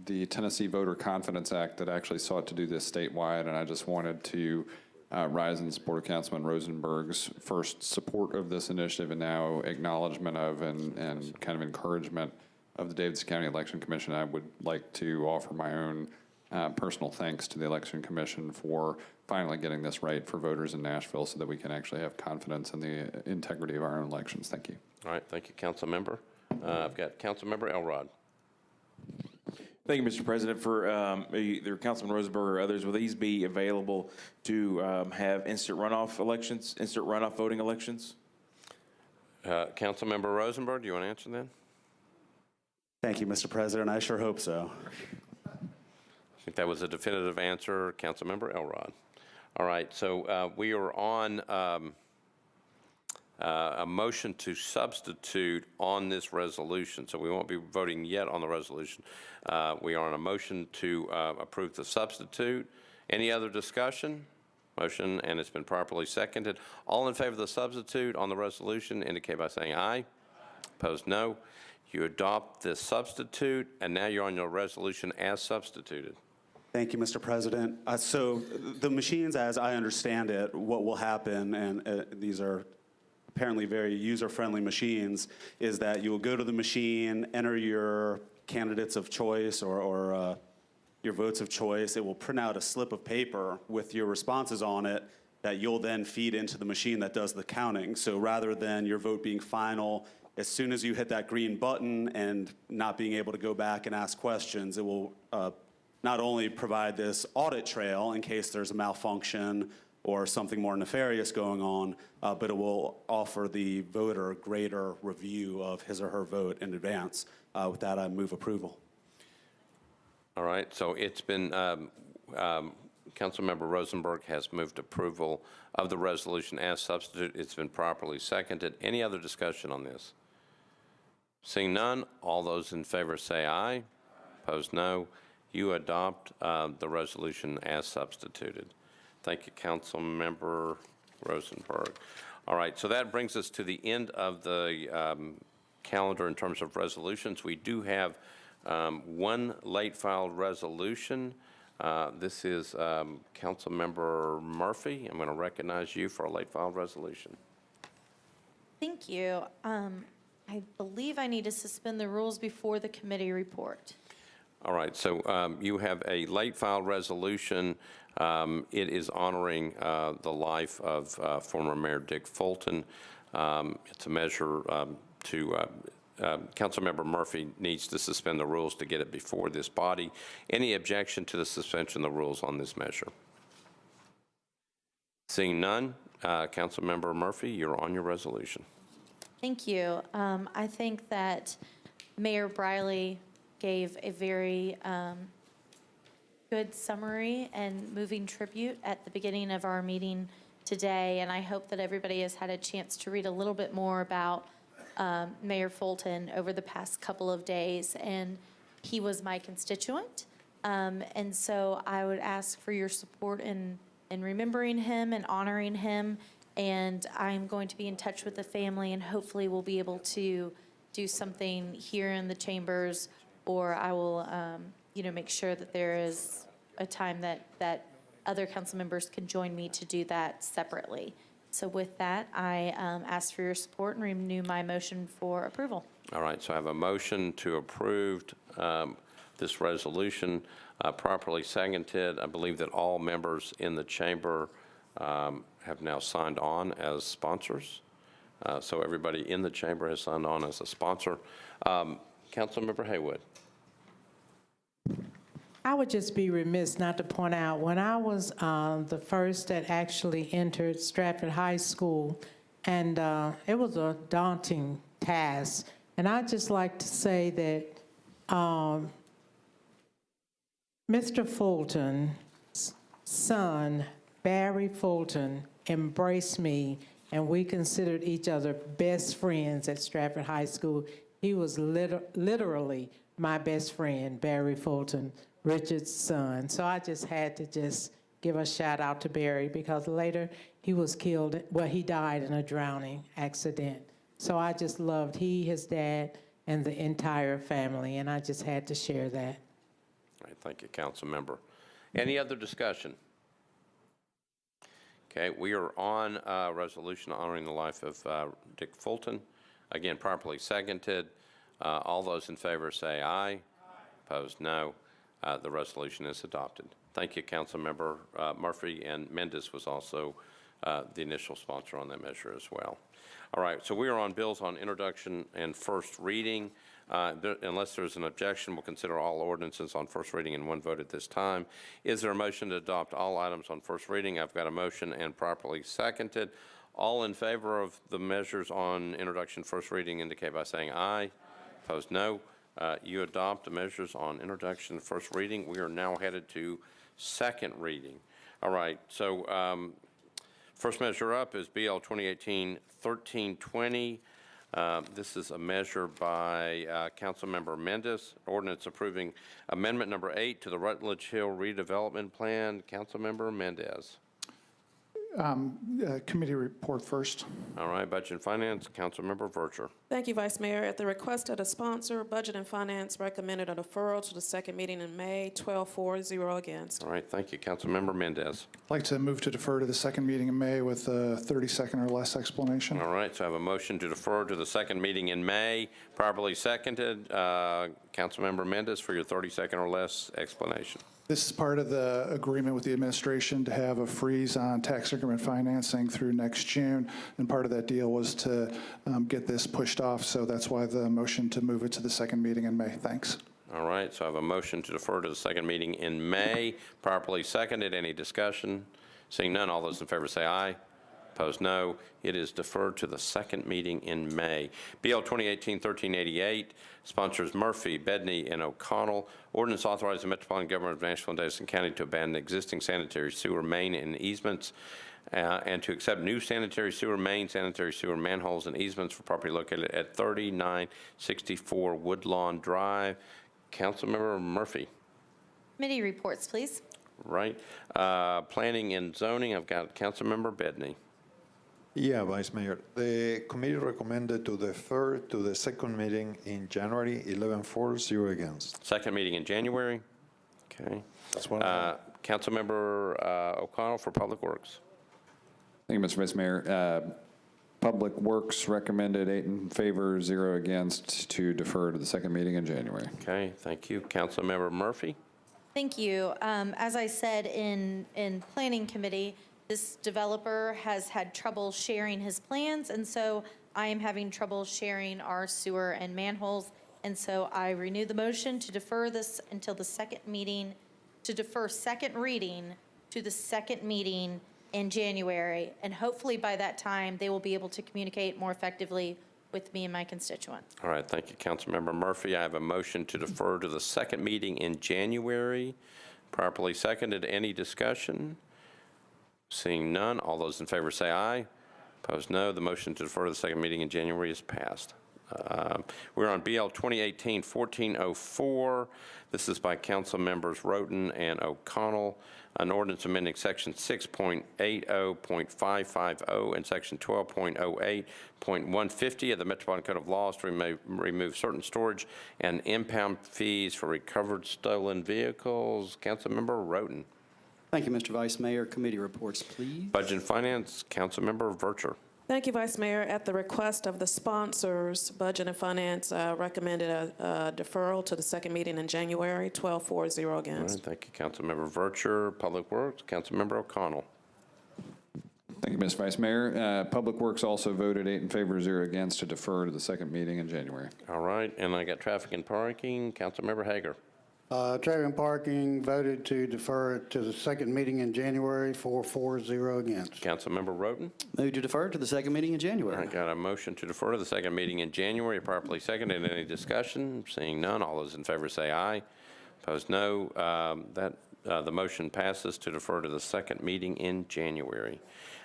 the Tennessee Voter Confidence Act that actually sought to do this statewide, and I just wanted to rise in support of Councilman Rosenberg's first support of this initiative and now acknowledgement of and kind of encouragement of the Davidson County Election Commission. I would like to offer my own personal thanks to the Election Commission for finally getting this right for voters in Nashville so that we can actually have confidence in the integrity of our own elections. Thank you. All right, thank you, Councilmember. I've got Councilmember Elrod. Thank you, Mr. President. For either Councilman Rosenberg or others, will these be available to have instant runoff elections, instant runoff voting elections? Councilmember Rosenberg, do you want to answer that? Thank you, Mr. President. I sure hope so. I think that was a definitive answer, Councilmember Elrod. All right, so we are on a motion to substitute on this resolution, so we won't be voting yet on the resolution. We are on a motion to approve the substitute. Any other discussion? Motion, and it's been properly seconded. All in favor of the substitute on the resolution indicate by saying aye. Opposed, no. You adopt the substitute, and now you're on your resolution as substituted. Thank you, Mr. President. So the machines, as I understand it, what will happen, and these are apparently very user-friendly machines, is that you will go to the machine, enter your candidates of choice or your votes of choice. It will print out a slip of paper with your responses on it that you'll then feed into the machine that does the counting. So rather than your vote being final, as soon as you hit that green button and not being able to go back and ask questions, it will not only provide this audit trail in case there's a malfunction or something more nefarious going on, but it will offer the voter greater review of his or her vote in advance. With that, I move approval. All right, so it's been, Councilmember Rosenberg has moved approval of the resolution as substitute. It's been properly seconded. Any other discussion on this? Seeing none, all those in favor say aye. Opposed, no. You adopt the resolution as substituted. Thank you, Councilmember Rosenberg. All right, so that brings us to the end of the calendar in terms of resolutions. We do have one late filed resolution. This is Councilmember Murphy. I'm going to recognize you for a late filed resolution. Thank you. I believe I need to suspend the rules before the committee report. All right, so you have a late filed resolution. It is honoring the life of former Mayor Dick Fulton. It's a measure Councilmember Murphy needs to suspend the rules to get it before this body. Any objection to the suspension of the rules on this measure? Seeing none, Councilmember Murphy, you're on your resolution. Thank you. I think that Mayor Briley gave a very good summary and moving tribute at the beginning of our meeting today, and I hope that everybody has had a chance to read a little bit more about Mayor Fulton over the past couple of days, and he was my constituent, and so I would ask for your support in remembering him and honoring him, and I'm going to be in touch with the family, and hopefully we'll be able to do something here in the chambers, or I will make sure that there is a time that other council members can join me to do that separately. So with that, I ask for your support and renew my motion for approval. All right, so I have a motion to approve this resolution, properly seconded. I believe that all members in the chamber have now signed on as sponsors. So everybody in the chamber has signed on as a sponsor. Councilmember Haywood. I would just be remiss not to point out, when I was the first that actually entered Stratford High School, and it was a daunting task. And I'd just like to say that Mr. Fulton's son, Barry Fulton, embraced me, and we considered each other best friends at Stratford High School. He was literally my best friend, Barry Fulton, Richard's son. So I just had to just give a shout out to Barry, because later he was killed, well, he died in a drowning accident. So I just loved he, his dad, and the entire family, and I just had to share that. All right, thank you, council member. Any other discussion? Okay, we are on a resolution honoring the life of Dick Fulton. Again, properly seconded. All those in favor say aye. Aye. Opposed, no. The resolution is adopted. Thank you, Councilmember Murphy, and Mendez was also the initial sponsor on that measure as well. All right, so we are on bills on introduction and first reading. Unless there's an objection, we'll consider all ordinances on first reading in one vote at this time. Is there a motion to adopt all items on first reading? I've got a motion and properly seconded. All in favor of the measures on introduction first reading indicate by saying aye. Aye. Opposed, no. You adopt the measures on introduction first reading. We are now headed to second reading. All right, so first measure up is BL 2018-1320. This is a measure by Councilmember Mendez, ordinance approving amendment number 8 to the Rutledge Hill redevelopment plan. Councilmember Mendez. Committee report first. All right, Budget and Finance, Councilmember Vercher. Thank you, Vice Mayor. At the request of the sponsor, Budget and Finance recommended a deferral to the second meeting in May, 12-4, 0 against. All right, thank you, Councilmember Mendez. I'd like to move to defer to the second meeting in May with a 30-second or less explanation. All right, so I have a motion to defer to the second meeting in May, properly seconded. Councilmember Mendez for your 30-second or less explanation. This is part of the agreement with the administration to have a freeze on tax increment financing through next June, and part of that deal was to get this pushed off, so that's why the motion to move it to the second meeting in May. Thanks. All right, so I have a motion to defer to the second meeting in May, properly seconded. Any discussion? Seeing none, all those in favor say aye. Opposed, no. It is deferred to the second meeting in May. BL 2018-1388, sponsors Murphy, Bedney, and O'Connell. Ordinance authorizing the Metropolitan Government of Nashville and Davidson County to abandon existing sanitary sewer main and easements and to accept new sanitary sewer main, sanitary sewer manholes, and easements for property located at 3964 Woodlawn Drive. Councilmember Murphy. Committee reports, please. Right. Planning and zoning, I've got Councilmember Bedney. Yeah, Vice Mayor. The committee recommended to defer to the second meeting in January, 11-4, 0 against. Second meeting in January. Okay. That's one. Councilmember O'Connell for Public Works. Thank you, Mr. Vice Mayor. Public Works recommended 8 in favor, 0 against to defer to the second meeting in January. Okay, thank you. Councilmember Murphy. Thank you. As I said in Planning Committee, this developer has had trouble sharing his plans, and so I am having trouble sharing our sewer and manholes. And so I renew the motion to defer this until the second meeting, to defer second reading to the second meeting in January. And hopefully by that time, they will be able to communicate more effectively with me and my constituents. All right, thank you, Councilmember Murphy. I have a motion to defer to the second meeting in January. Properly seconded. Any discussion? Seeing none, all those in favor say aye. Opposed, no. The motion to defer to the second meeting in January is passed. We're on BL 2018-1404. This is by Council Members Roten and O'Connell. An ordinance amending Section 6.80.550 and Section 12.08.150 of the Metropolitan Code of Laws to remove certain storage and impound fees for recovered stolen vehicles. Councilmember Roten. Thank you, Mr. Vice Mayor. Committee reports, please. Budget and Finance, Councilmember Vercher. Thank you, Vice Mayor. At the request of the sponsors, Budget and Finance recommended a deferral to the second meeting in January, 12-4, 0 All against. right, thank you, Councilmember Vercher. Public Works, Councilmember O'Connell. Thank you, Mr. Vice Mayor. Public Works also voted 8 in favor, 0 against to defer to the second meeting in January. All right, and I got Traffic and Parking, Councilmember Hager. Traffic and Parking voted to defer it to the second meeting in January, 4-4, 0 against. Councilmember Roden. Move to defer to the second meeting in January. I got a motion to defer to the second meeting in January, properly seconded. Any discussion? Seeing none, all those in favor say aye. Opposed, no. The motion passes to defer to the second meeting in January.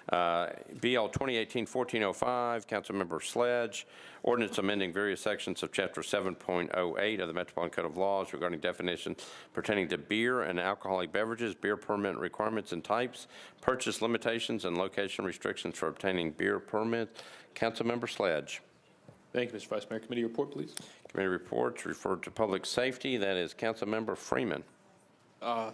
BL 2018-1405, Councilmember Sledge, ordinance amending various sections of Chapter 7.08 of the Metropolitan Code of Laws regarding definitions pertaining to beer and alcoholic beverages, beer permit requirements and types, purchase limitations, and location restrictions for obtaining beer permits. Councilmember Sledge. Thank you, Mr. Vice Mayor. Committee report, please. Committee reports referred to Public Safety. That is Councilmember Freeman.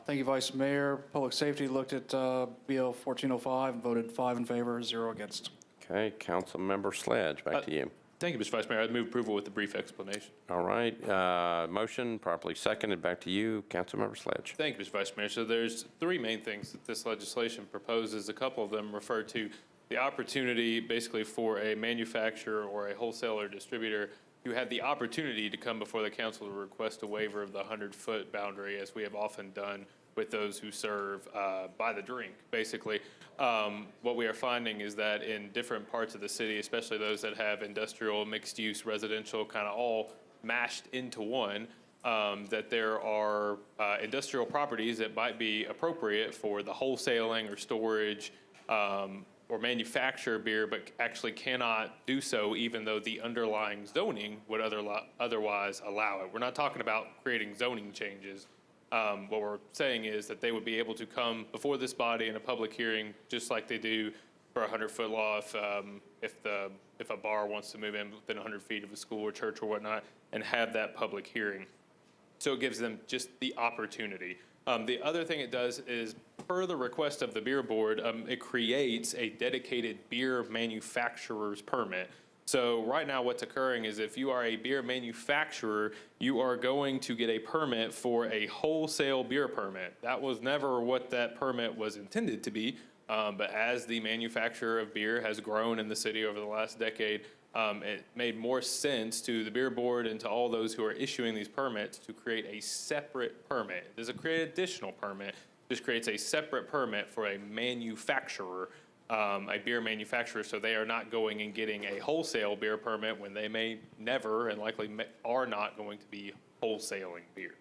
Thank you, Vice Mayor. Public Safety looked at BL 1405 and voted 5 in favor, 0 against. Okay, Councilmember Sledge, back to you. Thank you, Mr. Vice Mayor. I'd move approval with a brief explanation. All right, motion properly seconded. Back to you, Councilmember Sledge. Thank you, Mr. Vice Mayor. So there's three main things that this legislation proposes. A couple of them refer to the opportunity basically for a manufacturer or a wholesaler distributor who had the opportunity to come before the council to request a waiver of the 100-foot boundary, as we have often done with those who serve by the drink, basically. What we are finding is that in different parts of the city, especially those that have industrial, mixed-use, residential, kind of all mashed into one, that there are industrial properties that might be appropriate for the wholesaling or storage or manufacture beer, but actually cannot do so even though the underlying zoning would otherwise allow it. We're not talking about creating zoning changes. What we're saying is that they would be able to come before this body in a public hearing, just like they do for a 100-foot law if a bar wants to move in within 100 feet of a school or church or whatnot, and have that public hearing. So it gives them just the opportunity. The other thing it does is, per the request of the beer board, it creates a dedicated beer manufacturer's permit. So right now what's occurring is if you are a beer manufacturer, you are going to get a permit for a wholesale beer permit. That was never what that permit was intended to be, but as the manufacturer of beer has grown in the city over the last decade, it made more sense to the beer board and to all those who are issuing these permits to create a separate permit. It doesn't create an additional permit, it just creates a separate permit for a manufacturer, a beer manufacturer, so they are not going and getting a wholesale beer permit when they may never and likely are not going to be wholesaling beer.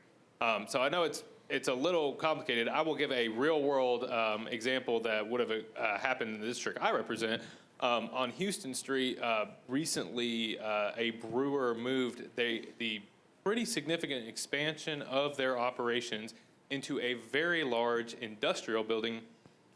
So I know it's a little complicated. I will give a real world example that would have happened in the district I represent. On Houston Street, recently a brewer moved the pretty significant expansion of their operations into a very large industrial building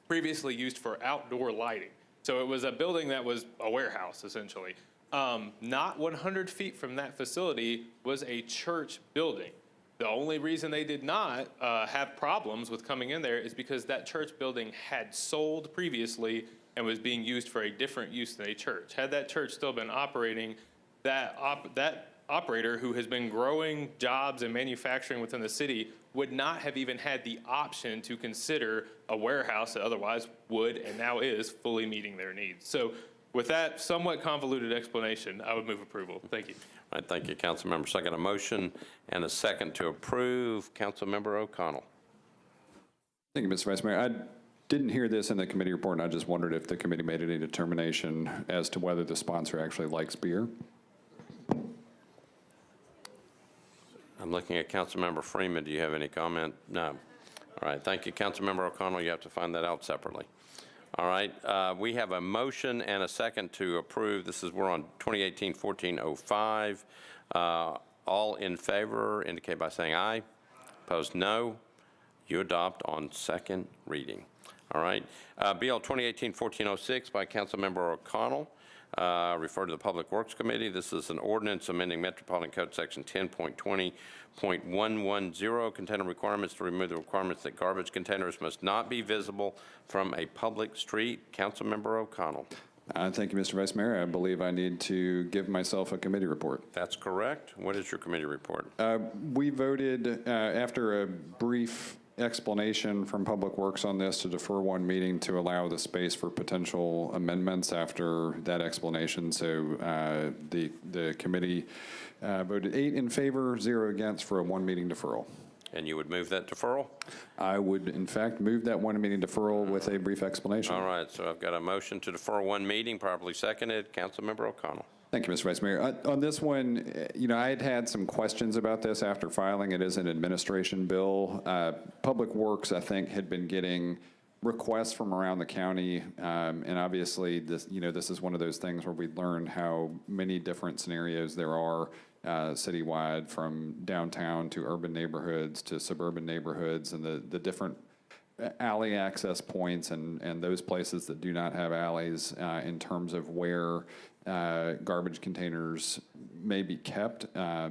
previously used for outdoor lighting. So it was a building that was a warehouse, essentially. Not 100 feet from that facility was a church building. The only reason they did not have problems with coming in there is because that church building had sold previously and was being used for a different use than a church. Had that church still been operating, that operator who has been growing jobs and manufacturing within the city would not have even had the option to consider a warehouse that otherwise would and now is fully meeting their needs. So with that somewhat convoluted explanation, I would move approval. Thank you. All right, thank you, Councilmember. Second, a motion and a second to approve. Councilmember O'Connell. Thank you, Mr. Vice Mayor. I didn't hear this in the committee report, and I just wondered if the committee made any determination as to whether the sponsor actually likes beer. I'm looking at Councilmember Freeman. Do you have any comment? No. All right, thank you, Councilmember O'Connell. You have to find that out separately. All right, we have a motion and a second to approve. We're on 2018-1405. All in favor indicate by saying aye. Opposed, no. You adopt on second reading. All right, BL 2018-1406 by Councilmember O'Connell. Refer to the Public Works Committee. This is an ordinance amending Metropolitan Code Section 10.20.110, container requirements to remove the requirements that garbage containers must not be visible from a public street. Councilmember O'Connell. Thank you, Mr. Vice Mayor. I believe I need to give myself a committee report. That's correct. What is your committee report? We voted, after a brief explanation from Public Works on this, to defer one meeting to allow the space for potential amendments after that explanation. So the committee voted 8 in favor, 0 against for a one-meeting deferral. And you would move that deferral? I would, in fact, move that one-meeting deferral with a brief explanation. All right, so I've got a motion to defer one meeting, properly seconded. Councilmember O'Connell. Thank you, Mr. Vice Mayor. On this one, I had some questions about this after filing. It is an administration bill. Public Works, I think, had been getting requests from around the county, and obviously, this is one of those things where we learned how many different scenarios there are citywide, from downtown to urban neighborhoods to suburban neighborhoods, and the different alley access points and those places that do not have alleys in terms of where garbage containers may be kept.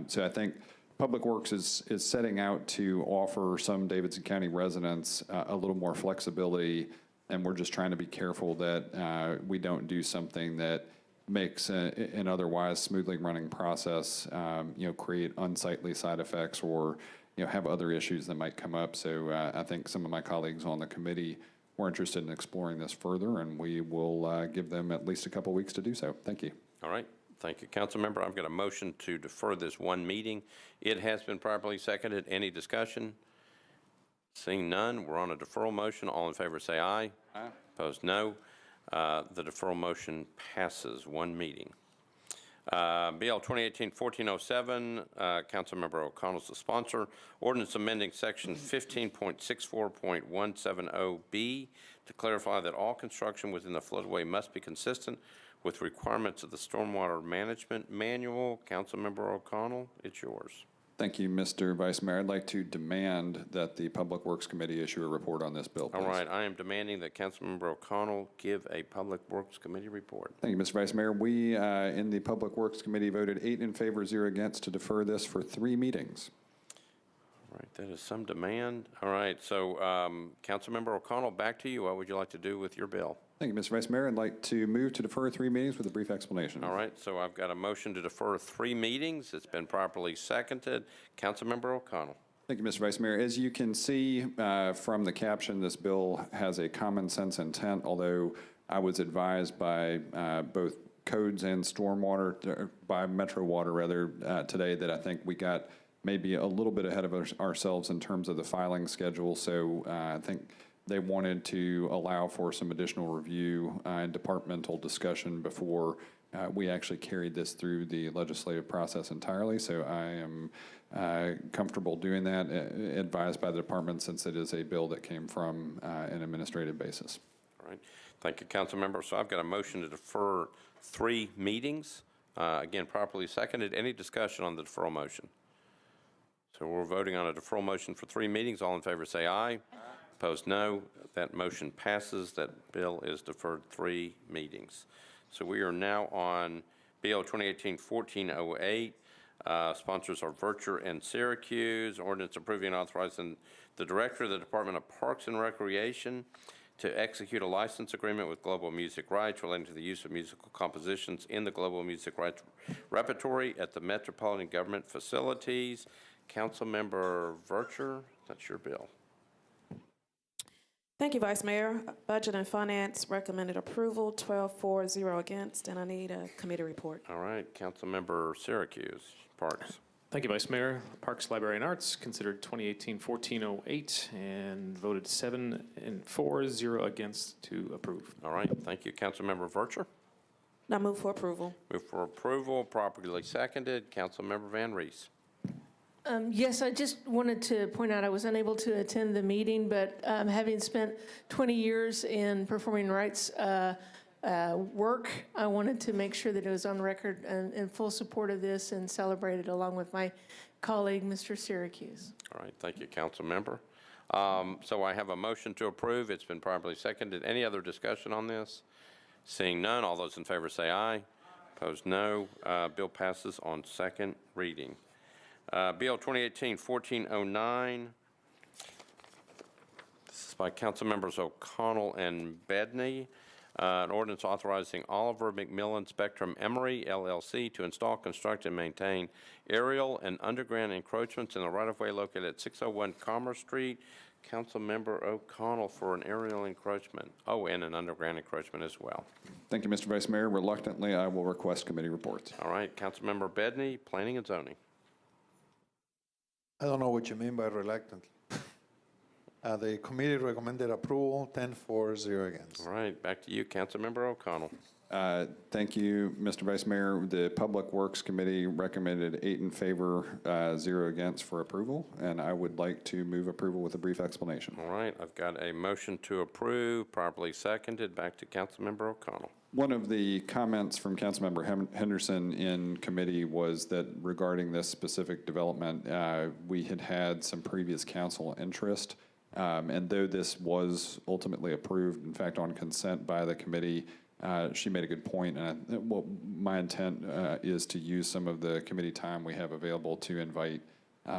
So I think Public Works is setting out to offer some Davidson County residents a little more flexibility, and we're just trying to be careful that we don't do something that makes an otherwise smoothly running process, create unsightly side effects or, have other issues that might come up. So I think some of my colleagues on the committee were interested in exploring this further, and we will give them at least a couple weeks to do so. Thank you. All right. Thank you, Councilmember. I've got a motion to defer this one meeting. It has been properly seconded. Any discussion? Seeing none, we're on a deferral motion. All in favor say aye. Aye. Opposed, no. The deferral motion passes one meeting. BL 2018-1407, Councilmember O'Connell's the sponsor. Ordinance amending Section 15.64.170B to clarify that all construction within the floodway must be consistent with requirements of the Stormwater Management Manual. Councilmember O'Connell, it's yours. Thank you, Mr. Vice Mayor. I'd like to demand that the Public Works Committee issue a report on this bill, please. All right, I am demanding that Councilmember O'Connell give a Public Works Committee report. Thank you, Mr. Vice Mayor. We, in the Public Works Committee, voted 8 in favor, 0 against to defer this for 3 meetings. All right, that is some demand. All right, so Councilmember O'Connell, back to you. What would you like to do with your bill? Thank you, Mr. Vice Mayor. I'd like to move to defer 3 meetings with a brief explanation. All right, so I've got a motion to defer 3 meetings. It's been properly seconded. Councilmember O'Connell. Thank you, Mr. Vice Mayor. As you can see from the caption, this bill has a common sense intent, although I was advised by both codes and stormwater, by Metro Water rather, today that I think we got maybe a little bit ahead of ourselves in terms of the filing schedule. So I think they wanted to allow for some additional review and departmental discussion before we actually carried this through the legislative process entirely. So I am comfortable doing that, advised by the department, since it is a bill that came from an administrative basis. All right. Thank you, Councilmember. So I've got a motion to defer 3 meetings. Again, properly seconded. Any discussion on the deferral motion? So we're voting on a deferral motion for 3 meetings. All in favor say aye. Opposed, no. That motion passes. That bill is deferred 3 meetings. So we are now on BL 2018-1408. Sponsors are Vircher and Syracuse. Ordinance approving and authorizing the Director of the Department of Parks and Recreation to execute a license agreement with Global Music Rights relating to the use of musical compositions in the Global Music Rights repertory at the Metropolitan Government facilities. Councilmember Vircher, that's your bill. Thank you, Vice Mayor. Budget and Finance recommended approval, 12-4, 0 against, and I need a committee report. All right, Councilmember Syracuse, Parks. Thank you, Vice Mayor. Parks, Library, and Arts considered 2018-1408 and voted 7 in 4, 0 against to approve. All right, thank you, Councilmember Vircher. Now move for approval. Move for approval, properly seconded. Councilmember Van Rees. Yes, I just wanted to point out I was unable to attend the meeting, but having spent 20 years in performing rights work, I wanted to make sure that it was on record and in full support of this and celebrate it along with my colleague, Mr. Syracuse. All right, thank you, Councilmember. So I have a motion to approve. It's been properly seconded. Any other discussion on this? Seeing none, all those in favor say aye. Opposed, no. Bill passes on second reading. Bill 2018-1409. This is by Councilmembers O'Connell and Bedney. An ordinance authorizing Oliver McMillan Spectrum Emery LLC to install, construct, and maintain aerial and underground encroachments in the right-of-way located at 601 Commerce Street. Councilmember O'Connell for an aerial encroachment. Oh, and an underground encroachment as well. Thank you, Mr. Vice Mayor. Reluctantly, I will request committee reports. All right, Councilmember Bedney, Planning and Zoning. I don't know what you mean by reluctantly. The committee recommended approval, 10-4, against. All right, back to you, Councilmember O'Connell. Thank you, Mr. Vice Mayor. The Public Works Committee recommended 8 in favor, 0 against for approval, and I would like to move approval with a brief explanation. All right, I've got a motion to approve, properly seconded. Back to Councilmember O'Connell. One of the comments from Councilmember Henderson in committee was that regarding this specific development, we had had some previous council interest, and though this was ultimately approved, in fact, on consent by the committee, she made a good point, and my intent is to use some of the committee time we have available to invite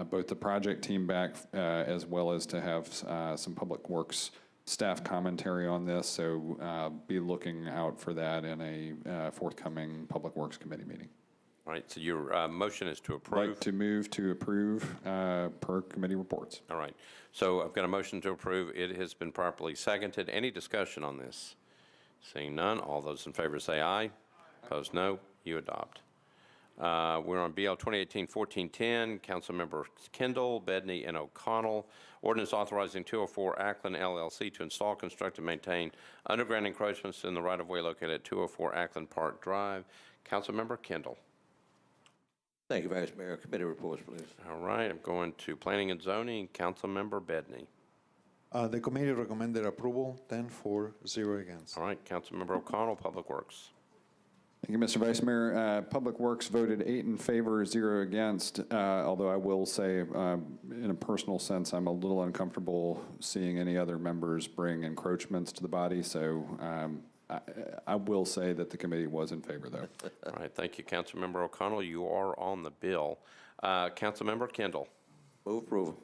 both the project team back as well as to have some Public Works staff commentary on this, so be looking out for that in a forthcoming Public Works Committee meeting. All right, so your motion is to approve. Like to move to approve per committee reports. All right, so I've got a motion to approve. It has been properly seconded. Any discussion on this? Seeing none, all those in favor say aye. Opposed, no. You adopt. We're on BL 2018-1410, Councilmember Kendall, Bedney, and O'Connell. Ordinance authorizing 204 Ackland LLC to install, construct, and maintain underground encroachments in the right-of-way located at 204 Ackland Park Drive. Councilmember Kendall. Thank you, Vice Mayor. Committee reports, please. All right, I'm going to Planning and Zoning. Councilmember Bedney. The committee recommended approval, 10-4, against. All right, Councilmember O'Connell, Public Works. Thank you, Mr. Vice Mayor. Public Works voted 8 in favor, 0 against, although I will say, in a personal sense, I'm a little uncomfortable seeing any other members bring encroachments to the body, so I will say that the committee was in favor, though. All right, thank you, Councilmember O'Connell. You are on the bill. Councilmember Kendall. Move approval.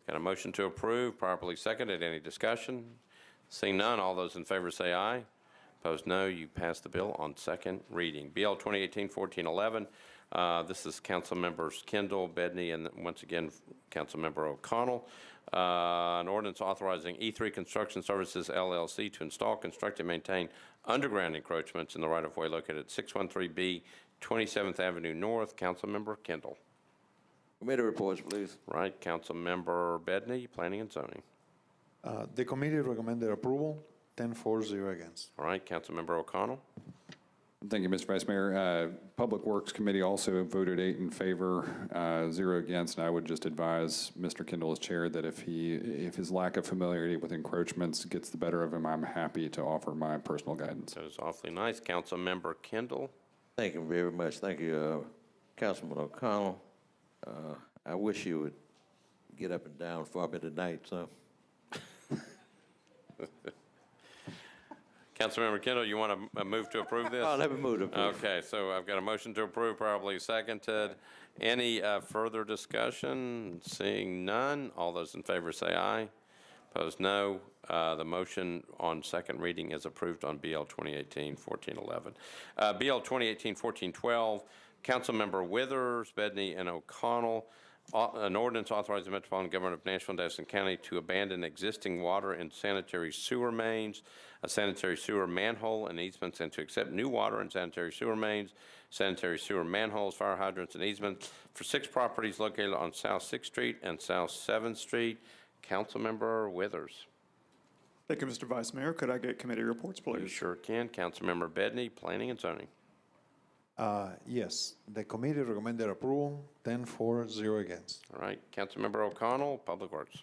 Got a motion to approve, properly seconded. Any discussion? Seeing none, all those in favor say aye. Opposed, no. You pass the bill on second reading. BL 2018-1411. This is Councilmembers Kendall, Bedney, and once again, Councilmember O'Connell. An ordinance authorizing E3 Construction Services LLC to install, construct, and maintain underground encroachments in the right-of-way located at 613B 27th Avenue North. Councilmember Kendall. Committee reports, please. Right, Councilmember Bedney, Planning and Zoning. The committee recommended approval, 10-4, against. All right, Councilmember O'Connell. Thank you, Mr. Vice Mayor. Public Works Committee also voted 8 in favor, 0 against, and I would just advise Mr. Kendall as chair that if his lack of familiarity with encroachments gets the better of him, I'm happy to offer my personal guidance. That was awfully nice. Councilmember Kendall. Thank you very much. Thank you, Councilman O'Connell. I wish you would get up and down for me tonight, so. Councilmember Kendall, you want to move to approve this? Oh, let me move to approve. Okay, so I've got a motion to approve, probably seconded. Any further discussion? Seeing none, all those in favor say aye. Opposed, no. The motion on second reading is approved on BL 2018-1411. BL 2018-1412, Councilmember Withers, Bedney, and O'Connell. An ordinance authorizing the Metropolitan Government of Nashville and Davidson County to abandon existing water and sanitary sewer mains, a sanitary sewer manhole and easements, and to accept new water and sanitary sewer mains, sanitary sewer manholes, fire hydrants, and easements for 6 properties located on South 6th Street and South 7th Street. Councilmember Withers. Thank you, Mr. Vice Mayor. Could I get committee reports, please? You sure can. Councilmember Bedney, Planning and Zoning. Yes, the committee recommended approval, 10-4, against. All right, Councilmember O'Connell, Public Works.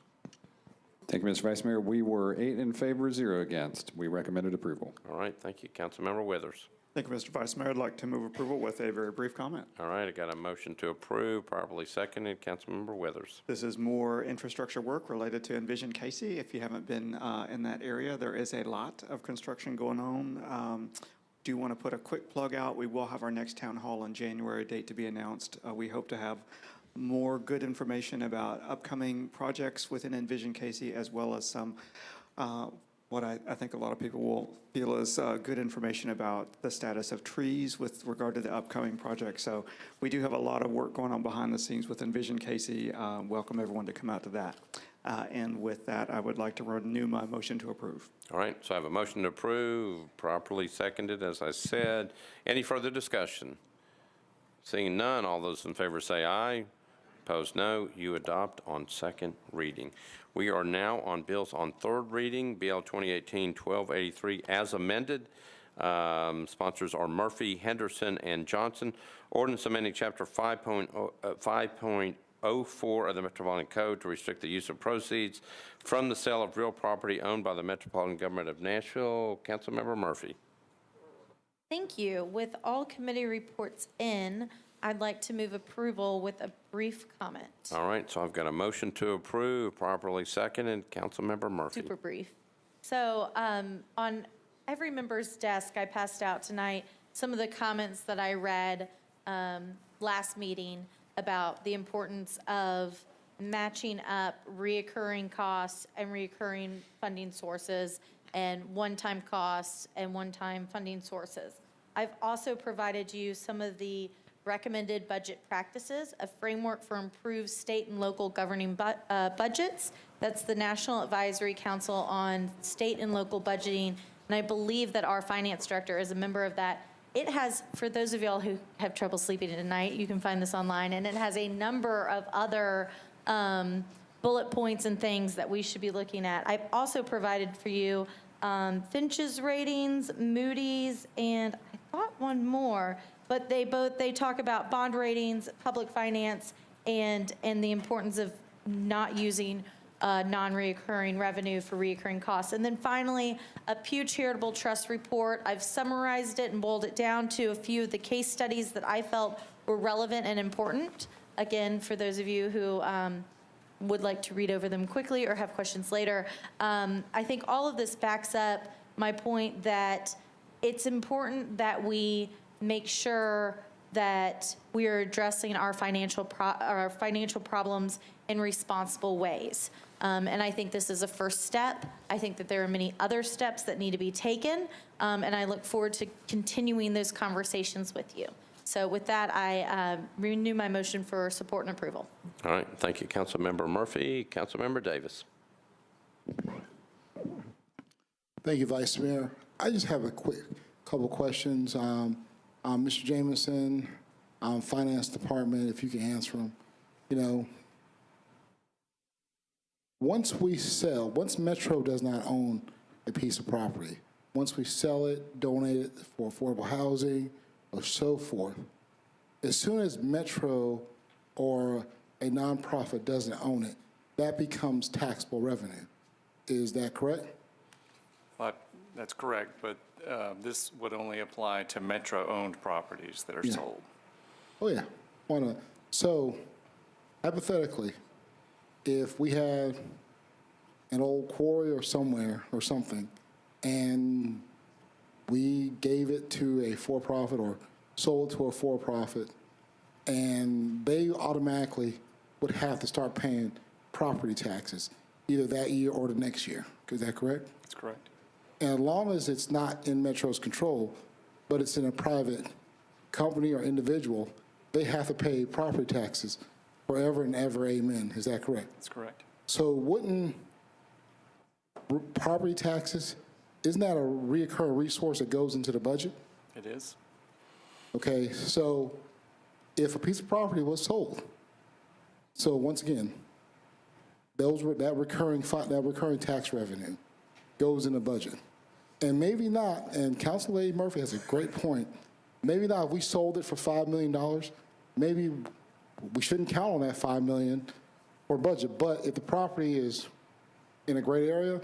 Thank you, Mr. Vice Mayor. We were 8 in favor, 0 against. We recommended approval. All right, thank you. Councilmember Withers. Thank you, Mr. Vice Mayor. I'd like to move approval with a very brief comment. All right, I got a motion to approve, properly seconded. Councilmember Withers. This is more infrastructure work related to Envision Casey. If you haven't been in that area, there is a lot of construction going on. Do want to put a quick plug out. We will have our next town hall in January, date to be announced. We hope to have more good information about upcoming projects within Envision Casey, as well as some what I think a lot of people will feel is good information about the status of trees with regard to the upcoming project. So we do have a lot of work going on behind the scenes with Envision Casey. Welcome everyone to come out to that. And with that, I would like to renew my motion to approve. All right, so I have a motion to approve, properly seconded, as I said. Any further discussion? Seeing none, all those in favor say aye. Opposed, no. You adopt on second reading. We are now on bills on third reading, BL 2018-1283 as amended. Sponsors are Murphy, Henderson, and Johnson. Ordinance amending Chapter 5.04 of the Metropolitan Code to restrict the use of proceeds from the sale of real property owned by the Metropolitan Government of Nashville. Councilmember Murphy. Thank you. With all committee reports in, I'd like to move approval with a brief comment. All right, so I've got a motion to approve, properly seconded. Councilmember Murphy. Super brief. So on every member's desk, I passed out tonight some of the comments that I read last meeting about the importance of matching up reoccurring costs and reoccurring funding sources and one-time costs and one-time funding sources. I've also provided you some of the recommended budget practices, a framework for improved state and local governing budgets. That's the National Advisory Council on State and Local Budgeting, and I believe that our finance director is a member of that. It has, for those of y'all who have trouble sleeping at night, you can find this online, and it has a number of other bullet points and things that we should be looking at. I've also provided for you Finch's ratings, Moody's, and I thought one more, but they talk about bond ratings, public finance, and the importance of not using non-reoccurring revenue for reoccurring costs. And then finally, a Pew Charitable Trust report. I've summarized it and boiled it down to a few of the case studies that I felt were relevant and important. Again, for those of you who would like to read over them quickly or have questions later, I think all of this backs up my point that it's important that we make sure that we are addressing our financial problems in responsible ways. And I think this is a first step. I think that there are many other steps that need to be taken, and I look forward to continuing those conversations with you. So with that, I renew my motion for support and approval. All right, thank you, Councilmember Murphy. Councilmember Davis. Thank you, Vice Mayor. I just have a quick couple questions. Mr. Jameson, Finance Department, if you can answer them. You know, once Metro does not own a piece of property, once we sell it, donate it for affordable housing, or so forth, as soon as Metro or a nonprofit doesn't own it, that becomes taxable revenue. Is that correct? That's correct, but this would only apply to Metro-owned properties that are sold. Oh, yeah. So, hypothetically, if we had an old quarry or somewhere or something, and we gave it to a for-profit or sold to a for-profit, and they automatically would have to start paying property taxes either that year or the next year. Is that correct? That's correct. And as long as it's not in Metro's control, but it's in a private company or individual, they have to pay property taxes forever and ever, amen. Is that correct? That's correct. So wouldn't property taxes, isn't that a recurring resource that goes into the budget? It is. Okay, so if a piece of property was sold, so once again, that recurring tax revenue goes in the budget. And maybe not, and Councilor Murphy has a great point, maybe not if we sold it for $5 million, maybe we shouldn't count on that $5 million for budget. But if the property is in a great area,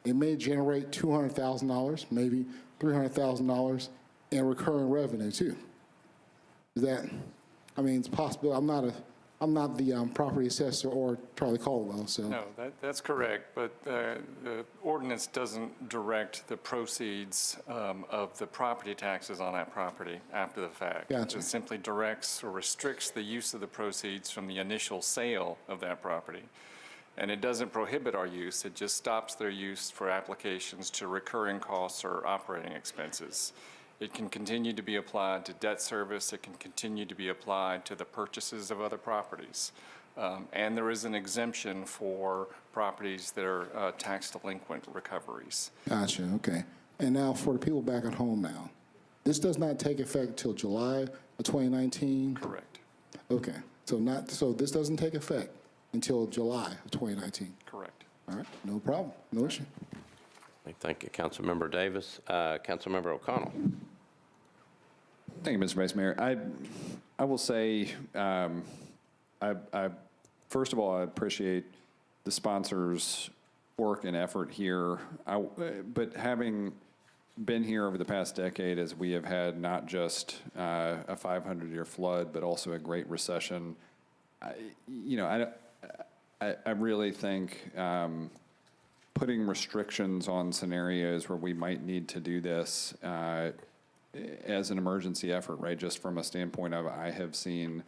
it may generate $200,000, maybe $300,000 in recurring revenue too. Is that, I mean, it's possible. I'm not the property assessor or Charlie Caldwell, so. No, that's correct, but the ordinance doesn't direct the proceeds of the property taxes on that property after the fact. Gotcha. It simply directs or restricts the use of the proceeds from the initial sale of that property. And it doesn't prohibit our use, it just stops their use for applications to recurring costs or operating expenses. It can continue to be applied to debt service, it can continue to be applied to the purchases of other properties. And there is an exemption for properties that are tax delinquent recoveries. Gotcha, okay. And now for the people back at home now, this does not take effect till July of 2019? Correct. Okay, so this doesn't take effect until July of 2019? Correct. All right, no problem, no issue. Thank you, Councilmember Davis. Councilmember O'Connell. Thank you, Mr. Vice Mayor. I will say, first of all, I appreciate the sponsors' work and effort here. But having been here over the past decade, as we have had not just a 500-year flood, but also a Great Recession, I really think putting restrictions on scenarios where we might need to do this as an emergency effort, right? Just from a standpoint of, I have seen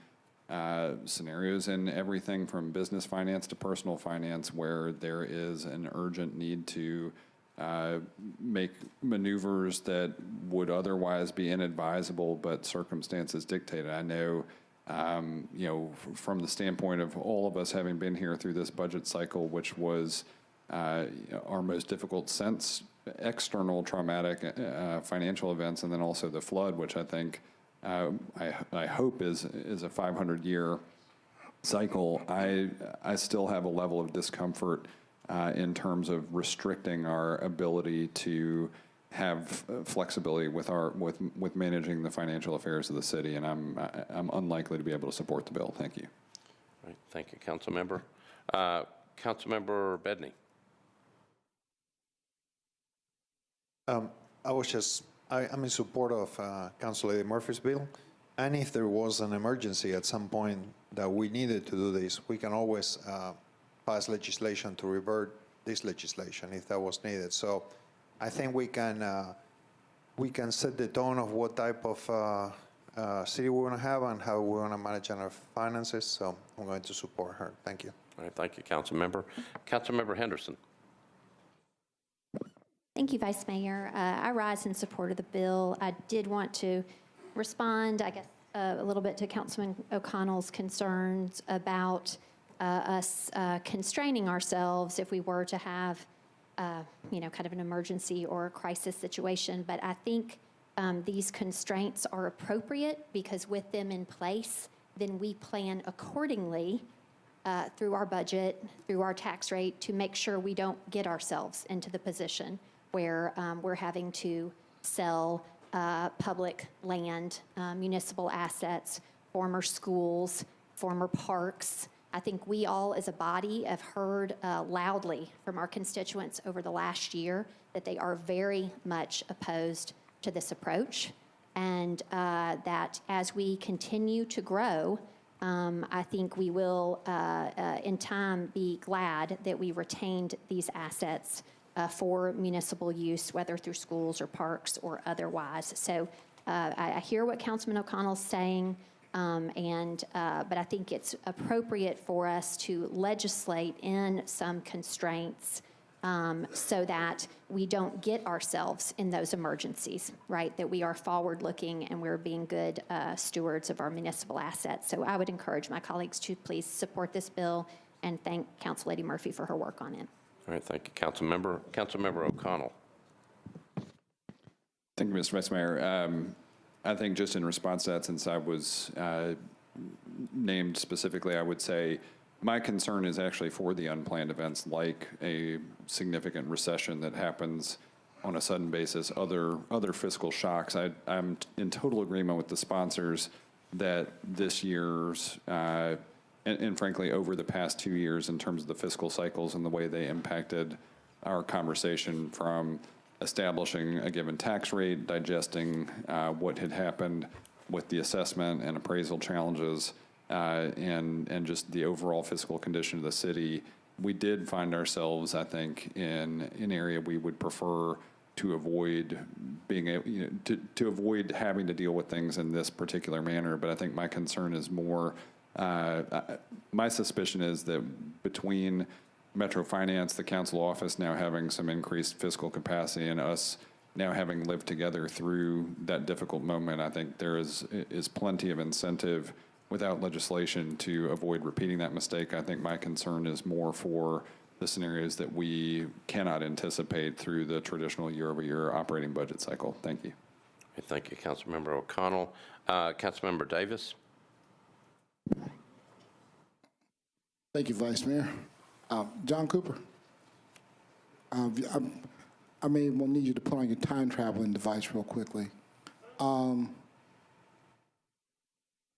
scenarios in everything from business finance to personal finance where there is an urgent need to make maneuvers that would otherwise be inadvisable, but circumstances dictated. I know, from the standpoint of all of us having been here through this budget cycle, which was our most difficult since external traumatic financial events, and then also the flood, which I think I hope is a 500-year cycle. I still have a level of discomfort in terms of restricting our ability to have flexibility with managing the financial affairs of the city, and I'm unlikely to be able to support the bill. Thank you. All right, thank you, Councilmember. Councilmember Bedney. I'm in support of Council Lady Murphy's bill, and if there was an emergency at some point that we needed to do this, we can always pass legislation to revert this legislation if that was needed. So I think we can set the tone of what type of city we want to have and how we want to manage our finances. So I'm going to support her. Thank you. All right, thank you, Councilmember. Councilmember Henderson. Thank you, Vice Mayor. I rise in support of the bill. I did want to respond, I guess, a little bit to Councilman O'Connell's concerns about us constraining ourselves if we were to have, kind of an emergency or a crisis situation. But I think these constraints are appropriate because with them in place, then we plan accordingly through our budget, through our tax rate, to make sure we don't get ourselves into the position where we're having to sell public land, municipal assets, former schools, former parks. I think we all as a body have heard loudly from our constituents over the last year that they are very much opposed to this approach, and that as we continue to grow, I think we will in time be glad that we retained these assets for municipal use, whether through schools or parks or otherwise. So I hear what Councilman O'Connell's saying, but I think it's appropriate for us to legislate in some constraints so that we don't get ourselves in those emergencies, right? That we are forward-looking and we're being good stewards of our municipal assets. So I would encourage my colleagues to please support this bill and thank Council Lady Murphy for her work on it. All right, thank you, Councilmember. Councilmember O'Connell. Thank you, Mr. Vice Mayor. I think just in response to that, since I was named specifically, I would say my concern is actually for the unplanned events like a significant recession that happens on a sudden basis, other fiscal shocks. I'm in total agreement with the sponsors that this year's and frankly, over the past 2 years in terms of the fiscal cycles and the way they impacted our conversation from establishing a given tax rate, digesting what had happened with the assessment and appraisal challenges, and just the overall fiscal condition of the city, we did find ourselves, I think, in an area we would prefer to avoid being able, to avoid having to deal with things in this particular manner. But I think my concern is more, my suspicion is that between Metro Finance, the council office now having some increased fiscal capacity, and us now having lived together through that difficult moment, I think there is plenty of incentive without legislation to avoid repeating that mistake. I think my concern is more for the scenarios that we cannot anticipate through the traditional year-over-year operating budget cycle. Thank you. Thank you, Councilmember O'Connell. Councilmember Davis. Thank you, Vice Mayor. John Cooper. I may need you to put on your time traveling device real quickly. I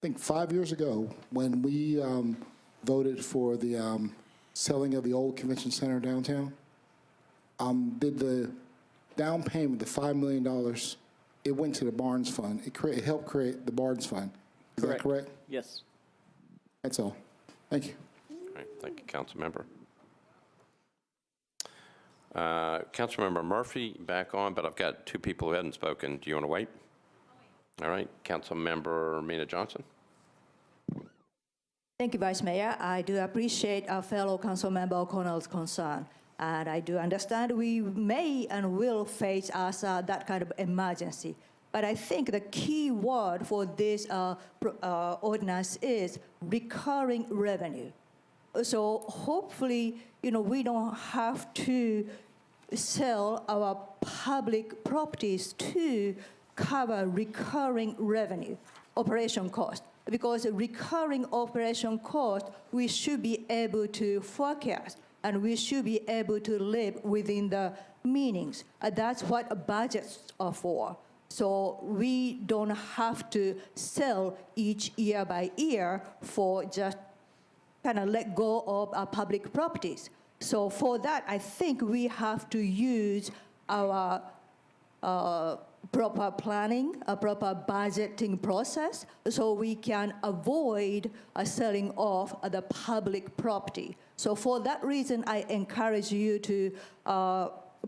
think 5 years ago, when we voted for the selling of the old convention center downtown, did the down payment, the $5 million, it went to the Barnes Fund. It helped create the Barnes Fund. Is that correct? Yes. That's all. Thank you. All right, thank you, Councilmember. Councilmember Murphy back on, but I've got two people who hadn't spoken. Do you want to wait? All right, Councilmember Mina Johnson. Thank you, Vice Mayor. I do appreciate our fellow Councilmember O'Connell's concern. And I do understand we may and will face that kind of emergency. But I think the key word for this ordinance is recurring revenue. So hopefully, we don't have to sell our public properties to cover recurring revenue, operation cost. Because recurring operation cost, we should be able to forecast, and we should be able to live within the meanings. That's what budgets are for. So we don't have to sell each year by year for just kind of let go of our public properties. So for that, I think we have to use our proper planning, a proper budgeting process, so we can avoid selling off the public property. So for that reason, I encourage you to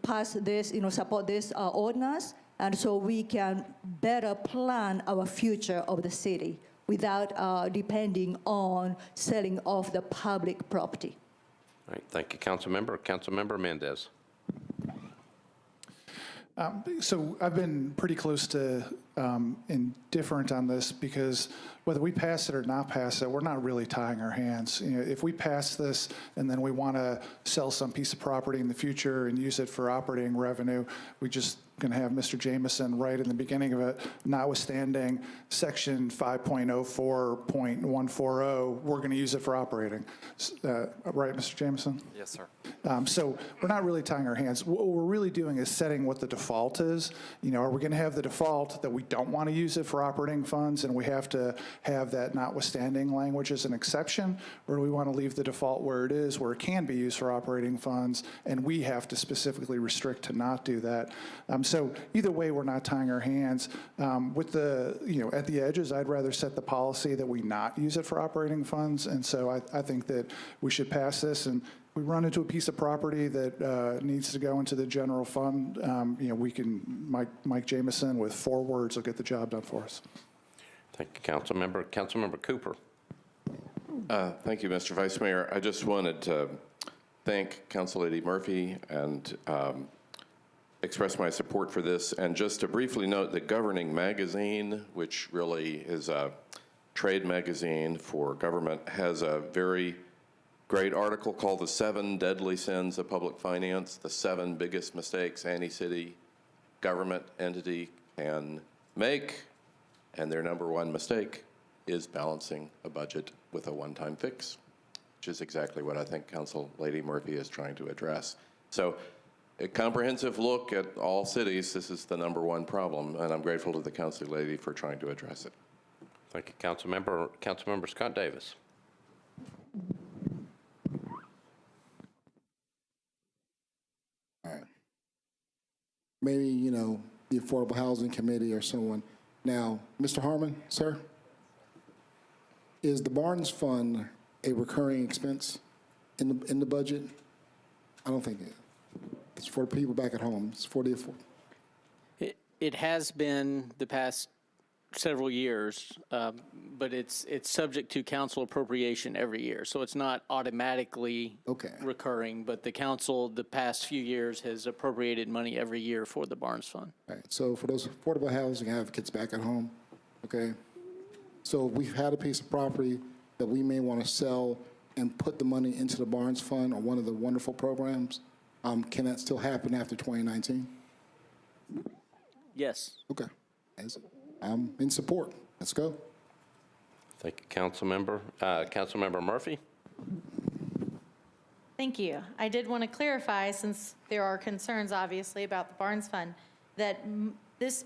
pass this, support this ordinance, and so we can better plan our future of the city without depending on selling off the public property. All right, thank you, Councilmember. Councilmember Mendez. So I've been pretty close to indifferent on this, because whether we pass it or not pass it, we're not really tying our hands. If we pass this and then we want to sell some piece of property in the future and use it for operating revenue, we just going to have Mr. Jameson right in the beginning of it, notwithstanding section 5.04.140, we're going to use it for operating. Right, Mr. Jameson? Yes, sir. So we're not really tying our hands. What we're really doing is setting what the default is. Are we going to have the default that we don't want to use it for operating funds and we have to have that notwithstanding language as an exception? Or do we want to leave the default where it is, where it can be used for operating funds, and we have to specifically restrict to not do that? So either way, we're not tying our hands. With the, at the edges, I'd rather set the policy that we not use it for operating funds. And so I think that we should pass this, and we run into a piece of property that needs to go into the general fund, we can, Mike Jameson with 4 words will get the job done for us. Thank you, Councilmember. Councilmember Cooper. Thank you, Mr. Vice Mayor. I just wanted to thank Council Lady Murphy and express my support for this, and just to briefly note that Governing Magazine, which really is a trade magazine for government, has a very great article called The 7 Deadly Sins of Public Finance, the 7 biggest mistakes any city government entity can make, and their #1 mistake is balancing a budget with a one-time fix, which is exactly what I think Council Lady Murphy is trying to address. So a comprehensive look at all cities, this is the #1 problem, and I'm grateful to the Council Lady for trying to address it. Thank you, Councilmember. Councilmember Scott Davis. All right. Maybe, the Affordable Housing Committee or someone. Now, Mr. Harmon, sir, is the Barnes Fund a recurring expense in the budget? I don't think it is. It's for people back at home. It's for the It has been the past several years, but it's subject to council appropriation every year. So it's not automatically recurring, but the council the past few years has appropriated money every year for the Barnes Fund. Right. So for those affordable housing advocates back at home, okay, so we've had a piece of property that we may want to sell and put the money into the Barnes Fund or one of the wonderful programs. Can that still happen after 2019? Yes. Okay. I'm in support. Let's go. Thank you, Councilmember. Councilmember Murphy? Thank you. I did want to clarify, since there are concerns, obviously, about the Barnes Fund, that this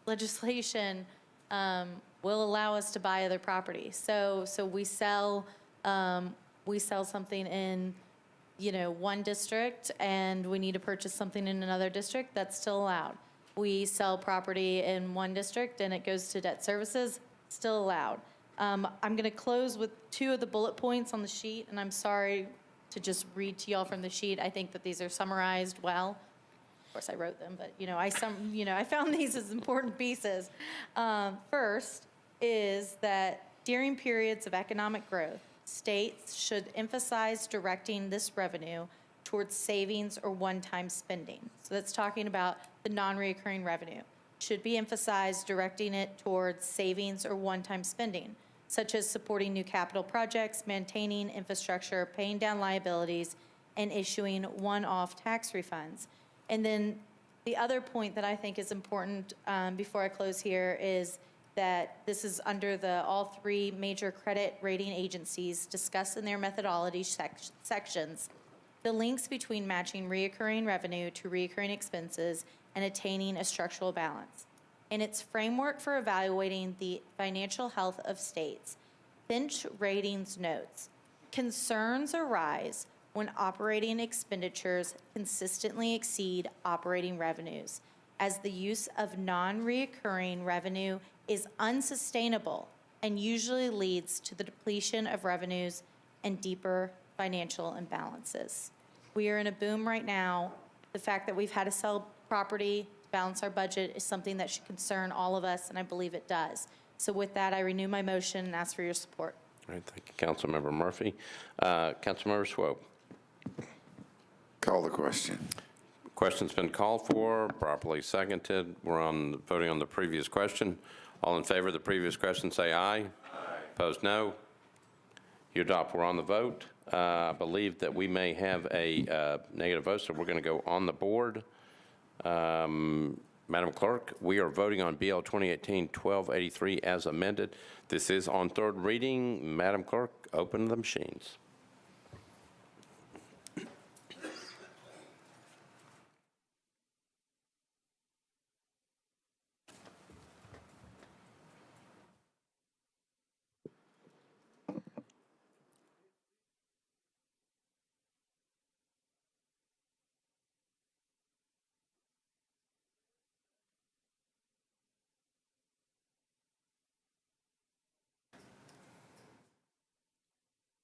legislation will allow us to buy other property. So we sell something in, one district, and we need to purchase something in another district. That's still allowed. We sell property in one district and it goes to debt services, still allowed. I'm going to close with 2 of the bullet points on the sheet, and I'm sorry to just read to y'all from the sheet. I think that these are summarized well. Of course, I wrote them, but I found these as important pieces. First is that during periods of economic growth, states should emphasize directing this revenue towards savings or one-time spending. So that's talking about the non-reoccurring revenue. Should be emphasized directing it towards savings or one-time spending, such as supporting new capital projects, maintaining infrastructure, paying down liabilities, and issuing one-off tax refunds. And then the other point that I think is important before I close here is that this is under all 3 major credit rating agencies discussed in their methodology sections, the links between matching reoccurring revenue to reoccurring expenses and attaining a structural balance. In its framework for evaluating the financial health of states, Finch Ratings notes, concerns arise when operating expenditures consistently exceed operating revenues, as the use of non-reoccurring revenue is unsustainable and usually leads to the depletion of revenues and deeper financial imbalances. We are in a boom right now. The fact that we've had to sell property to balance our budget is something that should concern all of us, and I believe it does. So with that, I renew my motion and ask for your support. All right, thank you, Councilmember Murphy. Councilmember Swope. Call the question. Question's been called for, properly seconded. We're voting on the previous question. All in favor of the previous question, say aye. Aye. Opposed, no. You adopt. We're on the vote. I believe that we may have a negative vote, so we're going to go on the board. Madam Clerk, we are voting on BL 2018-1283 as amended. This is on 3rd reading. Madam Clerk, open the machines.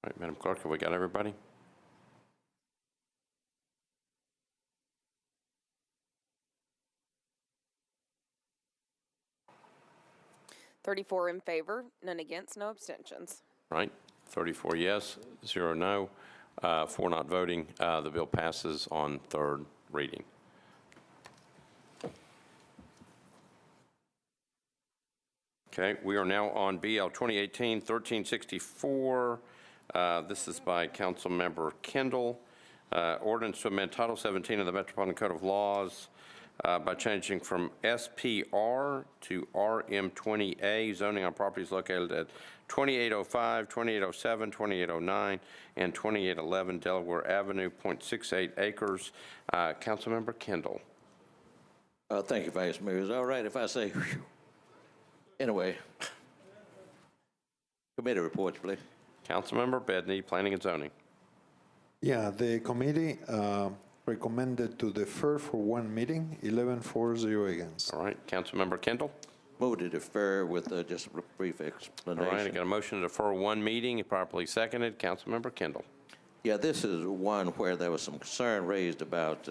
All right, Madam Clerk, have we got everybody? $34 in favor, none against, no abstentions. Right, 34 yes, 0 no, 4 not voting. The bill passes on 3rd reading. Okay, we are now on BL 2018-1364. This is by Councilmember Kendall. Ordinance to amend Title 17 of the Metropolitan Code of Laws by changing from SPR to RM20A, zoning on properties located at 2805, 2807, 2809, and 2811 Delaware Avenue, 0.68 acres. Councilmember Kendall. Thank you, Vice Mayor. Is it all right if I say, whew? Anyway, committee reports, please. Councilmember Bedney, Planning and Zoning. Yeah, the committee recommended to defer for 1 meeting, 11-4-0 against. All right, Councilmember Kendall. Move to defer with just a brief explanation. All right, I got a motion to defer 1 meeting, properly seconded. Councilmember Kendall. Yeah, this is one where there was some concern raised about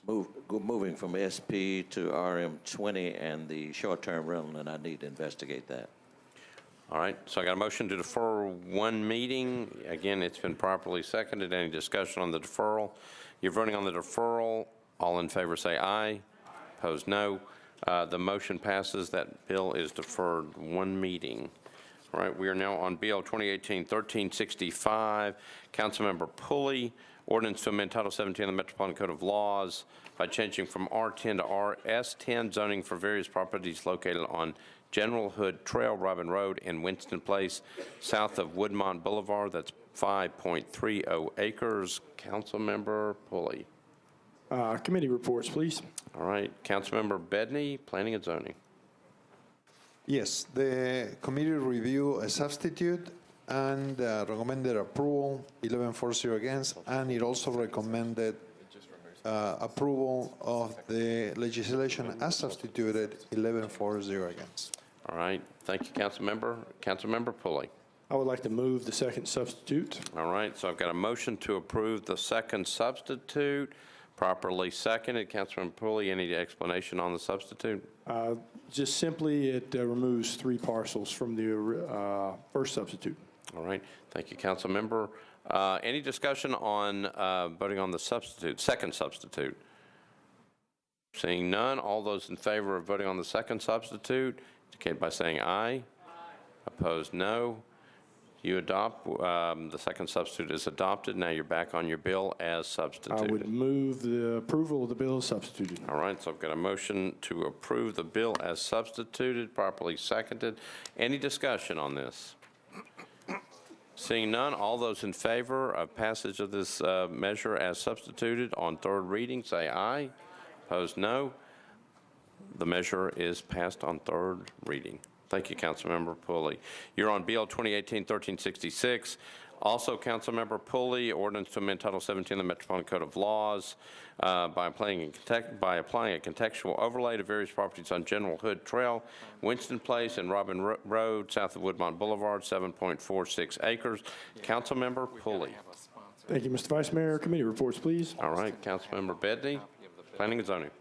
moving from SP to RM20 and the short-term rental, and I need to investigate that. All right, so I got a motion to defer one meeting. Again, it's been properly seconded. Any discussion on the deferral? You're voting on the deferral. All in favor say aye. Opposed, no. The motion passes. That bill is deferred one meeting. All right, we are now on BL 2018-1365. Councilmember Pulley, ordinance to amend Title 17 of the Metropolitan Code of Laws by changing from R10 to RS10 zoning for various properties located on General Hood Trail, Robin Road, and Winston Place, south of Woodmont Boulevard. That's 5.30 acres. Councilmember Pulley. Committee reports, please. All right, Councilmember Bedney, Planning and Zoning. Yes, the committee reviewed a substitute and recommended approval, 11-4-0 against, and it also recommended approval of the legislation as substituted, 11-4-0 against. All right, thank you, Councilmember. Councilmember Pulley. I would like to move the second substitute. All right, so I've got a motion to approve the second substitute, properly seconded. Councilmember Pulley, any explanation on the substitute? Just simply, it removes 3 parcels from the first substitute. All right, thank you, Councilmember. Any discussion on voting on the substitute, second substitute? Seeing none, all those in favor of voting on the second substitute, indicate by saying aye. Opposed, no. You adopt, the second substitute is adopted. Now you're back on your bill as substituted. I would move the approval of the bill as substituted. All right, so I've got a motion to approve the bill as substituted, properly seconded. Any discussion on this? Seeing none, all those in favor of passage of this measure as substituted on third reading, say aye. Opposed, no. The measure is passed on third reading. Thank you, Councilmember Pulley. You're on BL 2018-1366. Also, Councilmember Pulley, ordinance to amend Title 17 of the Metropolitan Code of Laws by applying a contextual overlay to various properties on General Hood Trail, Winston Place, and Robin Road, south of Woodmont Boulevard, 7.46 acres. Councilmember Pulley. Thank you, Mr. Vice Mayor. Committee reports, please. All right, Councilmember Bedney, Planning and Zoning.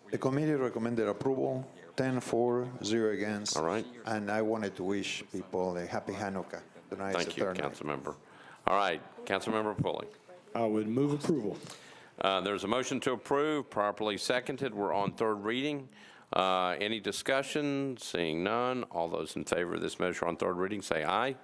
The committee recommended approval, 10-4-0 against. All right. And I wanted to wish people a happy Hanukkah. Tonight Thank you, Councilmember. All right, Councilmember Pulley. I would move approval. There's a motion to approve, properly seconded. We're on third reading. Any discussion? Seeing none, all those in favor of this measure on third reading say aye.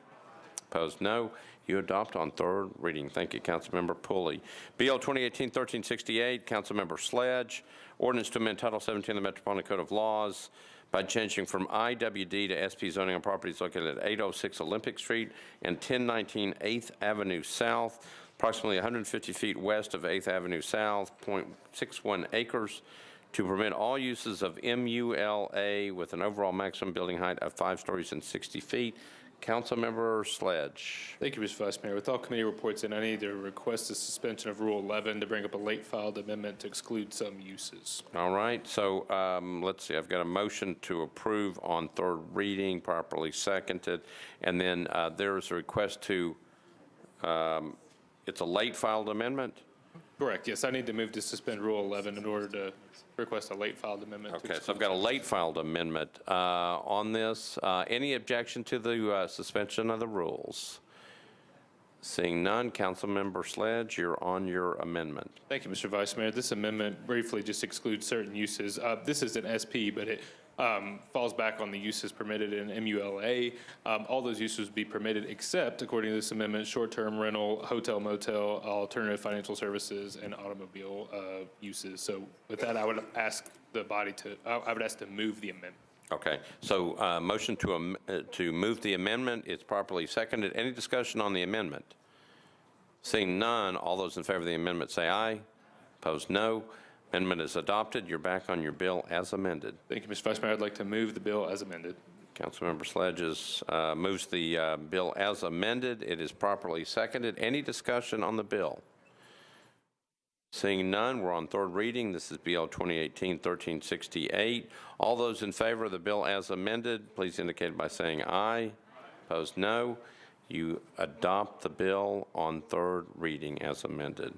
Opposed, no. You adopt on third reading. Thank you, Councilmember Pulley. BL 2018-1368, Councilmember Sledge, ordinance to amend Title 17 of the Metropolitan Code of Laws by changing from IWD to SP zoning on properties located at 806 Olympic Street and 1019 8th Avenue South, approximately 150 feet west of 8th Avenue South, 0.61 acres, to permit all uses of MULA with an overall maximum building height of 5 stories and 60 feet. Councilmember Sledge. Thank you, Mr. Vice Mayor. With all committee reports in, I need to request a suspension of Rule 11 to bring up a late filed amendment to exclude some uses. All right, so let's see, I've got a motion to approve on third reading, properly seconded, and then there's a request to, it's a late filed amendment? Correct, yes, I need to move to suspend Rule 11 in order to request a late filed amendment. Okay, so I've got a late filed amendment on this. Any objection to the suspension of the rules? Seeing none, Councilmember Sledge, you're on your amendment. Thank you, Mr. Vice Mayor. This amendment briefly just excludes certain uses. This is an SP, but it falls back on the uses permitted in MULA. All those uses would be permitted except, according to this amendment, short-term rental, hotel, motel, alternative financial services, and automobile uses. So with that, I would ask the body to, I would ask to move the amendment. Okay, so motion to move the amendment is properly seconded. Any discussion on the amendment? Seeing none, all those in favor of the amendment say aye. Opposed, no. Amendment is adopted. You're back on your bill as amended. Thank you, Mr. Vice Mayor. I'd like to move the bill as amended. Councilmember Sledge moves the bill as amended. It is properly seconded. Any discussion on the bill? Seeing none, we're on third reading. This is BL 2018-1368. All those in favor of the bill as amended, please indicate by saying aye. Opposed, no. You adopt the bill on third reading as amended.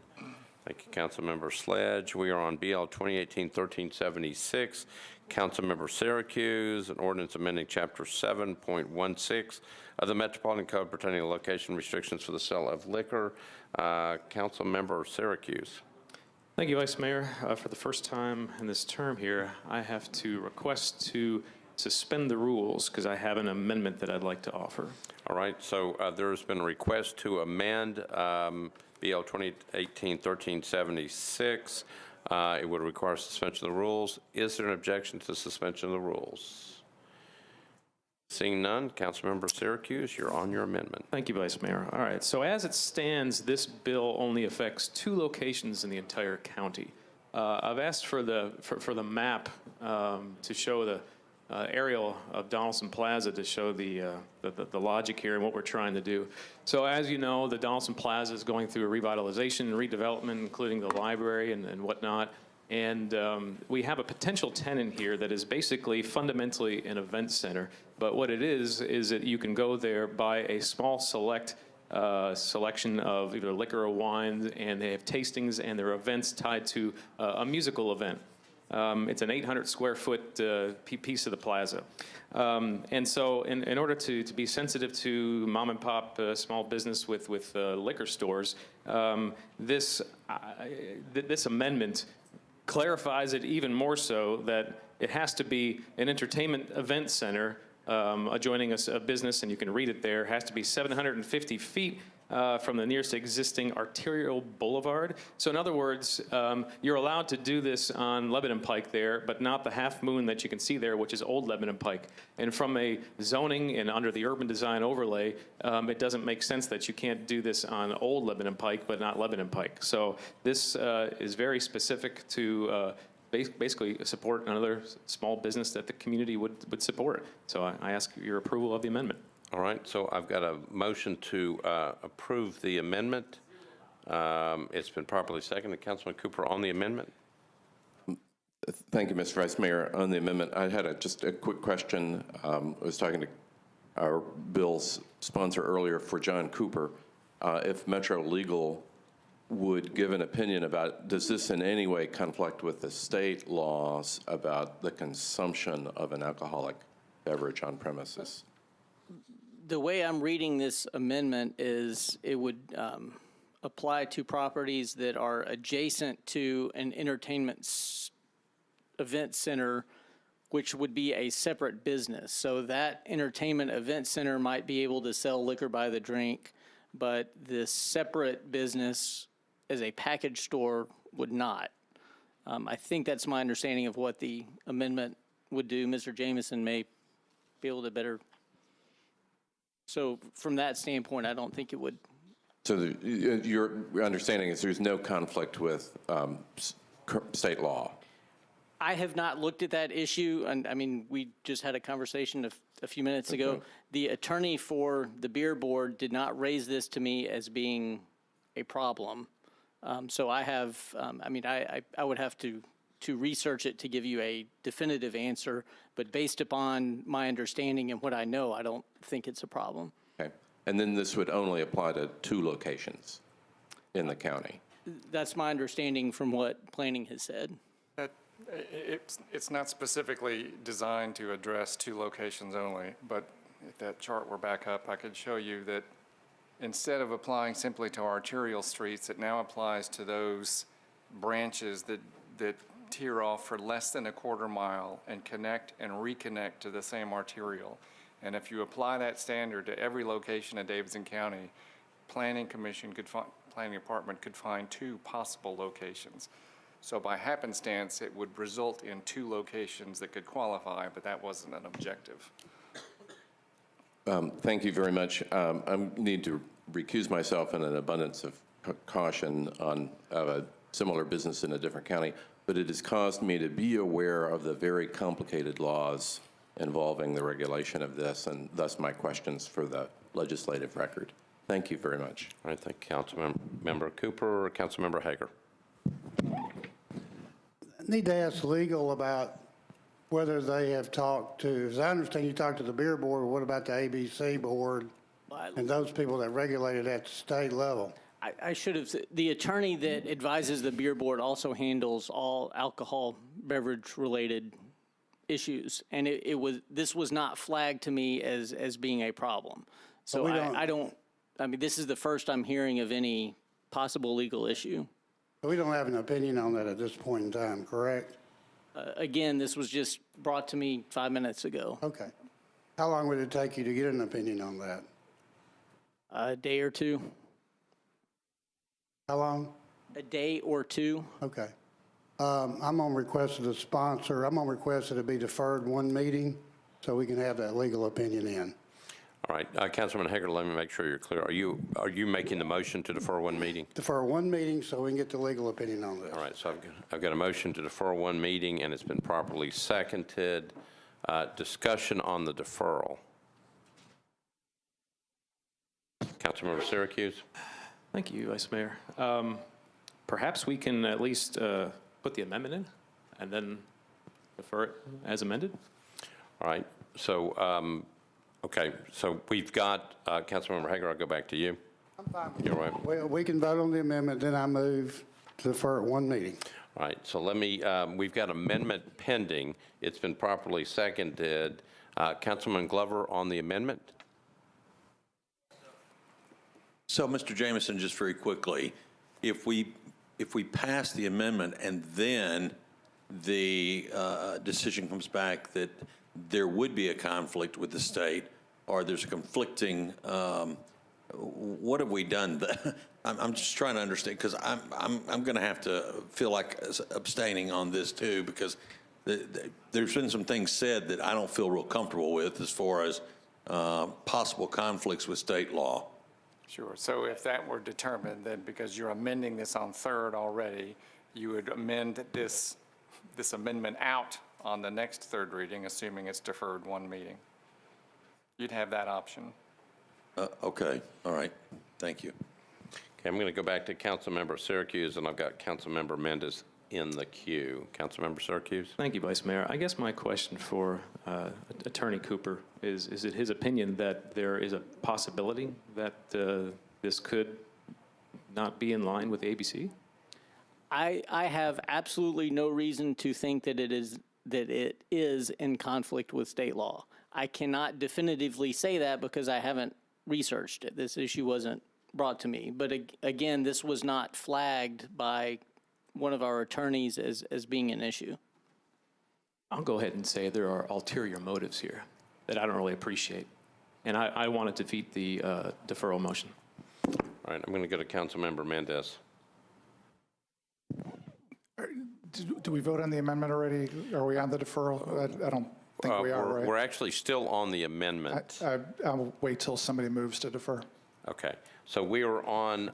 Thank you, Councilmember Sledge. We are on BL 2018-1376. Councilmember Syracuse, an ordinance amending Chapter 7.16 of the Metropolitan Code pertaining to location restrictions for the sale of liquor. Councilmember Syracuse. Thank you, Vice Mayor. For the first time in this term here, I have to request to suspend the rules because I have an amendment that I'd like to offer. All right, so there's been a request to amend BL 2018-1376. It would require suspension of the rules. Is there an objection to suspension of the rules? Seeing none, Councilmember Syracuse, you're on your amendment. Thank you, Vice Mayor. All right, so as it stands, this bill only affects 2 locations in the entire county. I've asked for the map to show the aerial of Donaldson Plaza to show the logic here and what we're trying to do. So as you know, the Donaldson Plaza is going through a revitalization and redevelopment, including the library and whatnot. And we have a potential tenant here that is basically fundamentally an event center. But what it is that you can go there, buy a small selection of either liquor or wine, and they have tastings and there are events tied to a musical event. It's an 800 square foot piece of the plaza. And so in order to be sensitive to mom and pop small business with liquor stores, this amendment clarifies it even more so that it has to be an entertainment event center adjoining a business, and you can read it there, has to be 750 feet from the nearest existing arterial boulevard. So in other words, you're allowed to do this on Lebanon Pike there, but not the half moon that you can see there, which is Old Lebanon Pike. And from a zoning and under the urban design overlay, it doesn't make sense that you can't do this on Old Lebanon Pike, but not Lebanon Pike. So this is very specific to basically support another small business that the community would support. So I ask your approval of the amendment. All right, so I've got a motion to approve the amendment. It's been properly seconded. Councilman Cooper, on the amendment. Thank you, Mr. Vice Mayor. On the amendment, I had just a quick question. I was talking to our bill's sponsor earlier for John Cooper. If Metro Legal would give an opinion about, does this in any way conflict with the state laws about the consumption of an alcoholic beverage on premises? The way I'm reading this amendment is it would apply to properties that are adjacent to an entertainment event center, which would be a separate business. So that entertainment event center might be able to sell liquor by the drink, but this separate business as a package store would not. I think that's my understanding of what the amendment would do. Mr. Jameson may be able to better. So from that standpoint, I don't think it would. So your understanding is there's no conflict with state law? I have not looked at that issue, and I mean, we just had a conversation a few minutes ago. The attorney for the beer board did not raise this to me as being a problem. So I have, I mean, I would have to research it to give you a definitive answer, but based upon my understanding and what I know, I don't think it's a problem. Okay. And then this would only apply to 2 locations in the county? That's my understanding from what planning has said. It's not specifically designed to address 2 locations only, but if that chart were back up, I could show you that instead of applying simply to arterial streets, it now applies to those branches that tear off for less than a quarter mile and connect and reconnect to the same arterial. And if you apply that standard to every location in Davidson County, planning department could find 2 possible locations. So by happenstance, it would result in 2 locations that could qualify, but that wasn't an objective. Thank you very much. I need to recuse myself in an abundance of caution on a similar business in a different county, but it has caused me to be aware of the very complicated laws involving the regulation of this, and thus my questions for the legislative record. Thank you very much. All right, thank you, Councilmember Cooper. Councilmember Hager. I need to ask legal about whether they have talked to, as I understand you talked to the beer board, what about the ABC board and those people that regulate it at the state level? I should have, the attorney that advises the beer board also handles all alcohol beverage-related issues, and this was not flagged to me as being a problem. So I mean, this is the first I'm hearing of any possible legal issue. We don't have an opinion on that at this point in time, correct? Again, this was just brought to me 5 minutes ago. Okay. How long would it take you to get an opinion on that? A day or two. How long? A day or two. Okay. I'm going to request of the sponsor, I'm going to request that it be deferred one meeting so we can have that legal opinion in. All right, Councilman Hager, let me make sure you're clear. Are you making the motion to defer one meeting? Defer one meeting so we can get the legal opinion on this. All right, so I've got a motion to defer one meeting, and it's been properly seconded. Discussion on the deferral. Councilmember Syracuse. Thank you, Vice Mayor. Perhaps we can at least put the amendment in and then defer it as amended? All right, so, okay, so we've got, Councilmember Hager, I'll go back to you. I'm fine. You're right. We can vote on the amendment, then I move to defer it one meeting. All right, so let me, we've got amendment pending. It's been properly seconded. Councilman Glover on the amendment? So, Mr. Jameson, just very quickly, if we pass the amendment and then the decision comes back that there would be a conflict with the state or there's a conflicting, what have we done? I'm just trying to understand, because I'm going to have to feel like abstaining on this too, because there's been some things said that I don't feel real comfortable with as far as possible conflicts with state law. Sure. So if that were determined, then because you're amending this on third already, you would amend this amendment out on the next third reading, assuming it's deferred one meeting. You'd have that option. Okay. All right. Thank you. Okay, I'm going to go back to Councilmember Syracuse, and I've got Councilmember Mendez in the queue. Councilmember Syracuse? Thank you, Vice Mayor. I guess my question for Attorney Cooper is it his opinion that there is a possibility that this could not be in line with ABC? I have absolutely no reason to think that it is in conflict with state law. I cannot definitively say that because I haven't researched it. This issue wasn't brought to me. But again, this was not flagged by one of our attorneys as being an issue. I'll go ahead and say there are ulterior motives here that I don't really appreciate. And I want to defeat the deferral motion. All right, I'm going to go to Councilmember Mendez. Do we vote on the amendment already? Are we on the deferral? I don't think we are, right? We're actually still on the amendment. I'll wait till somebody moves to defer. Okay, so we are on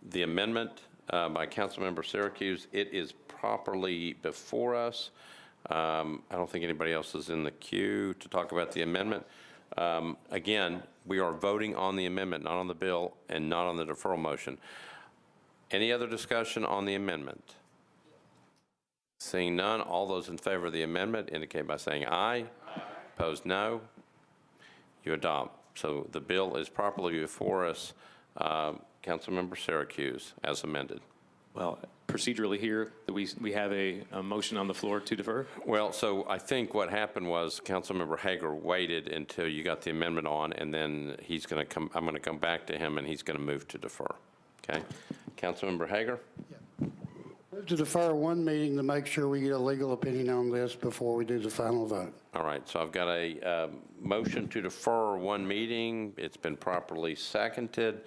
the amendment by Councilmember Syracuse. It is properly before us. I don't think anybody else is in the queue to talk about the amendment. Again, we are voting on the amendment, not on the bill, and not on the deferral motion. Any other discussion on the amendment? Seeing none, all those in favor of the amendment indicate by saying aye. Opposed, no. You adopt. So the bill is properly before us. Councilmember Syracuse, as amended. Well, procedurally here, we have a motion on the floor to defer? Well, so I think what happened was Councilmember Hager waited until you got the amendment on, and then he's going to come. I'm going to come back to him, and he's going to move to defer. Okay, Councilmember Hager. Yeah. Move to defer one meeting to make sure we get a legal opinion on this before we do the final vote. All right. So I've got a motion to defer one meeting. It's been properly seconded.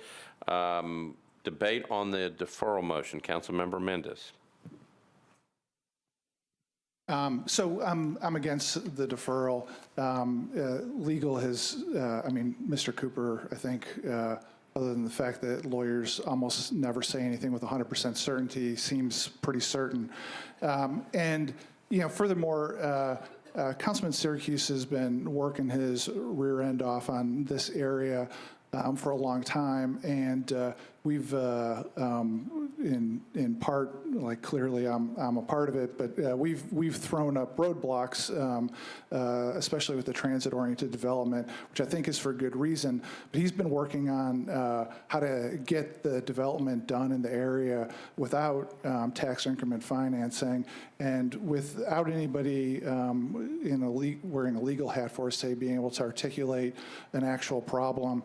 Debate on the deferral motion. Councilmember Mendez. So I'm against the deferral. Legal has, I mean, Mr. Cooper, I think, other than the fact that lawyers almost never say anything with 100% certainty, seems pretty certain. And, you know, furthermore, Councilman Syracuse has been working his rear end off on this area for a long time, and we've, in part, like clearly I'm a part of it, but we've thrown up roadblocks, especially with the transit-oriented development, which I think is for good reason. But he's been working on how to get the development done in the area without tax increment financing, and without anybody wearing a legal hat for us, say, being able to articulate an actual problem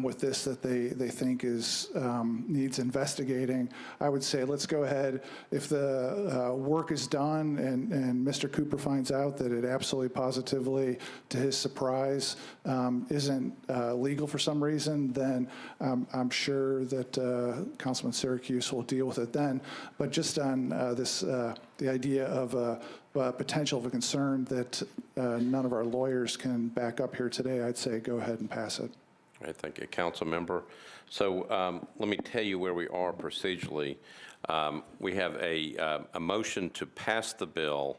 with this that they think is needs investigating. I would say let's go ahead. If the work is done and Mr. Cooper finds out that it absolutely positively, to his surprise, isn't legal for some reason, then I'm sure that Councilman Syracuse will deal with it then. But just on the idea of potential of a concern that none of our lawyers can back up here today, I'd say go ahead and pass it. All right, thank you, Council Member. So let me tell you where we are procedurally. We have a motion to pass the bill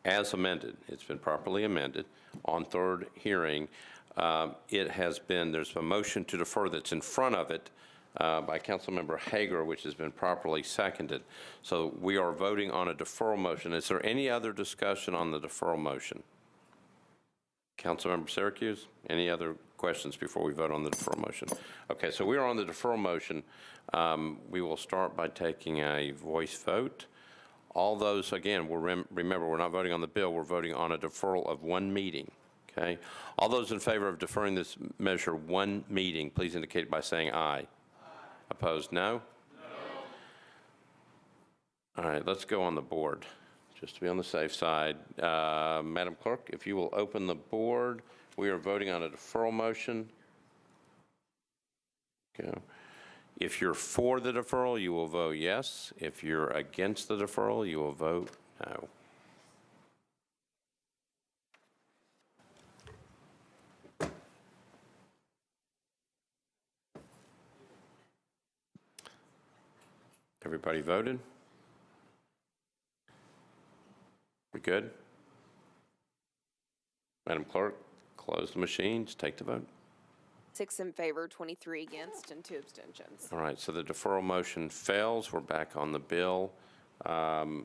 as amended. It's been properly amended on third hearing. There's a motion to defer that's in front of it by Councilmember Hager, which has been properly seconded. So we are voting on a deferral motion. Is there any other discussion on the deferral motion? Councilmember Syracuse, any other questions before we vote on the deferral motion? Okay, so we are on the deferral motion. We will start by taking a voice vote. All those, again, remember, we're not voting on the bill, we're voting on a deferral of one meeting, okay? All those in favor of deferring this measure one meeting, please indicate by saying aye. Aye. Opposed, no? No. All right, let's go on the board, just to be on the safe side. Madam Clerk, if you will open the board. We are voting on a deferral motion. Okay. If you're for the deferral, you will vote yes. If you're against the deferral, you will vote no. Everybody voted? We good? Madam Clerk, close the machines, take the vote. 6 in favor, 23 against, and 2 abstentions. All right, so the deferral motion fails. We're back on the bill. So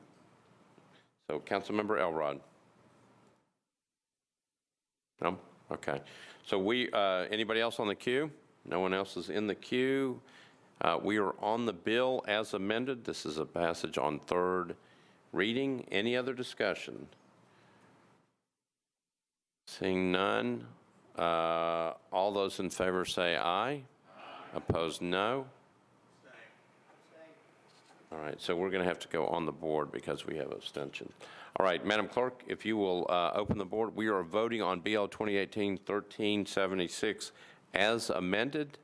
Councilmember Elrod? No? Okay. So anybody else on the queue? No one else is in the queue. We are on the bill as amended. This is a passage on third reading. Any other discussion? Seeing none, all those in favor say aye. Aye. Opposed, no. All right, so we're going to have to go on the board because we have abstention. All right, Madam Clerk, if you will open the board. We are voting on BL 2018-1376 as amended.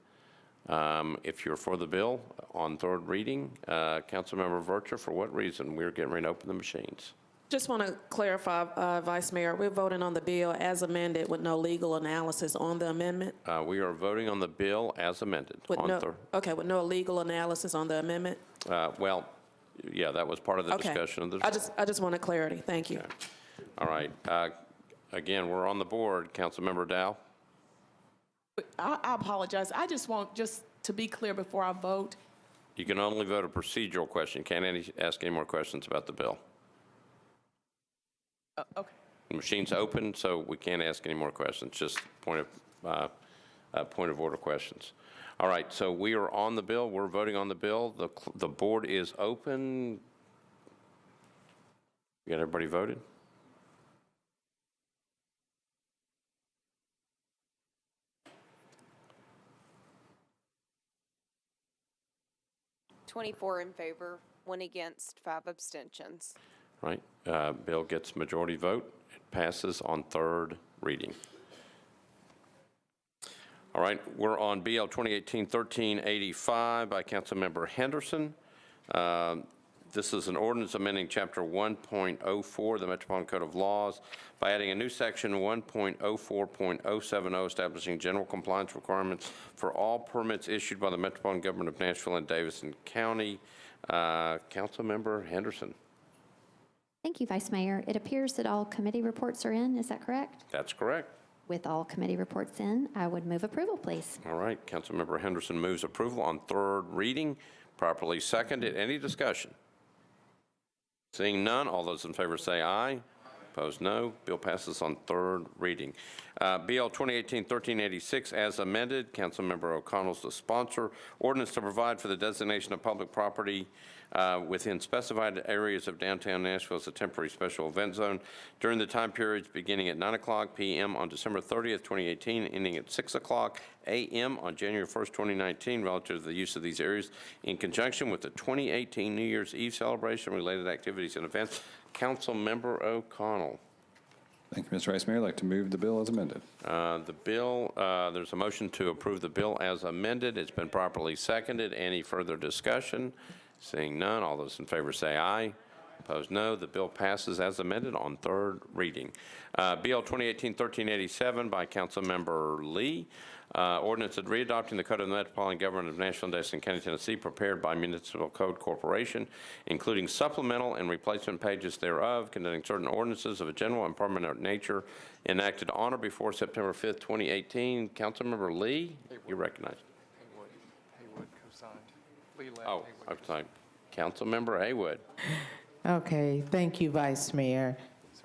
If you're for the bill on third reading, Councilmember Vercher, for what reason? We're getting ready to open the machines. Just want to clarify, Vice Mayor, we're voting on the bill as amended with no legal analysis on the amendment? We are voting on the bill as amended. With no legal analysis on the amendment? Well, yeah, that was part of the discussion of the. I just wanted clarity. Thank you. Okay. All right. Again, we're on the board. Councilmember Dow. I apologize. I just want to be clear before I vote. You can only vote a procedural question. Can't ask any more questions about the bill. Okay. The machine's open, so we can't ask any more questions. Just point of order questions. All right. So we are on the bill. We're voting on the bill. The board is open. You got everybody voted? (24 in favor, 1 against, 5 abstentions). Right. Bill gets majority vote. It passes on third reading. All right. We're on BL 2018-1385 by Councilmember Henderson. This is an ordinance amending Chapter 1.04 of the Metropolitan Code of Laws by adding a new section 1.04.070 establishing general compliance requirements for all permits issued by the Metropolitan Government of Nashville and Davidson County. Councilmember Henderson. Thank you, Vice Mayor. It appears that all committee reports are in. Is that correct? That's correct. With all committee reports in, I would move approval, please. All right, Councilmember Henderson moves approval on third reading, properly seconded. Any discussion? Seeing none, all those in favor say aye. Opposed, no. Bill passes on third reading. BL 2018-1386 as amended. Councilmember O'Connell's the sponsor. Ordinance to provide for the designation of public property within specified areas of downtown Nashville as a temporary special event zone during the time periods beginning at 9:00 p.m. on December 30th, 2018, ending at 6:00 a.m. on January 1st, 2019, relative to the use of these areas in conjunction with the 2018 New Year's Eve celebration, related activities and events. Councilmember O'Connell. Thank you, Mr. Vice Mayor. I'd like to move the bill as amended. There's a motion to approve the bill as amended. It's been properly seconded. Any further discussion? Seeing none, all those in favor say aye. Opposed, no. The bill passes as amended on third reading. BL 2018-1387 by Councilmember Lee. Ordinance readopting the Code of the Metropolitan Government of Nashville and Davidson County, Tennessee, prepared by Municipal Code Corporation, including supplemental and replacement pages thereof, containing certain ordinances of a general and permanent nature enacted on or before September 5th, 2018. Councilmember Lee, you're recognized. Haywood co-signed. Lee left. Oh, I'm sorry. Councilmember Haywood. Okay, thank you, Vice Mayor.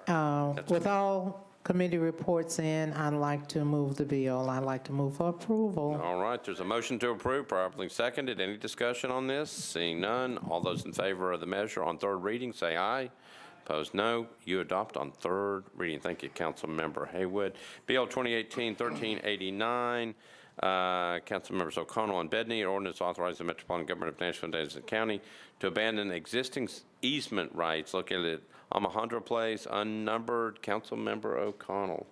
With all committee reports in, I'd like to move the bill. I'd like to move for approval. All right, there's a motion to approve, properly seconded. Any discussion on this? Seeing none, all those in favor of the measure on third reading say aye. Opposed, no. You adopt on third reading. Thank you, Councilmember Haywood. BL 2018-1389. Councilmembers O'Connell and Bedney, an ordinance authorizing the Metropolitan Government of Nashville and Davidson County to abandon existing easement rights located at Alejandro Place, unnumbered. Councilmember O'Connell.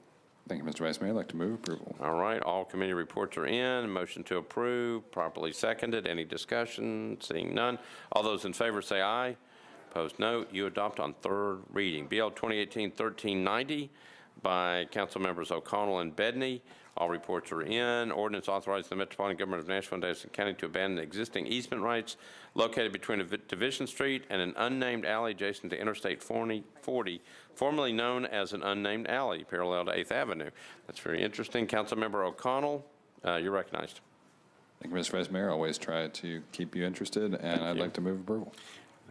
Thank you, Mr. Vice Mayor. I'd like to move approval. All right, all committee reports are in. Motion to approve, properly seconded. Any discussion? Seeing none. All those in favor say aye. Opposed, no. You adopt on third reading. BL 2018-1390 by Councilmembers O'Connell and Bedney. All reports are in. Ordinance authorizing the Metropolitan Government of Nashville and Davidson County to abandon existing easement rights located between Division Street and an unnamed alley adjacent to Interstate 40, formerly known as an unnamed alley, parallel to 8th Avenue. That's very interesting. Councilmember O'Connell, you're recognized. Thank you, Mr. Vice Mayor. Always try to keep you interested, and I'd like to move approval.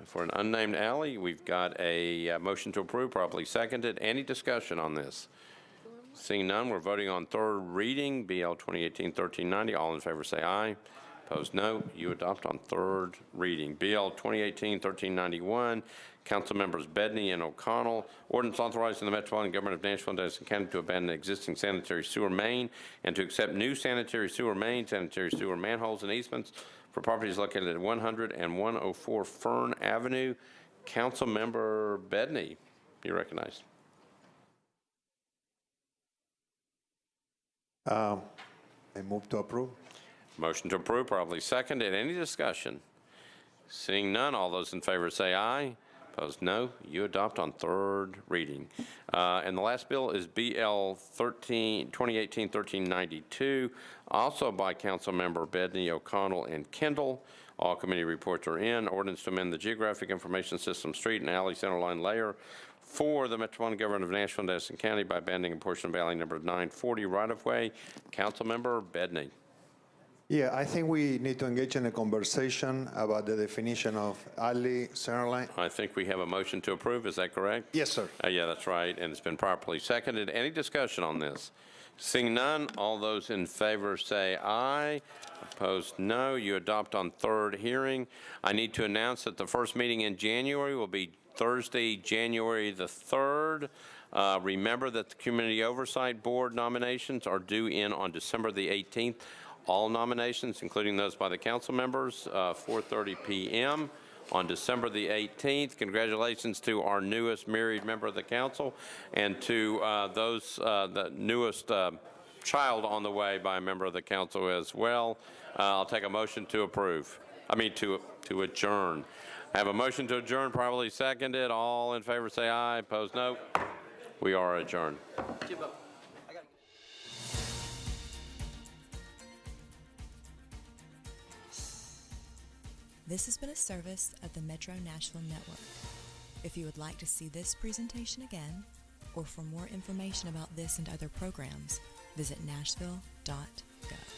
For an unnamed alley, we've got a motion to approve, properly seconded. Any discussion on this? Seeing none, we're voting on third reading, BL 2018-1390. All in favor say aye. Opposed, no. You adopt on third reading. BL 2018-1391, Councilmembers Bedney and O'Connell. Ordinance authorizing the Metropolitan Government of Nashville and Davidson County to abandon existing sanitary sewer main and to accept new sanitary sewer main, sanitary sewer manholes, and easements for properties located at 100 and 104 Fern Avenue. Councilmember Bedney, you recognized. I move to approve. Motion to approve, probably seconded. Any discussion? Seeing none, all those in favor say aye. Opposed, no. You adopt on third reading. And the last bill is BL 2018-1392, also by Councilmember Bedney, O'Connell, and Kendall. All committee reports are in. Ordinance to amend the Geographic Information System street and alley centerline layer for the Metropolitan Government of Nashville and Davidson County by abandoning a portion of alley number 940 right-of-way. Councilmember Bedney. Yeah, I think we need to engage in a conversation about the definition of alley centerline. I think we have a motion to approve. Is that correct? Yes, sir. Yeah, that's right, and it's been properly seconded. Any discussion on this? Seeing none, all those in favor say aye. Opposed, no. You adopt on third hearing. I need to announce that the first meeting in January will be Thursday, January the 3rd. Remember that the Community Oversight Board nominations are due in on December the 18th. All nominations, including those by the council members, 4:30 p.m. on December the 18th. Congratulations to our newest married member of the council and to the newest child on the way by a member of the council as well. I'll take a motion to approve. To adjourn. I have a motion to adjourn, probably seconded. All in favor say aye. Opposed, no. We are adjourned. This has been a service of the Metro Nashville Network. If you would like to see this presentation again, or for more information about this and other programs, visit nashville.gov.